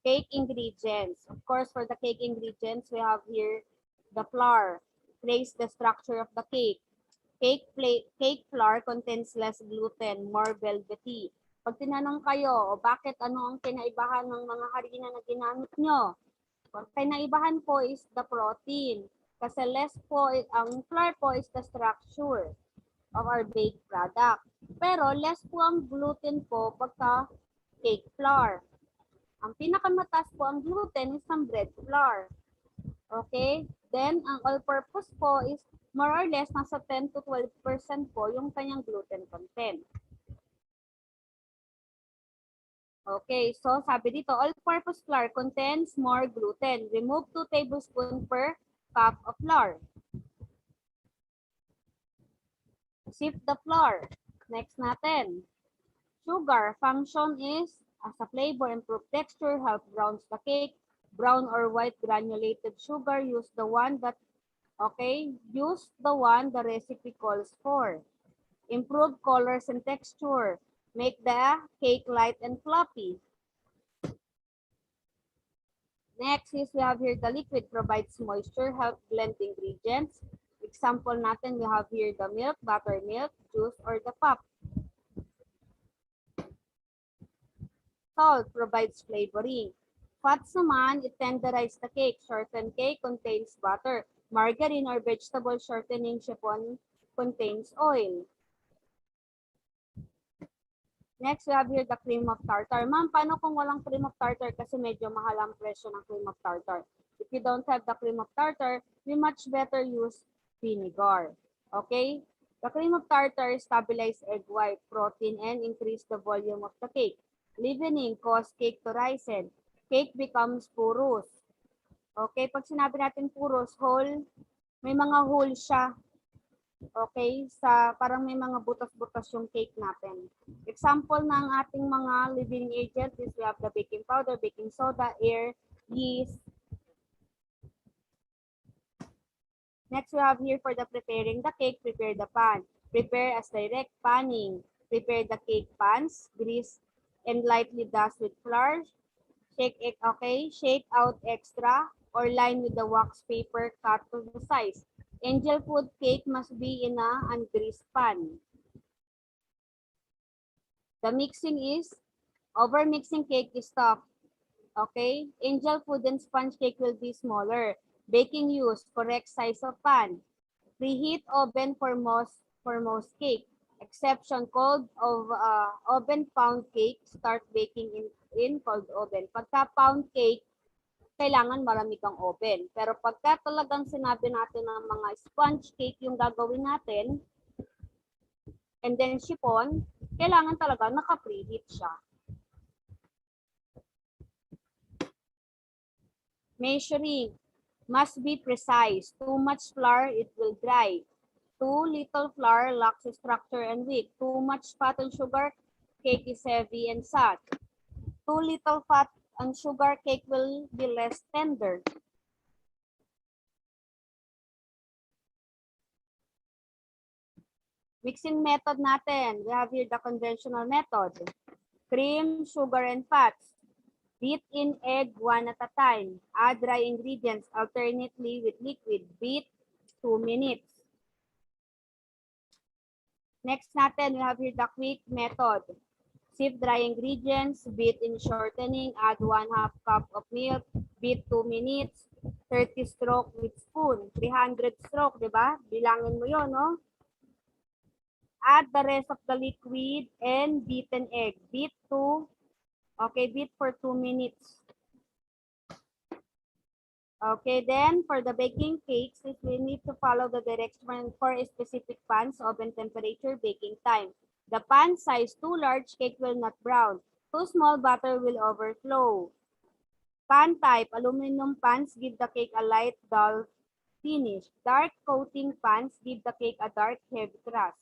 Cake ingredients. Of course, for the cake ingredients, we have here the flour. Trace the structure of the cake. Cake flour contains less gluten, more velvety. Pag tinanong kayo, o bakit ano ang kinaibahan ng mga harina na ginamit nyo? Ang kinaibahan po is the protein. Kasi less po, ang flour po is the structure of our baked product. Pero less po ang gluten po pagka cake flour. Ang pinakamataas po ang gluten is ang bread flour. Okay? Then, ang all-purpose po is more or less nasa 10 to 12% po yung kanyang gluten content. Okay, so sabi dito, all-purpose flour contains more gluten. Remove 2 tablespoons per cup of flour. Sift the flour. Next natin. Sugar function is as a flavor, improve texture, help browns the cake. Brown or white granulated sugar, use the one the recipe calls for. Improve colors and texture. Make the cake light and fluffy. Next is we have here the liquid provides moisture, help blend ingredients. Example natin, we have here the milk, buttermilk, juice, or the pop. Salt provides flavoring. Fats naman, it tenderizes the cake. Shortened cake contains butter. Margarine or vegetable shortening chiffon contains oil. Next, we have here the cream of tartar. Ma'am, paano kung walang cream of tartar kasi medyo mahal ang presyo ng cream of tartar? If you don't have the cream of tartar, we much better use vinegar. Okay? The cream of tartar stabilize egg white, protein, and increase the volume of the cake. Leavening cause cake to risen. Cake becomes porous. Okay? Pag sinabi natin porous, whole, may mga hole siya. Okay, parang may mga butas-butas yung cake natin. Example ng ating mga leavening agent is we have the baking powder, baking soda, air, yeast. Next, we have here for the preparing the cake, prepare the pan. Prepare as direct panning. Prepare the cake pans, grease and lightly dust with flour. Shake it, okay? Shake out extra or line with the wax paper cut to the size. Angel food cake must be in a ungreased pan. The mixing is, over mixing cake is tough. Okay? Angel food and sponge cake will be smaller. Baking use, correct size of pan. Preheat oven for most cake. Exception, cold of oven pound cake, start baking in cold oven. Pagka pound cake, kailangan malamig ang oven. Pero pagka talagang sinabi natin ng mga sponge cake yung gagawin natin, and then chiffon, kailangan talaga naka-preheat siya. Measuring must be precise. Too much flour, it will dry. Too little flour lacks structure and weak. Too much fat and sugar, cake is heavy and sad. Too little fat and sugar, cake will be less tender. Mixing method natin. We have here the conventional method. Cream, sugar, and fats. Beat in egg one at a time. Add dry ingredients alternately with liquid. Beat 2 minutes. Next natin, we have here the quick method. Sift dry ingredients, beat in shortening, add 1/2 cup of milk, beat 2 minutes, 30 stroke with spoon, 300 stroke, di ba? Bilangin mo yon, no? Add the rest of the liquid and beaten egg. Beat for 2 minutes. Okay, then for the baking cakes, we need to follow the direction for a specific pans, oven temperature, baking time. The pan size too large, cake will not brown. Too small, butter will overflow. Pan type, aluminum pans give the cake a light, dull finish. Dark coating pans give the cake a dark, heavy crust.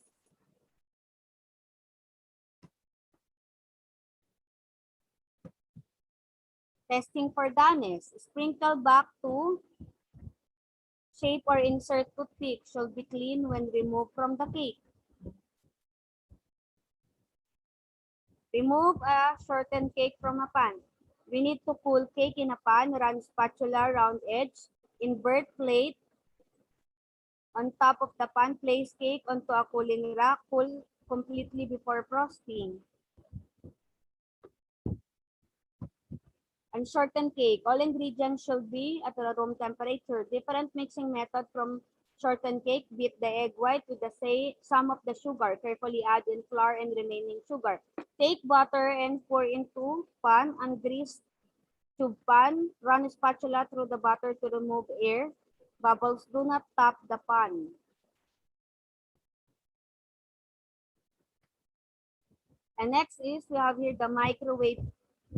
Testing for doneness. Sprinkle back to shape or insert toothpick. Should be clean when removed from the cake. Remove a shortened cake from a pan. We need to cool cake in a pan. Run spatula round edge. Invert plate. On top of the pan, place cake onto a cooling rack. Cool completely before frosting. And shortened cake. All ingredients should be at room temperature. Different mixing method from shortened cake. Beat the egg white with the sum of the sugar. Carefully add in flour and remaining sugar. Take butter and pour into pan. Ungrease tube pan. Run spatula through the butter to remove air. Bubbles do not top the pan. And next is we have here the microwave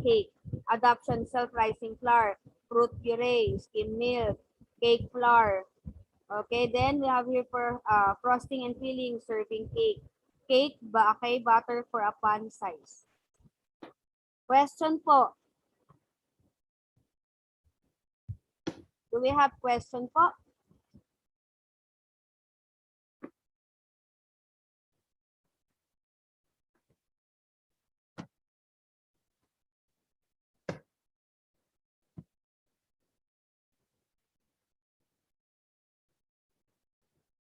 cake. Adoption, self-rising flour, fruit puree, skim milk, cake flour. Okay, then we have here for frosting and filling, serving cake. Cake, butter for a pan size. Question po. Do we have question po?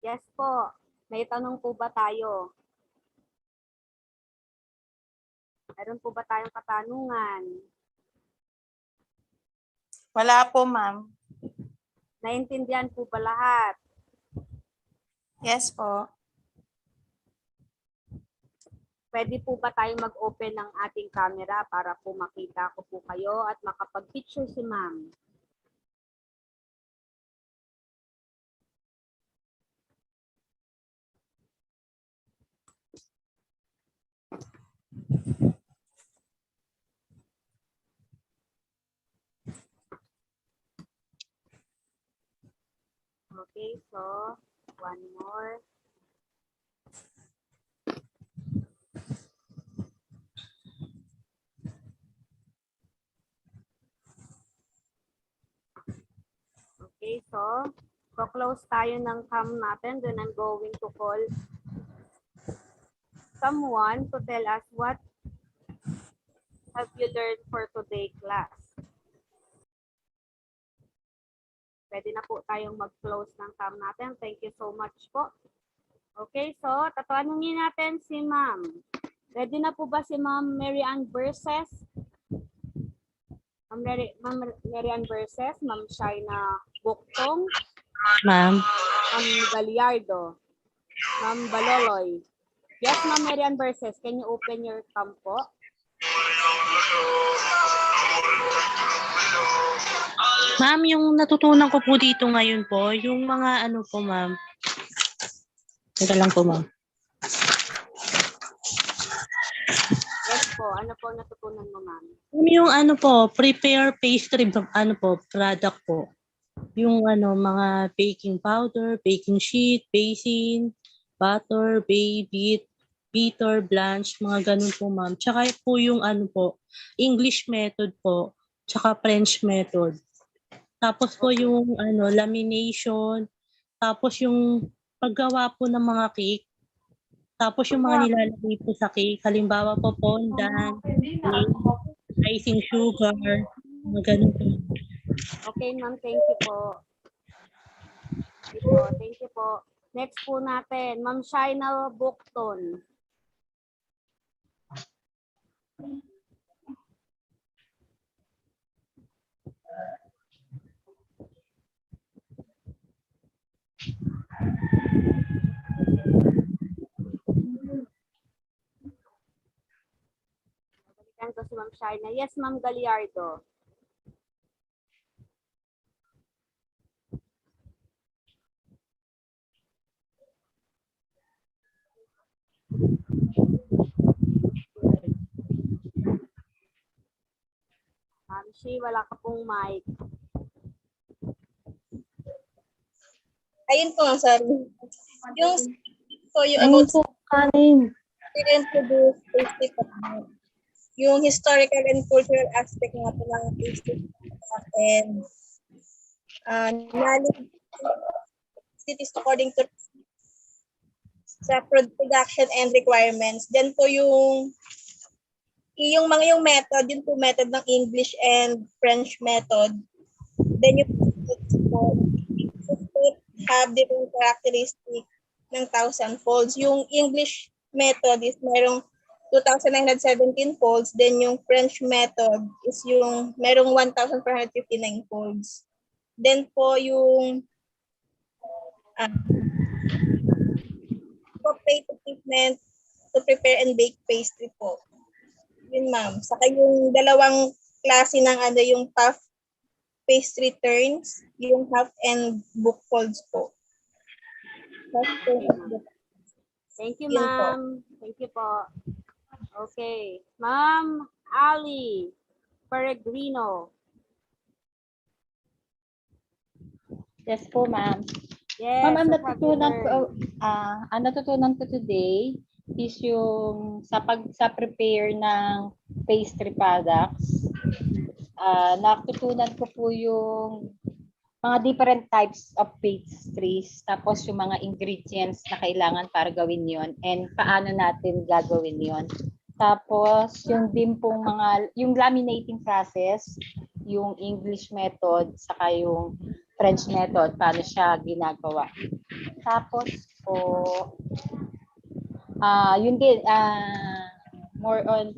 Yes po. May tanong po ba tayo? Meron po ba tayong katanungan? Wala po, ma'am. Naintindihan po ba lahat? Yes po. Pwede po ba tayong mag-open ng ating camera para po makita ko po kayo at makapag-picture si ma'am? Okay, so one more. Okay, so close tayo ng cam natin. Then I'm going to call someone to tell us what have you learned for today class. Pwede na po tayong mag-close ng cam natin. Thank you so much po. Okay, so tatanungin natin si ma'am. Ready na po ba si Ma'am Mary Ann Verses? Ma'am Mary Ann Verses, Ma'am Shaina Buktong, Ma'am. Ma'am Gallardo, Ma'am Baloloy. Yes, Ma'am Marian Verses, can you open your cam po? Ma'am, yung natutunan ko po dito ngayon po, yung mga ano po, ma'am. Ito lang po, ma'am. Yes po, ano po natutunan mo, Ma'am? Yung ano po, prepare pastry, ano po, product po. Yung ano, mga baking powder, baking sheet, basin, butter, beet, bitter, blanch, mga ganun po, ma'am. Tsaka po yung ano po, English method po, tsaka French method. Tapos po yung ano, lamination, tapos yung paggawa po ng mga cake, tapos yung mga nilalagay po sa cake, halimbawa po fondant, icing sugar, mga ganun po. Okay, Ma'am, thank you po. Thank you po. Next po natin, Ma'am Shaina Bukton. Balikan ko si Ma'am Shaina. Yes, Ma'am Gallardo. Ma'am Shi, wala ka pong mic. Ayun po, sorry. Yung, yung Ayun about po, kanin. introduce pastry po. Yung historical and cultural aspect nga po ng pastry and knowledge it is according to sa production and requirements. Then po yung method, yung po method ng English and French method. Then yung have different characteristic ng 1,000 folds. Yung English method is merong 2,917 folds. Then yung French method is yung merong 1,459 folds. Then po yung appropriate equipment to prepare and bake pastry po. Yun, ma'am. Saka yung dalawang klase ng yung puff pastry turns, yung half and book folds po. Thank you, Ma'am. Thank you po. Okay. Ma'am Ali Peregrino. Yes po, ma'am. Yes. Ma'am, ang what have you natutunan learned? ko today is yung sa prepare ng pastry products. Natutunan ko po yung mga different types of pastries, tapos yung mga ingredients na kailangan para gawin yon and paano natin gagawin yon. Tapos yung din pong yung laminating process, yung English method, saka yung French method, paano siya ginagawa. Tapos po, yun din, more on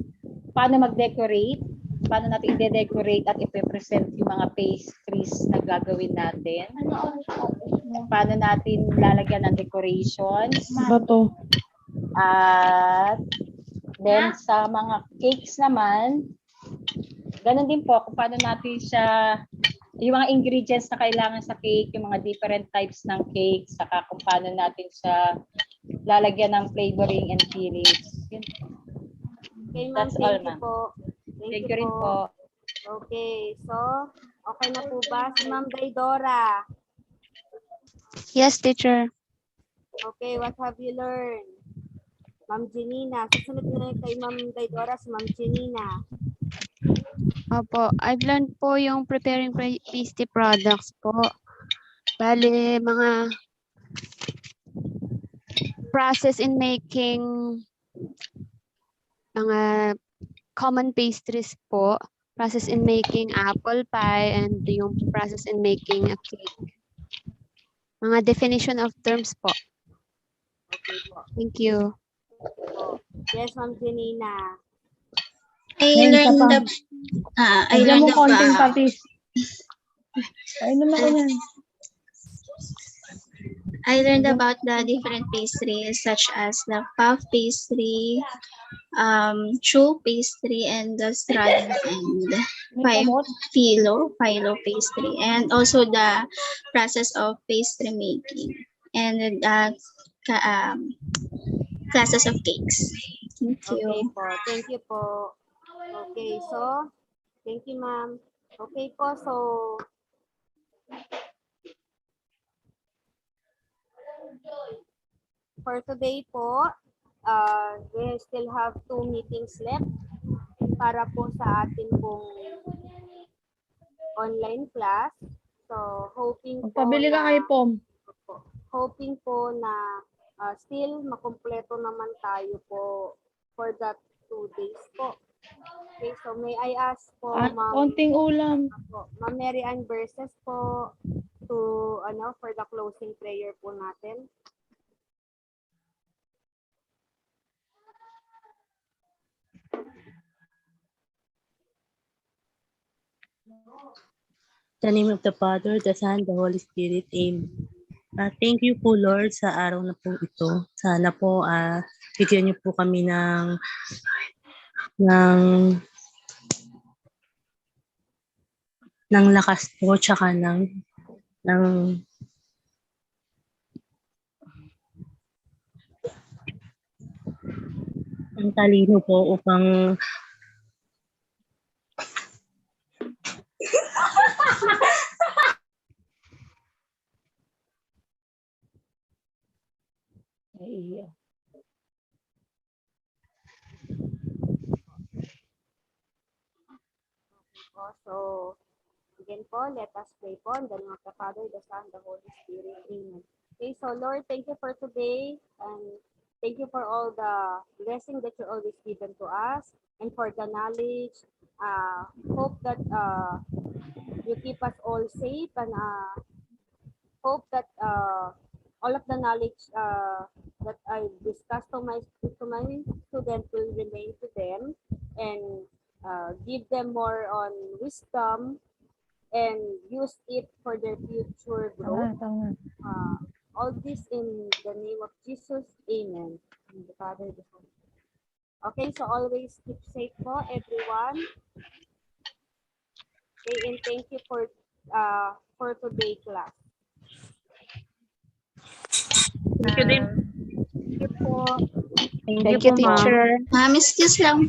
paano mag-decorate, paano natin i-decorate at i-present yung mga pastries na gagawin natin. Paano natin lalagyan ng decorations. Bato. At then sa mga cakes naman, ganun din po kung paano natin siya, yung mga ingredients na kailangan sa cake, yung mga different types ng cake, saka kung paano natin siya lalagyan ng flavoring and fillings. Okay, ma'am. That's all, Thank you ma'am. po. Thank you rin po. Okay. So, okay na po ba si Ma'am Daidora? Yes, teacher. Okay, what have you learned? Ma'am Janina. Susunod na kay Ma'am Daidora si Ma'am Janina. Opo, I've learned po yung preparing pastry products po. Bale, mga process in making mga common pastries po. Process in making apple pie and yung process in making a cake. Mga definition of terms po. Okay po. Thank you. Yes, Ma'am Janina. I learned the Lagyan mo konting about papis. Ay naman ko yan. I learned about the different pastries such as the puff pastry, choux pastry, and the strudel and phyllo pastry, and also the process of pastry making and classes of cakes. Thank Okay you. po. Thank you po. Okay, so, thank you, ma'am. Okay po, so, for today po, we still have 2 meetings left para po sa atin pong online class. So, hoping po Magpabili ka na, kay Pom. hoping po na still makumpleto naman tayo po for that 2 days po. Okay, so may I ask po, At Ma'am, konting ulam. Ma'am Mary Ann Verses po to for the closing prayer po natin. In the name of the Father, the Son, the Holy Spirit. Amen. Thank you po, Lord, sa araw na po ito. Sana po bigyan niyo po kami ng lakas po, tsaka ng talino po upang So, again po, let us pray po in the name of the Father, the Son, the Holy Spirit. Amen. Okay, so Lord, thank you for today and thank you for all the blessing that you always given to us and for the knowledge. Hope that you keep us all safe and hope that all of the knowledge that I discussed to my students will remain to them and give them more on wisdom and use it for their future growth. All this in the name of Jesus. Amen. In the Father, the Son. Okay, so always keep safe po, everyone. Okay, and thank you for today class. Thank you din. Thank you po. Thank you, po, ma'am. teacher. Excuse lang po.